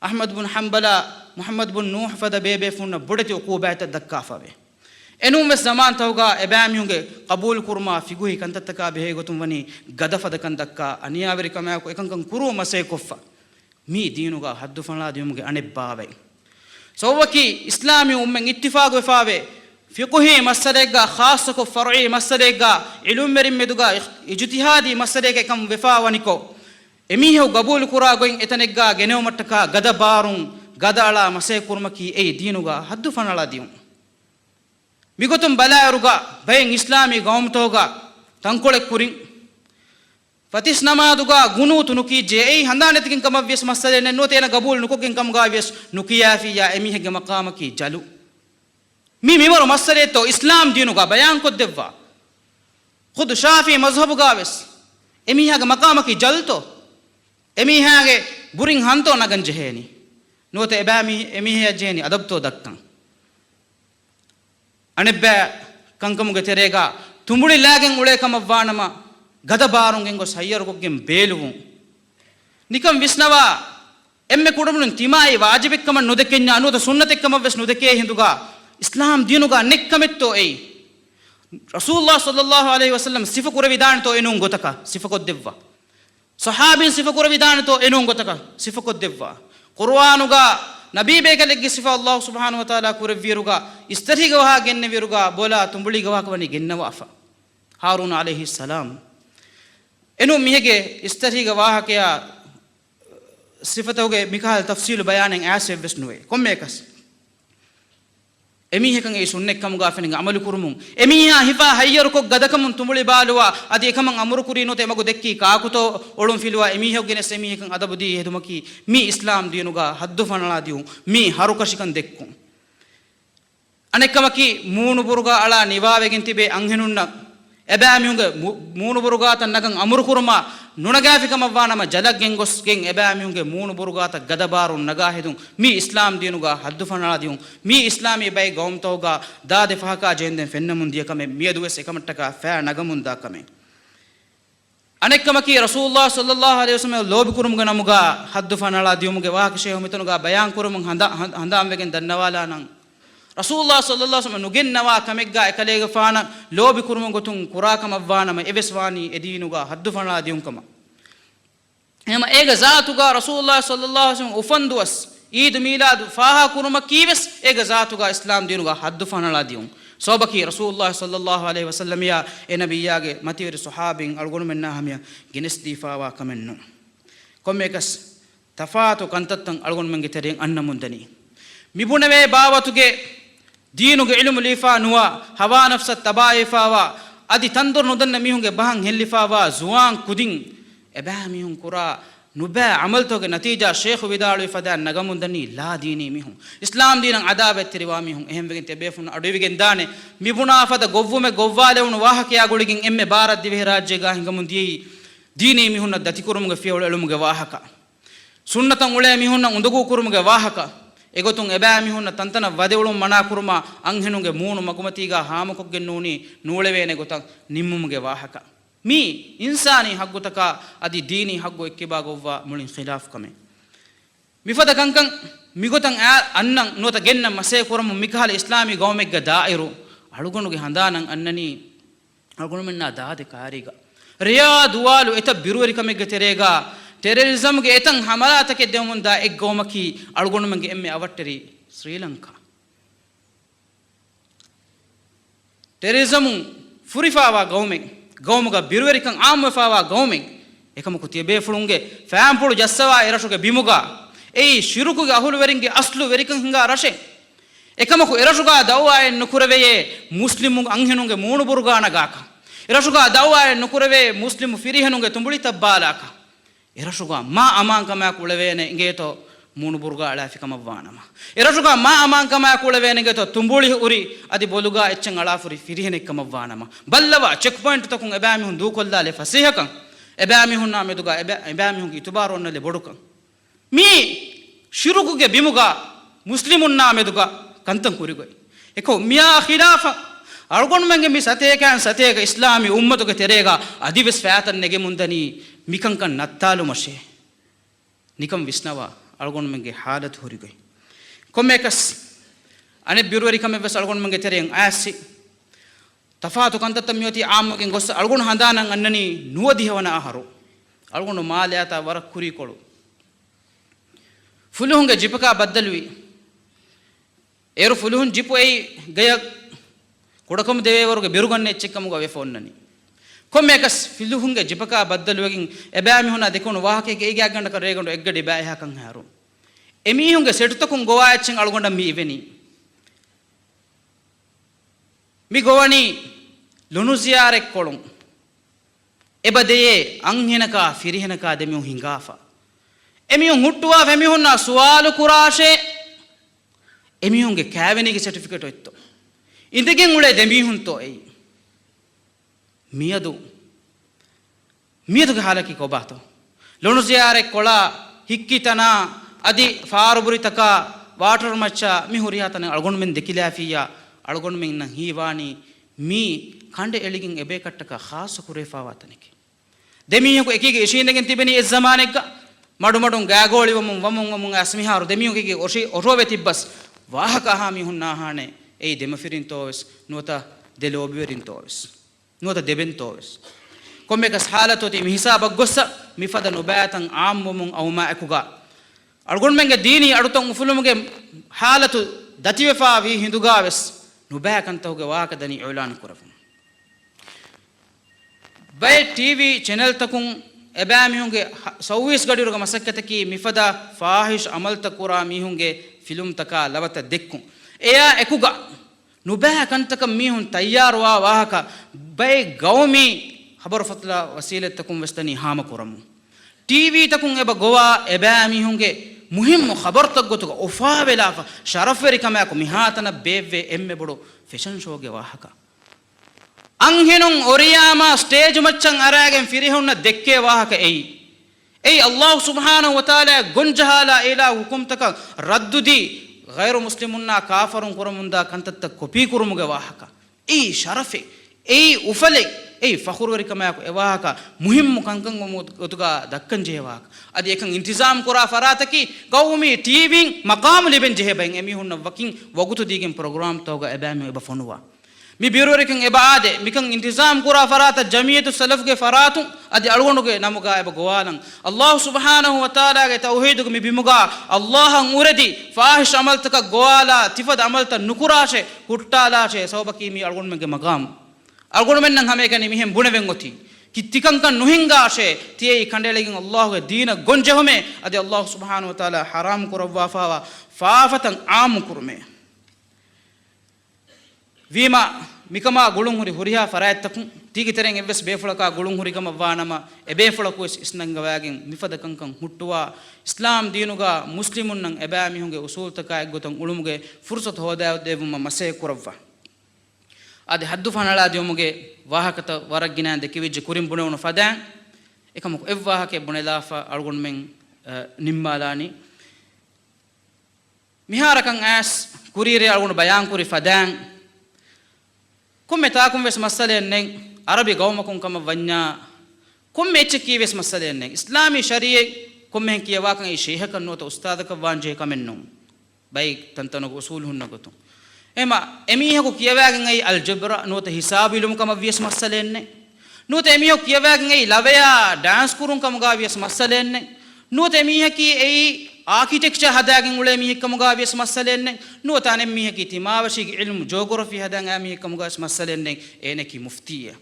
ahmad bin hanbala muhammad bin nuh fada bebe funna bodeti uqubata dakkafave enum mes zaman tawga ebamiyunge qabul kurma figuhi kantattaka behe gotum wani gadafada kandakka aniyaveri kamako ekankan kuru mase koffa mi diinuga haddu fanla diumuge anebbave sawaki islami ummen ittifaq wefave fiqhi masalega khassako far'i masalega ilum merim meduga ijtihadi masalega kam wefawaniko emiho qabul kura goin etanegga genewmattaka gada barun gada ala mase kurmaki ei diinuga haddu fanala dium migotum balaruga bayin islami gawmtoga tankole kurin fatis namaduga gunu tunuki je ei handanetikin kam avyes masale ne notena qabul nukokin kam gavyes nukiyafi ya emihege maqamaki jalu mi mimaro masale to islam diinuga bayan koddevva khud shafi mazhab gaves emihage maqamaki jalto emihage burin hanto nagan jeheni note ebami emihe jeheni adabto dakkan anebbe kankamuge terega tumbuli lagen ule kamavvanama gada barungen go sayyaruggen beluwun nikam visnawa emme kudumun timai wajibekam nodekenya anuda sunnatekkam ves nodeke hinduga islam diinuga nekkametto ei rasulullah sallallahu alaihi wasallam sifa kuravidan to enun gotaka sifa koddevva sahabin sifa kuravidan to enun gotaka sifa koddevva qur'anuga nabi bekalegi sifa allah subhanahu wa taala kurviruga istariga waha genne viruga bola tumbuli gawa kawani gennawa afa harun alayhi salam enu mihege istariga waha kya sifatoge mikal tafsil bayanen asef besnuwe kommekas emihekan ei sunnekkam gafeninga amalu kurumun emiha hifa hayyaruko gadakamun tumbuli balwa adi ekaman amuru kurino te magu dekki kaakuto olum filwa emihogene semihekan adabudi hedumaki mi islam diinuga haddu fanala diu mi harukashikan dekku anekkamaki muunu buruga ala niwavegen tibe anhenunna ebamiyunge muunu buruga tan nagan amuru kuruma nunagafikam avvanama jalaggen gosgen ebamiyunge muunu buruga ta gadabarun naga hedun mi islam diinuga haddu fanala diu mi islami bay gawmtawga daade fahaka jenden fennamun diyakame mieduwes ekamattaka fa nagamunda kame anekkamaki rasulullah sallallahu alaihi wasallam lobi kurumga namuga haddu fanala diumuge wahakishe humitunuga bayan kurumun handa amwegen dannawala nan rasulullah sallallahu alaihi wasallam nugennawa kamegga ekalega faana lobi kurumun gotun kurakam avvanama eveswani edinuga haddu fanala diunkama ema ega zaatuga rasulullah sallallahu alaihi wasallam ufanduwas eid milad faha kuruma kives ega zaatuga islam diinuga haddu fanala diun sobaki rasulullah sallallahu alaihi wasallam ya e nabiyage mativeri sahabin algonu menna hamya gines difawa kamennu kommekas tafatu kantattan algonu menge tereng annamundani mibunave bawatuge deenuge ilmu lifa nuwa hawa nafsa tabaifawa adi tandur nudanna mihunge bahang hellifawa zuwan kudin eba mihun kura nuba amaltoge natija sheikh widalu ifada nagamundani la dini mihun islam dinan adabat triwa mihun ehem wegen tebefun aduwigen dane mibuna fada govvume govwale unu wahakya guligin emme bharat dive rajye ga hingamundi dini mihun dati kurumuge fiewle elumuge wahaka sunnatan ule mihun undugu kurumuge wahaka egotun eba mihun tantana wadewulum mana kuruma anhenuge muunu magumatiga hamakoggen nuni nulewene gotak nimmumuge wahaka mi insani haggutaka adi dini haggo ekkiba govwa mulin khilaf kame mifada kankan migotan annan nota genna mase koram mikhala islami gawmegga dairu alugonuge handanan annani alugonu menna daade kariga riya duwalu eta birwari kamegga terega terrorism ge etan hamalata ke demunda ek gawmaki alugonu menge emme avatteri sri lanka terrorism furifawa gawmeg gawmuga birwerikan amwefawa gawmen ekamuku tibe fulunge fampulu jassawa erashuge bimuga ei shirukuge ahulweringe aslu verikan hinga rashe ekamuku erashuga dawwa en nukureveye muslimu anhenunge moonu burugana gaka erashuga dawwa en nukureve muslimu firihenunge tumbuli tabbalaka erashuga ma amankama kulevene ingeto moonu buruga alafika mavvanama erashuga ma amankama kulevene ingeto tumbuli uri adi boluga echen alafuri firihenekka mavvanama ballawa check point takun ebami hun dukollale fasihakan ebami hun nameduga ebami hun itubaro onale bodukan mi shirukuge bimuga ಮುಸ್ಲಿಮುನ್ನಾ ಮೆದುಗ ಕಂತಂ ಕುರಿಗೊಯ್ ಎಕೋ ಮಿಯಾ ಖಿಲಾಫ ಅಳ್ಗೊಂಡು ಮಂಗೆ ಮಿ ಸತೇಕ ಇಸ್ಲಾಮಿ ಉಮ್ಮತುಗೆ ತೆರೆಗ ಅದಿವೆಸ್ ಫ್ಯಾತನ್ನೆಗೆ ಮುಂದನಿ ಮಿಕಂಕನ್ ನತ್ತಾಲು ಮಶೆ ನಿಕಂ ವಿಸ್ನವ ಅಳ್ಗೊಂಡು ಮಂಗೆ ಹಾಲತ್ ಹುರಿಗೊಯ್ ಕೊಮ್ಮೆಕಸ್ ಅನೆ ಬಿರುವರಿ ಕಮ್ಮೆ ಬಸ್ ಅಳ್ಗೊಂಡು ಮಂಗೆ ತೆರೆಯಂಗ್ ಆಸಿ ತಫಾತು ಕಂತತ್ತ ಮಿಯೋತಿ ಆಮ್ಮಗೆ ಗೊಸ್ಸ ಅಳ್ಗೊಂಡು ಹಂದಾನಂಗ್ ಅನ್ನನಿ ನುವದಿಹವನ ಆಹಾರು ಅಳ್ಗೊಂಡು ಮಾಲ್ಯಾತ ವರ ಕುರಿಕೊಳು ಫುಲುಹುಂಗೆ ಜಿಪಕ ಬದ್ದಲ್ವಿ ಏರು ಫುಲುಹುನ್ ಜಿಪು ಐ ಗಯ ಕೊಡಕಂ ದೇವರಿಗೆ ಬಿರುಗನ್ನೆ ಚಿಕ್ಕಮುಗ ಅವೆ ಫೋನ್ನನಿ ಕೊಮ್ಮೆಕಸ್ ಫಿಲುಹುಂಗೆ ಜಿಪಕ ಬದ್ದಲ್ವಗಿಂ ಎಬ್ಯಾಮಿ ಹುನ ದೆಕೊಂಡು ವಾಹಕೆಗೆ ಏಗೆ ಆಗಂಡ ಕರೇಗೊಂಡು ಎಗ್ಗಡಿ ಬ್ಯಾಯ ಹಾಕಂ ಹಾರು ಎಮೀಹುಂಗೆ ಸೆಟುತಕುಂ ಗೋವಾಯಚ್ಚಿಂಗ್ ಅಳ್ಗೊಂಡ ಮಿ ಇವೆನಿ ಮಿ ಗೋವಣಿ ಲುನುಜಿಯಾರೆ ಕೊಳುಂ ಎಬದೆಯೇ ಅಂಹೆನಕ ಫಿರಿಹೆನಕ ದೆಮಿಯು ಹಿಂಗಾಫ ಎಮಿಯು ಹುಟ್ಟುವ ಫೆಮಿಹುನ್ನ ಸುವಾಲು ಕುರಾಶೆ ಎಮಿಹುಂಗೆ ಕ್ಯಾವೆನಿಗೆ ಸರ್ಟಿಫಿಕೇಟ್ ಹೋಯ್ತು ಇಂದಿಗೆ ಉಳೆ ದೆಮಿಹುಂತೋ ಐ ಮಿಯದುಗೆ ಹಾಲಕಿ ಕೊಬಾತು ಲುನುಜಿಯಾರೆ ಕೊಳ ಹಿಕ್ಕಿತನ ಅದಿ ಫಾರುಬುರಿತಕ ವಾಟರ್ ಮಚ್ಚ ಮಿ ಹುರಿಯಾತನ ಅಳ್ಗೊಂಡು ಮೆನ್ ದೆಕಿಲಾಫಿಯ ಅಳ್ಗೊಂಡು ಮೆನ್ನ ಹೀವಾಣಿ ಮೀ ಖಂಡೆ ಎಳಿಗಿಂಗ್ ಎಬೆ ಕಟ್ಟಕ ಖಾಸ ಕುರೇಫಾವಾತನಿಗೆ ದೆಮಿಹುಂಗೆ ಎಕಿಗೆ ಎಶೀಂದೆಗೆ ತಿಬೆನಿ ಎಸ್ ಜಮಾನೆಗ್ಗ ಮಡು ಗ್ಯಾಗೋಳಿ ವಮ್ಮು ಅಸ್ಮಿಹಾರು ದೆಮಿಯುಗೆ ಒರೋವೆ ತಿಬ್ಬಸ್ ವಾಹಕ ಹಾಮಿ ಹುನ್ನಾ ಹಾಣೆ ಏಯ್ ದೆಮಫಿರಿನ್ ತೋವೆಸ್ ನೂತ ದೆಲೋಬಿವರಿನ್ ತೋವೆಸ್ ನೂತ ದೆಬೆನ್ ತೋವೆಸ್ ಕೊಮ್ಮೆಕಸ್ ಹಾಲತೋತಿ ಮಿ ಹಿಸಾಬ ಗೊಸ್ಸ ಮಿಫದ ನುಬ್ಯಾತಂ ಆಮ್ ವಮ್ಮುಂ ಔಮಾ ಎಕುಗ ಅಳ್ಗೊಂಡ್ಮೆಂಗೆ ದೀನಿ ಅಡುತಂ ಉಫುಲುಮುಗೆ ಹಾಲತು ದತಿವೆಫಾ ವಿ ಹಿಂದುಗಾವೆಸ್ ನುಬ್ಯಾಕಂತಹುಗೆ ವಾಹಕ ದನಿ ಇಲಾನ್ ಕುರಫು ಬೈ ಟಿವಿ ಚಾನೆಲ್ ತಕುಂ ಎಬ್ಯಾ ಮಿಹುಂಗೆ 24 ಗಡಿರುಗ ಮಸಕ್ಕತಕಿ ಮಿಫದ ಫಾಹಿಶ್ ಅಮಲ್ ತಕುರಾ ಮಿಹುಂಗೆ ಫಿಲ್ಮ್ ತಕ ಲವತ ದೆಕ್ಕು ಎಯಾ ಎಕುಗ ನುಬಾ ಕಂತಕ ಮಿಹುಂ ತಯ್ಯಾರುವಾ ವಾಹಕ ಬೈ ಗೌಮಿ ಖಬರ್ ಫತ್ಲ ವಸೀಲೆ ತಕುಂ ವಸ್ತನಿ ಹಾಮ ಕುರಮು ಟಿವಿ ತಕುಂ ಎಬ ಗೋವಾ ಎಬ್ಯಾ ಮಿಹುಂಗೆ ಮುಹಿಮ್ ಖಬರ್ ತಗ್ಗೊತುಗ ಉಫಾ ವೆಲಾಫ ಶರಫೆರಿ ಕಮಯಾಕು ಮಿಹಾತನ ಬೇವ್ವೆ ಎಮ್ಮೆ ಬಡು ಫ್ಯಾಷನ್ ಶೋಗೆ ವಾಹಕ ಅಂಹೆನುಂ ಒರಿಯಾಮ ಸ್ಟೇಜ್ ಮಚ್ಚಂ ಅರಾಗೆಂ ಫಿರಿಹುನ್ನ ದೆಕ್ಕೆ ವಾಹಕ ಎಯ್ ಅಲ್ಲಾಹ್ ಸುಬ್ಹಾನಹು ವ ತಆಲಾ ಗುಂಜಹಾಲ ಇಲಾ ಹುಕುಂ ತಕ ರದ್ದುದಿ ಗೈರು ಮುಸ್ಲಿಮುನ್ನ ಕಾಫರುಂ ಕುರಮುಂದ ಕಂತತ್ತ ಕೊಪಿ ಕುರುಮುಗೆ ವಾಹಕ ಶರಫೆ ಉಫಲೆ ಫಖುರ್ವರಿ ಕಮಯಾಕು ಎ ವಾಹಕ ಮುಹಿಮ್ಮು ಕಂಕಂ ಒತುಗ ದಕ್ಕಂ ಜೆ ವಾಹಕ ಅದಿ ಏಕಂ ಇಂತಿಜಾಮ್ ಕುರಾ ಫರಾತಕಿ ಗೌಮಿ ಟಿವಿಂಗ್ ಮಕಾಮ್ ಲಿಬೆನ್ ಜೆ ಬೈ ಎಮಿ ಹುನ್ನ ವಕಿಂಗ್ ವಗುತು ದಿಗೆಂ ಪ್ರೋಗ್ರಾಮ್ ತೋಗ ಎಬಾಮಿ ಎಬ ಫೊನುವಾ ಮಿ ಬಿರುವರಿಕಂ ಎಬಾದೆ ಮಿಕಂ ಇಂತಿಜಾಮ್ ಕುರಾ ಫರಾತ ಜಮಿಯತು ಸಲಫ್ಗೆ ಫರಾತು ಅದಿ ಅಳ್ಗೊಂಡುಗೆ ನಮಗ ಎಬ ಗೋವಾಲಂ ಅಲ್ಲಾಹ್ ಸುಬ್ಹಾನಹು ವ ತಆಲಾಗೆ ತೌಹೀದುಗೆ ಮಿ ಬಿಮುಗ ಅಲ್ಲಾಹಂ ಉರದಿ ಫಾಹಿಶ್ ಅಮಲ್ ತಕ ಗೋವಾಲ ತಿಫದ ಅಮಲ್ ತ ನುಕುರಾಶೆ ಹುಟ್ಟಾಲಾಶೆ ಸೌಬಕಿ ಮಿ ಅಳ್ಗೊಂಡು ಮೆಗೆ ಮಗಾಮ್ ಅಳ್ಗೊಂಡು ಮೆನ್ನಂ ಹಮೇಕನಿ ಮಿಹೆಂ ಬುಣವೆಂ ಒತಿ ಕಿತ್ತಿಕಂಕನ್ ನುಹಿಂಗಾಶೆ ತಿಯೈ ಕಂಡೆಳಿಗಿಂ ಅಲ್ಲಾಹುಗೆ ದೀನ ಗೊಂಜೆಹುಮೆ ಅದಿ ಅಲ್ಲಾಹ್ ಸುಬ್ಹಾನಹು ವ ತಆಲಾ ಹರಾಮ್ ಕುರವ್ವಾ ಫಾಫತಂ ಆಮ್ ಕುರುಮೆ ವೀಮಾ ಮಿಕಮಾ ಗುಳುಂ ಹುರಿ ಹುರಿಯಾ ಫರಾಯತ್ತಕು ತೀಗಿ ತೆರೆಂ ಎವ್ವೆಸ್ ಬೇಫುಳಕ ಗುಳುಂ ಹುರಿಕಮ ವಾನಮ ಎಬೇಫುಳಕು ಇಸ್ನಂಗವಾಗಿಂ ಮಿಫದ ಕಂಕಂ ಹುಟ್ಟುವ ಇಸ್ಲಾಂ ದೀನುಗ ಮುಸ್ಲಿಮುನ್ನಂ ಎಬಾ ಮಿಹುಂಗೆ ಉಸೂಲ್ ತಕ ಎಗ್ಗೊತಂ ಉಳುಮುಗೆ ಫುರ್ಸತ್ ಹೋದಾಯದೇವುಮ ಮಸೆ ಕುರವ್ವ ಅದೆ ಹದ್ದು ಫನಳಾದಿಯೊಮುಗೆ ವಾಹಕತ ವರಗ್ಗಿನ ದೆಕಿವಿಜ್ಜೆ ಕುರಿಂ ಬುಣೆವನು ಫದ್ಯಾಂ ಏಕಮಕು ಎವ್ವಾಹಕೆ ಬುಣೆಲಾಫ ಅಳ್ಗೊಂಡು ಮೆಂ ನಿಮ್ಮಾಲಾನಿ ಮಿಹಾರಕಂ ಆಸ್ ಕುರೀರೆ ಅಳ್ಗೊಂಡು ಬಯಾಂ ಕುರಿ ಫದ್ಯಾಂ ಕೊಮ್ಮೆ ತಾಕುಂ ವೆಸ್ ಮಸಲೆಯನ್ನೆಂ ಅರಬಿ ಗೌಮಕುಂ ಕಮ ವನ್ಯಾ ಕೊಮ್ಮೆ ಎಚ್ಚಕಿ ವೆಸ್ ಮಸಲೆಯನ್ನೆಂ ಇಸ್ಲಾಮಿ ಶರಿಯೆ ಕೊಮ್ಮೆ ಕಿಯವಾಕಂ ಈ ಶೇಹಕನ್ನೋತ ಉಸ್ತಾದಕ ವಾಂಜೆ ಕಮೆನ್ನು ಬೈ ತಂತನಗು ಉಸೂಲ್ ಹುನ್ನಗತು ಎಮ ಎಮಿಹಕು ಕಿಯವಾಗಂ ಐ ಅಲ್ ಜಬ್ರ ನೋತ ಹಿಸಾಬಿಲುಂ ಕಮ ವಿಯಸ್ ಮಸಲೆಯನ್ನೆ ನೋತ ಎಮಿಹಕು ಕಿಯವಾಗಂ ಐ ಲವೆಯಾ ಡ್ಯಾನ್ಸ್ ಕುರುಂ ಕಮ ಗಾ ವಿಯಸ್ ಮಸಲೆಯನ್ನೆ ನೋತ ಎಮಿಹಕಿ ಐ ಆರ್ಕಿಟೆಕ್ಚರ್ ಹದಾಗಿಂ ಉಳೆ ಮಿಹಿಕ್ಕಮುಗಾ ವಿಯಸ್ ಮಸಲೆಯನ್ನೆ ನೋತಾನೆ ಮಿಹಕಿ ತಿಮಾವಶಿಗೆ ಇಲ್ಮು ಜೋಗ್ರಫಿ ಹದಂಗ ಮಿಹಿಕ್ಕಮುಗಾ ಮಸಲೆಯನ್ನೆ ಏನಕಿ ಮುಫ್ತಿಯ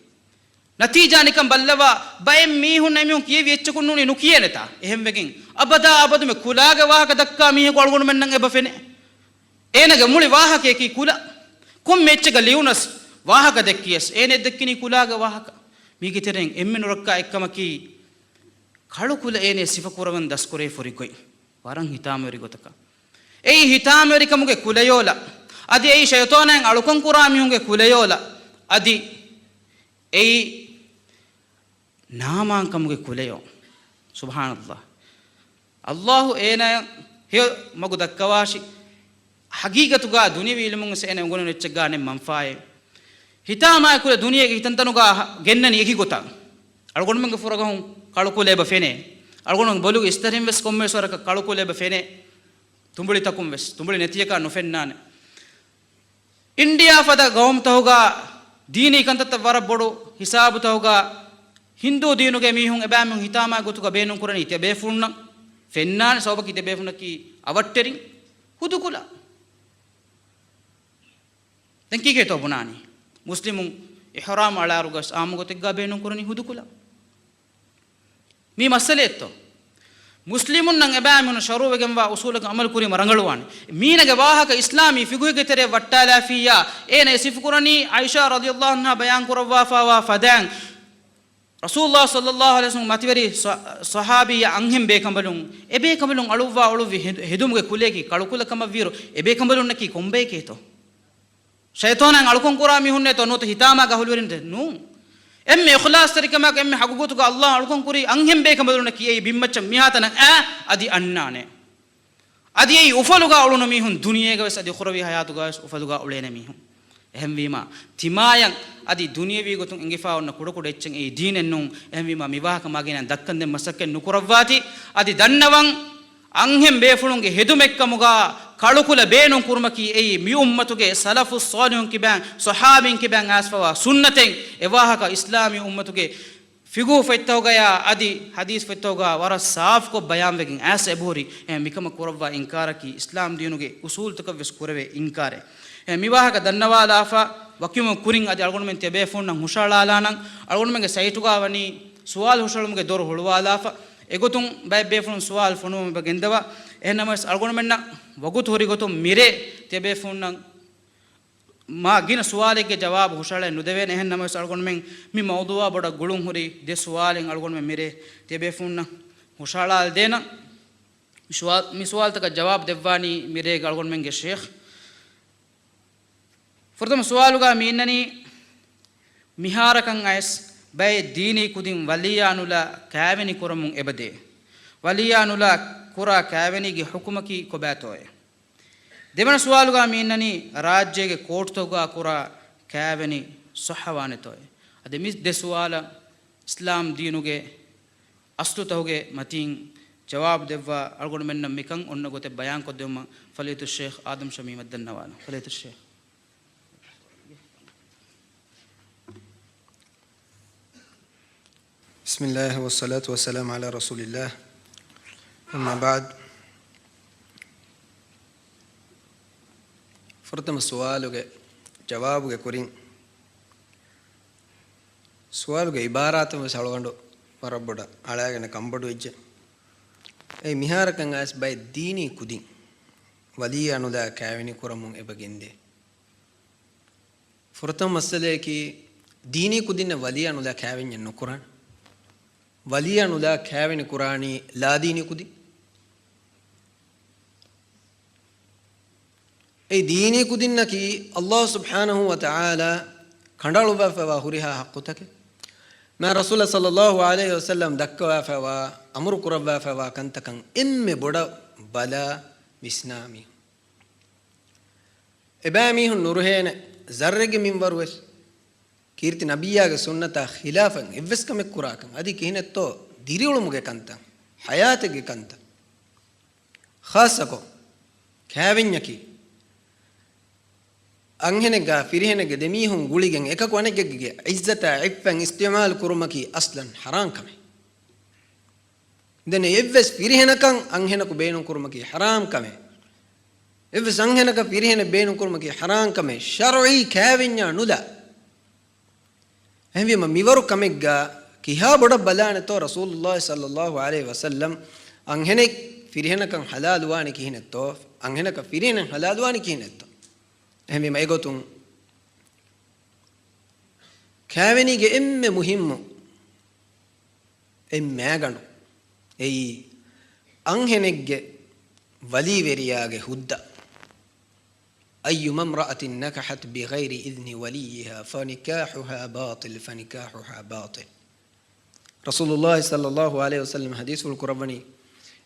ನತೀಜಾನಿಕಂ ಬಲ್ಲವ ಬಯಂ ಮೀಹುನ್ ನಮಿಯು ಕಿಯವಿ ಎಚ್ಚಕುನ್ನುನಿ ನುಕಿಯನೆತ ಎಹೆಂವೆಗಿಂ ಅಬದ ಮೆ ಕುಲಾಗ ವಾಹಕ ದಕ್ಕಾ ಮಿಹಿಕು ಅಳ್ಗೊಂಡು ಮೆನ್ನಂಗೆ ಬಫೆನೆ ಏನಗೆ ಮುಳಿ ವಾಹಕೆ ಕಿ ಕುಲ ಕೊಮ್ಮೆ ಎಚ್ಚಗ ಲಿಯುನಸ್ ವಾಹಕ ದಕ್ಕಿಯಸ್ ಏನೆ ದಕ್ಕಿನಿ ಕುಲಾಗ ವಾಹಕ ಮೀಗಿ ತೆರೆಂ ಎಮ್ಮೆನು ರೊಕ್ಕ ಎಕ್ಕಮಕಿ ಕಳು ಕುಲ ಏನೆ ಸಿಫಕುರವನ್ ದಸ್ಕುರೆ ಫುರಿಗೊಯ್ ವರಂ ಹಿತಾಮರಿ ಗೊತಕ ಏಯ್ ಹಿತಾಮರಿ ಕಮುಗೆ ಕುಲಯೋಲ ಅದಿ ಏಯ್ ಶೈತಾನಂ ಅಳುಕಂ ಕುರಾಮಿಹುಂಗೆ ಕುಲಯೋಲ ಅದಿ ಏಯ್ ನಾಮಾಂ ಕಮುಗೆ ಕುಲಯೋ ಸುಬ್ಹಾನಲ್ಲಾಹ್ ಅಲ್ಲಾಹು ಏನ ಹೇ ಮಗು ದಕ್ಕವಾಶಿ ಹಗೀಗತುಗಾ ದುನಿಯವಿ ಇಲ್ಮುಂಗ ಸೇನೆ ಉಂಗುನ ನೆಚ್ಚಗಾನೆ ಮಂಫಾಯೆ ಹಿತಾಮಾ ಕುಲ ದುನಿಯಗೆ ಹಿತಂತನುಗಾ ಗೆನ್ನನಿ ಎಗಿ ಗೊತ ಅಳ್ಗೊಂಡು ಮಂಗ ಫುರಗಹು ಕಳುಕುಲೇಬ ಫೆನೆ ಅಳ್ಗೊಂಡು ಬಲುಗ ಇಸ್ತರಿಂ ವೆಸ್ ಕೊಮ್ಮೆ ಸ್ವರಕ ಕಳುಕುಲೇಬ ಫೆನೆ ತುಂಬುಳಿ ತಕುಂ ವೆಸ್ ತುಂಬುಳಿ ನೆತಿಯಕ ನುಫೆನ್ನಾನೆ ಇಂಡಿಯಾ ಫದ ಗೌಮ್ ತಹುಗಾ ದೀನಿ ಕಂತತ ವರಬ್ಬೊಡು ಹಿಸಾಬು ತಹುಗಾ ಹಿಂದೂ ದೀನುಗೆ ಮೀಹುಂ ಎಬಾಮಿ ಹಿತಾಮಾ ಗೊತುಗ ಬೇನು ಕುರನಿ ಇತೆ ಬೇಫುಣ್ಣ ಫೆನ್ನಾನೆ ಸೌಬಕಿ ಇತೆ ಬೇಫುಣ್ಣಕಿ ಅವಟ್ಟೆರಿ ಹುದುಕುಲ ತಂಕಿಗೆ ತೋಬುನಾನಿ ಮುಸ್ಲಿಮು ಇಹ್ರಾಮ್ ಅಳಾರುಗಸ್ ಆಮುಗತಿಗ್ಗ ಬೇನು ಕುರನಿ ಹುದುಕುಲ ಮೀ ಮಸಲೆ ಎತ್ತೋ ಮುಸ್ಲಿಮುನ್ ನಂಗೆ ಎಬಾಮಿನ ಶರುವೆಗೆಂಬ ಉಸೂಲಕ ಅಮಲ್ ಕುರಿ ಮರಂಗಳುವಾಣಿ ಮೀನಗೆ ವಾಹಕ ಇಸ್ಲಾಮಿ ಫಿಗುಗೆ ತೆರೆ ವಟ್ಟಾಲಾಫಿಯಾ ಏನೆ ಸಿಫುಕುರನಿ ಆಯಿಷಾ ರದಿಯಲ್ಲಾಹು ಅನ್ಹಾ ಬಯಾನ್ ಕುರವಾ ಫವಾ ಫದಾನ್ ರಸೂಲುಲ್ಲಾಹ ಸಲ್ಲಲ್ಲಾಹು ಅಲೈಹಿ ವಸಲ್ಲಂ ಮತಿವರಿ ಸಹಾಬಿಯ ಅಂಹೆಂ ಬೇಕಂಬಲುಂ ಎಬೇ ಕಂಬಲುಂ ಅಳುವಾ ಅಳುವಿ ಹೆದುಮುಗೆ ಕುಲೇಗಿ ಕಳುಕುಲ ಕಮವೀರು ಎಬೇ ಕಂಬಲುಂ ನಕಿ ಕೊಂಬೇಕೇತೋ ಶೈತಾನಂ ಅಳುಕೊಂ ಕುರಾ ಮಿಹುನ್ನೆ ತೋ ನೋತ ಹಿತಾಮಾ ಗಹುಲ್ವರಿನ್ದೆ ನೂ ಎಮ್ಮೆ ಇಖ್ಲಾಸ್ ತರಿಕಮಾಕ ಎಮ್ಮೆ ಹಗುಗುತುಗ ಅಲ್ಲಾಹ್ ಅಳುಕೊಂ ಕುರಿ ಅಂಹೆಂ ಬೇಕಂಬಲುಂ ನಕಿ ಏ ಬಿಮ್ಮಚ್ಚ ಮಿಹಾತನ ಅದಿ ಅಣ್ಣಾನೆ ಅದಿ ಏ ಉಫಲುಗಾ ಅಳುನ ಮಿಹುನ್ ದುನಿಯೆಗ ವೆಸ್ ಅದಿ ಖುರವಿ ಹಯಾತುಗಾ ಉಫಲುಗಾ ಅಳುೇನೆ ಮಿಹುನ್ එහෙම වීම තිමායන් අදි දුනියවි ගොතුන් ඉංගිෆාවන්න කුඩ එච්චන් ඒ දීනෙන්නුන් එහෙම වීම මිවාහක මගින දක්කන් දෙ මසක්කෙන් නුකරවාති අදි දන්නවන් අංහෙම් බේෆුණුන්ගේ හෙදුමෙක්කමුගා කලුකුල බේනුන් කුරුමකි ඒ මි උම්මතුගේ සලෆුස් සාලිහුන් කිබන් සහාබින් කිබන් ආස්ෆවා සුන්නතෙන් එවාහක ඉස්ලාමී උම්මතුගේ ෆිගු ෆෙත්තෝගයා අදි හදීස් ෆෙත්තෝගා වර සාෆ් කො බයාම් වෙකින් ඇස් එබෝරි එහෙම මිකම කුරවා ඉන්කාරකි ඉස්ලාම් දීනුගේ උසූල් තක වෙස් කුරවේ ඉන්කාරේ මිවාහක දන්නවාලාෆා වකිම කුරින් අද අල්ගොන්මෙන් තෙබේ ෆෝන් නම් හුෂාලාලානම් අල්ගොන්මෙන්ගේ සයිටුගා වනි සුවාල් හුෂාලුමගේ දොර හොළුවාලාෆා එගොතුන් බයි බේ ෆෝන් සුවාල් ෆෝනුම බගෙන්දවා එහෙනමස් අල්ගොන්මෙන්න වගුත් හොරි ගොතුන් මිරේ තෙබේ ෆෝන් නම් මා ගින සුවාලෙගේ ජවාබ හුෂාලෙන් නුදෙවෙන එහෙනමස් අල්ගොන්මෙන් මි මෞදුවා බොඩ ගුළුන් හොරි දෙ සුවාලෙන් අල්ගොන්මෙන් මිරේ තෙබේ ෆෝන් නම් හුෂාලාල් දෙන මි සුවාල් තක ජවාබ දෙවවානි මිරේ අල්ගොන්මෙන්ගේ ෂේඛ් ಫರ್ದಮ ಸುವಾಲುಗಾ ಮೀನ್ನನಿ ಮಿಹಾರಕಂ ಐಸ್ ಬೈ ದೀನಿ ಕುದಿಂ ವಲಿಯಾನುಲ ಕಾವೆನಿ ಕುರಮುಂ ಎಬದೆ ವಲಿಯಾನುಲ ಕುರ ಕಾವೆನಿಗೆ ಹುಕುಮಕಿ ಕೊಬಾತೋಯ್ දෙවන සුවාලුගා මීන්නනි රාජ්‍යයේ කෝට්තෝගා කුරා කෑවෙනි සහවානතෝය අද මිස් දෙසුවාල ඉස්ලාම් දීනුගේ අස්තුතෝගේ මතින් ජවාබ් දෙවවා අල්ගොඩ මෙන්න මිකන් ඔන්න ගොතේ බයාන් කොද්දෙම ෆලීතු ෂේඛ් ආදම් ශමීම් අද්දන්නවාන ෆලීතු ෂේඛ් بسم الله والصلاة والسلام على رسول الله أما بعد فرتم سؤالك جوابك كورين سؤالك عبارات مسالوندو مربودا على كمبدو إجّ أي مهارك عاس باي ديني كودين ولي أنو دا كاوني كورمون إبغيندي فرتم مسألة كي ديني كودين ولي أنو دا كاوني نكوران وليانو دا كاوين قراني لا ديني كودي اي ديني كودين نكي الله سبحانه وتعالى كندالو بافوا هريها حقتك ما رسول صلى الله عليه وسلم دكوا فوا امر قربا فوا كنتكن ام بودا بلا وسنامي ابامي نورهين زرگ منبروس ಕೀರ್ತಿ ನಬಿಯಾಗ ಸುನ್ನತ ಖಿಲಾಫನ್ ಎವ್ವೆಸ್ಕಮೆ ಕುರಾಕಂ ಅದಿ ಕಿಹಿನೆತ್ತೋ ದಿರಿಯುಳುಮುಗೆ ಕಂತ ಹಯಾತಿಗೆ ಕಂತ ಖಾಸಕೋ ಖಾವೆನ್ಯಕಿ ಅಂಹೆನೆಗ ಫಿರಿಹೆನೆಗೆ ದೆಮೀಹುಂ ಗುಳಿಗೆಂ ಎಕ ಕೊನೆಗೆಗೆ ಇಜ್ಜತ ಇಫ್ಫನ್ ಇಸ್ತಿಮಾಲ್ ಕುರುಮಕಿ ಅಸ್ಲನ್ ಹರಾಂ ಕಮೆ ದೆನೆ ಎವ್ವೆಸ್ ಫಿರಿಹೆನಕಂ ಅಂಹೆನಕು ಬೇನು ಕುರುಮಕಿ ಹರಾಂ ಕಮೆ ಎವ್ವೆಸ್ ಅಂಹೆನಕ ಫಿರಿಹೆನೆ ಬೇನು ಕುರುಮಕಿ ಹರಾಂ ಕಮೆ ಶರ್ঈ ಖಾವೆನ್ಯ ನುದ එහෙම මිවරු කමෙක්ගා කිහා බොඩ බලානතෝ රසූලුල්ලාහි සල්ලල්ලාහු අලයිහි වසල්ලම් අංහෙනෙක් ෆිරිහෙනකන් හලාලුවානි කිහිනෙත්තෝ අංහෙනක ෆිරිහෙනන් හලාලුවානි කිහිනෙත්තෝ එහෙම මේගොතුන් කෑවෙනිගේ එම්මෙ මුහිම්මු එම්මෑගණු එයි අංහෙනෙක්ගේ වලී වෙරියාගේ හුද්දා أيما امرأة نكحت بغير إذن وليها فنكاحها باطل فنكاحها باطل رسول الله صلى الله عليه وسلم حديث القرباني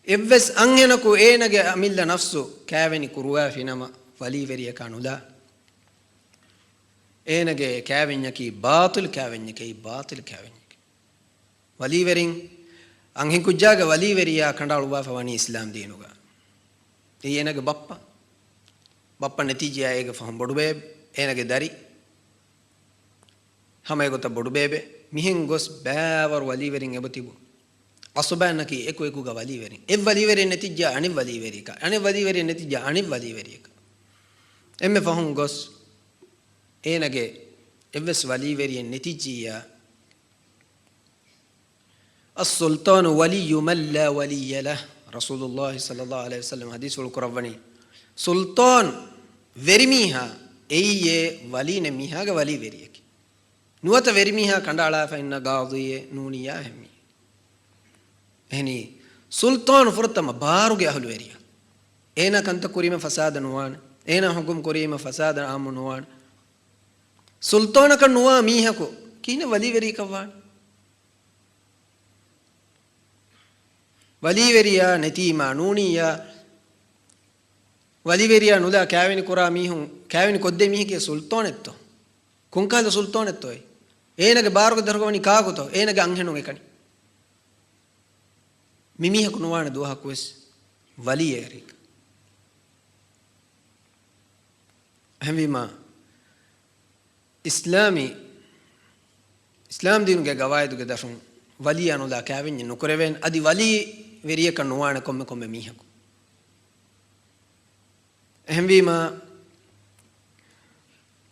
إبس أنهنكو إينك أميل نفسه كاوني كروا في نما වලීවරිය කනුලා ඒනගේ කෑවෙන්නකි බාතුල් කෑවෙන්නකි බාතුල් කෑවෙන්නකි වලීවරින් අංහින් කුජ්ජාගේ වලීවරියා කණ්ඩාළුවා ෆවනි ඉස්ලාම් දීනුගා ඒනගේ බප්පා නතිජා ඒක ෆහම් බොඩු බේ ඒනගේ දරි හැම එකත බොඩු බේබේ මිහෙන් ගොස් බෑවර වලීවරින් එබතිබු අසබන්නකි එකුගා වලීවරින් එ වලීවරින් නතිජා අනි වලීවරික අනි වලීවරින් නතිජා අනි වලීවරික එම්මෙ ෆහම් ගොස් ඒනගේ එවස් වලීවරින් නතිජියා السلطان ولي من لا ولي له رسول الله صلى الله عليه وسلم حديث القرآني سلطان වෙරිමිහා එයියේ වලීන මිහාගේ වලී වෙරියකි නුවත වෙරිමිහා කණ්ඩාලා ෆයින්න ගාදියේ නූනියා හැමි එහෙනි සුල්තාන් ෆුර්තම බාරුගේ අහලු වෙරිය ඒන කන්ත කුරීම ෆසාද නුවාන ඒන හුකුම් කුරීම ෆසාද ආම නුවාන සුල්තාන ක නුවා මිහකෝ කින වලී වෙරිය කවාන වලී වෙරියා නතිමා නූනියා වලිවෙරියා නුදා කෑවෙනි කුරා මීහුන් කෑවෙනි කොද්දේ මීහකේ සුල්තානෙත්තෝ කුංකාද සුල්තානෙත්තෝයි ඒනගේ බාරුක දරගවනි කාකුතෝ ඒනගේ අංහෙනු එකනි මිමිහකු නුවාන දුවහක් වෙස් වලියෙරික හැමවිම ඉස්ලාම් දීනුගේ ගවායදුගේ දසුන් වලියා නුදා කෑවෙන්නේ නුකරවෙන් අදි වලි වෙරියක නුවාන කොම්මෙ මීහකු එහෙමවීම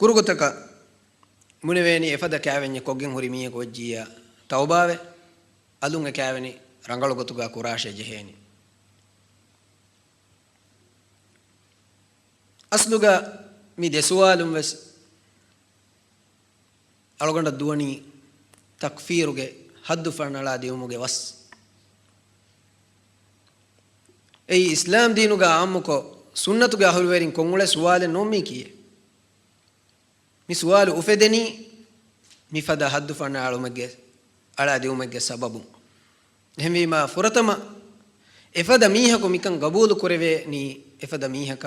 කුරුගතක මුනවේනි එපද කෑවෙන්නේ කොගෙන් හොරි මීය කොජ්ජියා තවබාවේ අලුංග කෑවෙනි රංගලගතුගා කුරාෂේ ජෙහෙනි අස්ලුගා මි දෙසුවාලුම් වෙස් අලගොඬ දුවනි තක්ෆීරුගේ හද්දු ෆර්නලා දියුමුගේ වස් ඒ ඉස්ලාම් දීනුගා ආම්මුකෝ ಸುನ್ನತುಗೆ ಅಹುಲ್ವೇರಿನ್ ಕೊಂಗುಳೆ ಸುವಾಲೆ ನೋಮ್ಮಿ ಕಿಯೆ ಮಿ ಸುವಾಲು ಉಫೆದೆನಿ ಮಿ ಫದ ಹದ್ದು ಫಣ್ಣ ಆಳುಮಗೆ ಅಳಾದಿವುಮಗೆ ಸಬಬು ಹೆಂವಿಮ ಫುರತಮ ಎಫದ ಮೀಹಕು ಮಿಕಂ ಗಬೂಲು ಕುರೆವೆ ನೀ ಎಫದ ಮೀಹಕ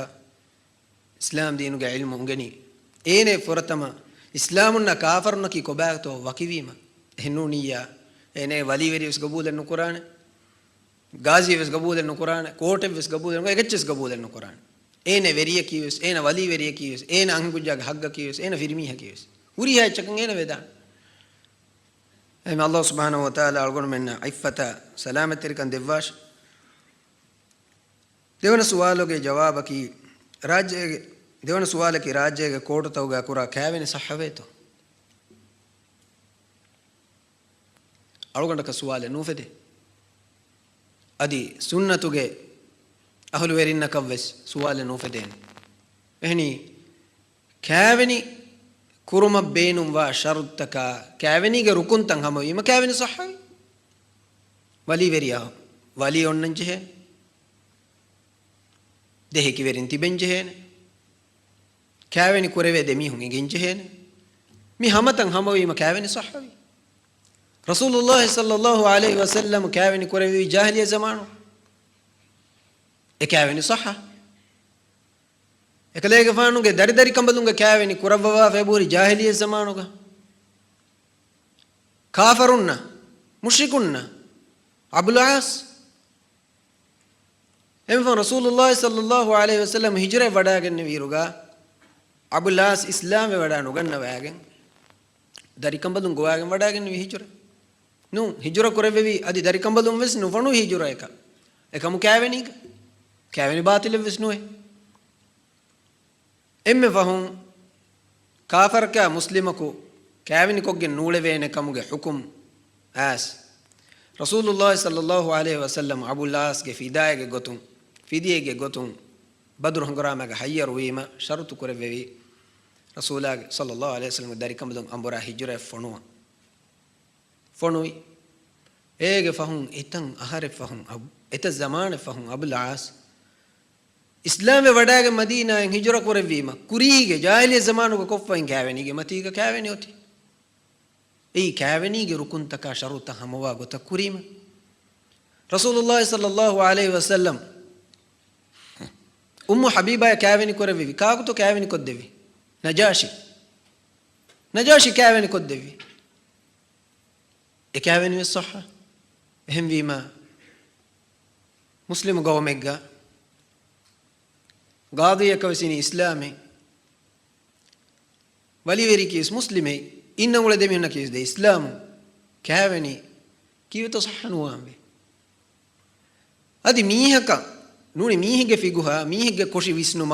ಇಸ್ಲಾಂ ದೀನುಗೆ ಇಲ್ಮು ಉಂಗೆನಿ ಏನೇ ಫುರತಮ ಇಸ್ಲಾಮುನ್ನ ಕಾಫರುನ್ನಕಿ ಕೊಬ್ಯಾತೋ ವಕಿವೀಮ ಹೆಣ್ಣು ನೀಯ ಏನೇ ವಲಿವೆರಿಯಸ್ ಗಬೂಲನ್ನು ಕುರಾನೆ ಗಾಜಿ ವೆಸ್ ಗಬೂದನ್ನು ಕುರಾನ್ ಕೋಟೆ ವೆಸ್ ಗಬೂದನ್ನು ಎಗಚ್ಚಸ್ ಗಬೂದನ್ನು ಕುರಾನ್ ಏನೆ ವೆರಿಯ ಕೀಯಸ್ ಏನ ವಲಿ ವೆರಿಯ ಕೀಯಸ್ ಏನ ಅಂಗುಜಾಗ ಹಗ್ಗ ಕೀಯಸ್ ಏನ ಫಿರ್ಮಿಹ ಕೀಯಸ್ ಉರಿ ಹೈ ಚಕಂ ಏನ ವೇದಾನ್ ಎಮ ಅಲ್ಲಾಹ್ ಸುಬ್ಹಾನಹು ವ ತಆಲಾ ಅಲ್ಗೊನ ಮೆನ್ನ ಐಫತ ಸಲಾಮತಿರ್ ಕನ್ ದೇವಾಶ್ ದೇವನ ಸುವಾಲೋಗೆ ಜವಾಬಕಿ ರಾಜ್ಯಗೆ ದೇವನ ಸುವಾಲಕಿ ರಾಜ್ಯಗೆ ಕೋಟ ತೌಗ ಕುರಾ ಕ್ಯಾವೆನೆ ಸಹವೇತೋ ಅಲ್ಗೊಂಡಕ ಸುವಾಲೆ ನೂಫೆದೆ ಅದಿ ಸುನ್ನತುಗೆ ಅಹಲು ವೆರಿನ್ನ ಕವ್ವೆಸ್ ಸುವಾಲೆ ನೂಫೆದೇನೆ ಎಹನಿ ಕ್ಯಾವೆನಿ ಕುರುಮ ಬೇನುಂ ವಾ ಶರುತ್ತಕ ಕ್ಯಾವೆನಿಗೆ ರುಕುಂತಂ ಹಮವೀಮ ಕ್ಯಾವೆನಿ ಸಹವಿ ವಲಿ ವೆರಿಯ ವಲಿ ಒಣ್ಣಂಜೆ දෙහෙකි වෙරින් තිබෙන් ජෙහෙන කෑවෙනි කුරවේ දෙමි හුන් ඉගෙන් ජෙහෙන මි හැමතන් හැමවීම කෑවෙනි සහවි රසූලුල්ලාහි සල්ලල්ලාහු අලයිහි වසල්ලම් කෑවෙනි කුරවේ ජාහිලිය zamaanu ඒ කෑවෙනි සහ එකලේක ෆානුගේ දරි කම්බලුන්ගේ කෑවෙනි කුරවවා ෆෙබුරි ජාහිලිය zamaanu ጋ කාෆරුන්න මුෂ්රිකුන්න අබුල් ආස් එම්ෆන් රසූලුල්ලාහි සල්ලල්ලාහු අලයිහි වසල්ලම් හිජ්රේ වඩාගෙන වීරුගා අබුල් ආස් ඉස්ලාමේ වඩා නොගන්න වෑගෙන් දරිකම්බදුන් ගෝයාගෙන් වඩාගෙන වී හිජ්ර නු හිජ්ර කරවෙවි අදි දරිකම්බදුන් වෙස් නුවණු හිජ්ර එකමු කෑවෙනි බාතිල වෙස් නුවේ එම්මෙ ෆහුම් කාෆර්ක මුස්ලිමකු කෑවෙනි කොග්ගේ නූලේ වේන කමුගේ හුකුම් ආස් රසූලුල්ලාහි සල්ලල්ලාහු අලයිහි වසල්ලම් අබුල් ආස්ගේ ෆිදායගේ ගොතුන් ಫಿದಿಯೆಗೆ ಗೊತ್ತುಂ ಬದ್ರು ಹಂಗರಾಮಗ ಹಯ್ಯರ್ ವೀಮ ಶರತು ಕುರೆವೆವಿ ರಸೂಲಾಗ ಸಲ್ಲಲ್ಲಾಹು ಅಲೈಹಿ ವಸಲ್ಲಂ ದರಿಕಂಬದಂ ಅಂಬರ ಹಿಜ್ರೆ ಫೊಣುಯಿ ಏಗೆ ಫಹುಂ ಇತಂ ಅಹರೆ ಫಹುಂ ಎತ ಜಮಾನೆ ಫಹುಂ ಅಬುಲ್ ಆಸ್ ಇಸ್ಲಾಮೆ ವಡಾಗೆ ಮದೀನಾ ಹಿಜ್ರ ಕುರೆವೀಮ ಕುರಿಗೆ ಜಾಹಿಲಿಯ ಜಮಾನುಗ ಕೊಫ್ಫಂ ಕ್ಯಾವೆನಿಗೆ ಮತೀಗ ಕ್ಯಾವೆನಿ ಹೊತಿ ಈ ಕ್ಯಾವೆನಿಗೆ ರುಕುಂತಕ ಶರುತ ಹಮವಾ ಗೊತ್ತ ಕುರಿಮ ರಸೂಲುಲ್ಲಾಹಿ ಸಲ್ಲಲ್ಲಾಹು ಅಲೈಹಿ ವಸಲ್ಲಂ උම්මු හබීබා කෑවෙනි කරවෙවි කාකුතු කෑවෙනි කොද්දෙවි නජාෂි කෑවෙනි කොද්දෙවි ඒ කෑවෙනි වෙස් සහ එහෙම වීම මුස්ලිම් ගවමෙග්ගා ගාදියක වසිනි ඉස්ලාමේ වලිවෙරි කීස් මුස්ලිමේ ඉන්න උල දෙමින්න කීස් ද ඉස්ලාම් කෑවෙනි කීවත සහනුවාම්බේ අදි මීහක නූනි මීහිගේ ෆිගුහා මීහිගේ කොෂි විස්නුම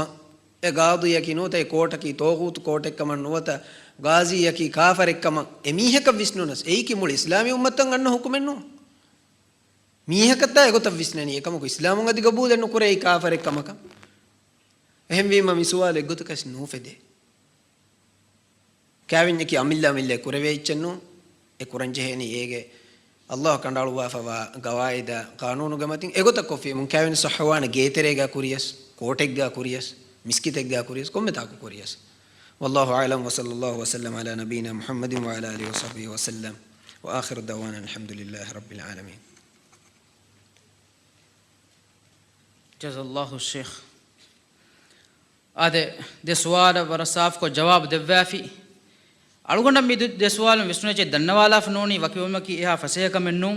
ඒ ගාදියකි නොතේ කෝටකි තෝගූත් කෝටෙක්කම නොවත ගාසියකි කාෆරෙක්කම එමීහක විස්නුනස් ඒකි මුල ඉස්ලාමී උම්මතන් අන්න හුකුමෙන්නු මීහකත එගොත විස්නනි එකමක ඉස්ලාමුන් අදි ගබූ දෙන්න කුරේ කාෆරෙක්කමක එහෙම වීම මිසුවාල එගොත කස් නූෆෙදේ කෑවින්යකි අමිල්ලා මිල්ලේ කුරවෙච්චන්නු ඒ කුරංජෙහෙනි ඒගේ අල්ලාහ් කණ්ඩාළු වාෆවා ගවායිද කානූනු ගමතින් එගොත කොෆි මුන් කෑවින් සහවාන ගේතරේගා කුරියස් කෝටෙක්ගා කුරියස් මිස්කිතෙක්ගා කුරියස් කොම්මෙතාකු කුරියස් والله أعلم وصلى الله وسلم على نبينا محمد وعلى آله وصحبه وسلم وآخر دعوانا الحمد لله رب العالمين جزا الله الشيخ هذا ده سوال ورصاف کو جواب دبافي අලුගොඬ මේ දෙස්වාලම් විශ්නුචේ දන්නවාලා ෆනෝනි වකිවමකි එහා ෆසයක මෙන්නුම්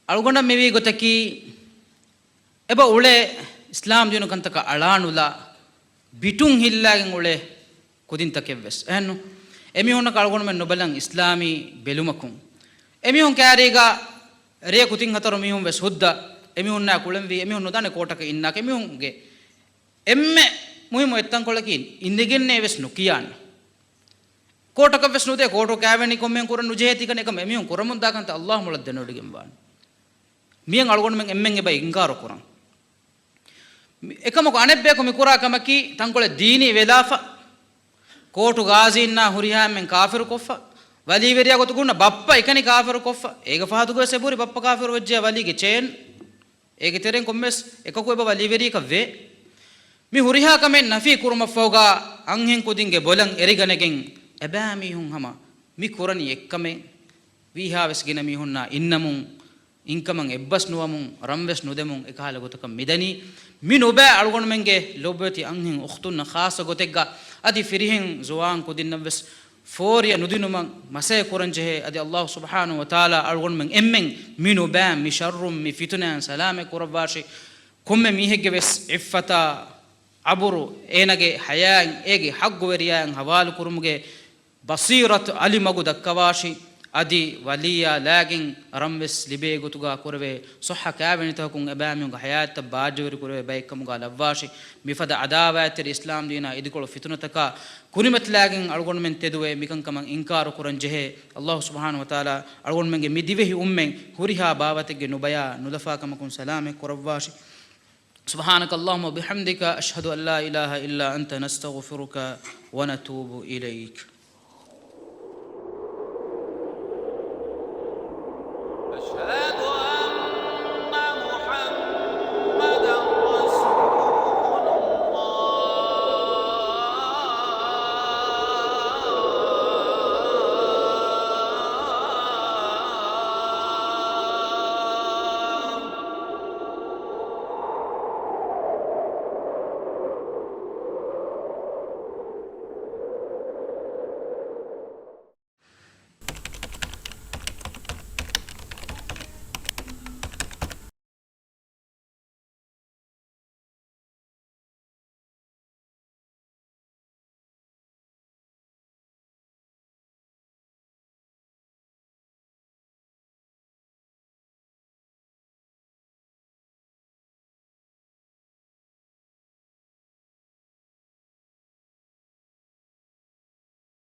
අලුගොඬ මෙවි ගොතකි එබ උලේ ඉස්ලාම් දිනු කන්තක අලානුලා බිටුන් හිල්ලාගෙන් උලේ කුදින් තකෙවස් එහෙන්නු එමිහොන්න කලගොඬ මෙන් නොබලන් ඉස්ලාමී බෙලුමකුම් එමිහොන් කෑරීගා රේ කුතින් හතර මිහොන් වෙස් හුද්දා එමිහොන්න කුලම් වී එමිහොන් නොදන්නේ කෝටක ඉන්නක එමිහොන්ගේ එම්මෙ මුහිම එත්තන් කොලකින් ඉන්දගෙන්නේ වෙස් නොකියන්නේ ಕೋಟಕ ವಿಷ್ಣುದೆ ಕೋಟೋ ಕ್ಯಾವೆನಿ ಕೊಮ್ಮೆಂ ಕುರನ್ ನುಜೇತಿ ಕನೆ ಕಮ ಎಮಿಯಂ ಕುರಮುನ್ ದಾಕಂತ ಅಲ್ಲಾಹ್ ಮುಳದ್ದೆ ನೋಡಿಗೆಂ ಬಾನ್ මියන් අලගොන්න මෙන් එම්මෙන් එබයි ඉන්කාර කරන් එකම අනෙබ්බේ කොමි කුරා කමකි තංකොල දීනි වෙලාෆා කෝටු ගාසින්නා හුරිහා මෙන් කාෆිරු කොෆා වලි වෙරියා ගොතු ගුණ බප්පා එකනි කාෆිරු කොෆා ඒක ෆාතු ගො සෙබුරි බප්පා කාෆිරු වජ්ජා වලිගේ චේන් ඒක තෙරෙන් කොම්මස් එකකෝ එබ වලි වෙරි කවේ මි හුරිහා කමෙන් නෆි කුරුම ෆෝගා අංහෙන් කුදින්ගේ බොලන් එරිගනගෙන් එබෑමි හුන් හම මි කුරණි එක්කමෙ වීහාවස් ගෙන මිහුන්නා ඉන්නමුන් ඉන්කමන් එබ්බස් නුවමුන් රම්වස් නුදෙමුන් එකහල ගොතක මිදනි මි නොබෑ අලගොන් මෙන්ගේ ලොබ්බති අංහින් උඛ්තුන්න ખાસ ගොතෙග්ගා අදි ෆිරිහෙන් සුවාන් කුදින්නවස් ෆෝරිය නුදිනුමන් මසේ කුරංජෙ අදි අල්ලාහ් සුබ්හානහු වතාලා අලගොන් මෙන් එම්මෙන් මි නොබෑ මි ෂර්රුම් මි ෆිතුනන් සලාමෙ කුරවාෂි කොම්මෙ මිහෙග්ගේ වෙස් ඉෆ්ෆතා අබුරු ඒනගේ හයාන් ඒගේ හග්ගු වෙරියන් හවාලු කුරුමුගේ බසීරත් අලි මගු දක්කවාෂි අදි වලියා ලාගින් රම්වස් ලිබේ ගොතුගා කුරවේ සොහ කෑවෙනිතකුන් එබෑමියුගේ හයාත බාජවරි කුරවේ බයිකමුගා ලවවාෂි මිෆද අදාවාතර ඉස්ලාම් දීනා ඉදිකොළ ෆිතුනතක කුනිමත් ලාගින් අලගොන් මෙන් තෙදුවේ මිකංකමන් ඉන්කාර කුරන් ජෙහෙ අල්ලාහ් සුබ්හානහු වතාලා අලගොන් මෙන්ගේ මිදිවෙහි උම්මෙන් හුරිහා බාවතෙගේ නුබයා නුලෆාකමකුන් සලාමෙ කුරවාෂි سبحانك اللهم وبحمدك أشهد أن لا إله إلا أنت نستغفرك ونتوب إليك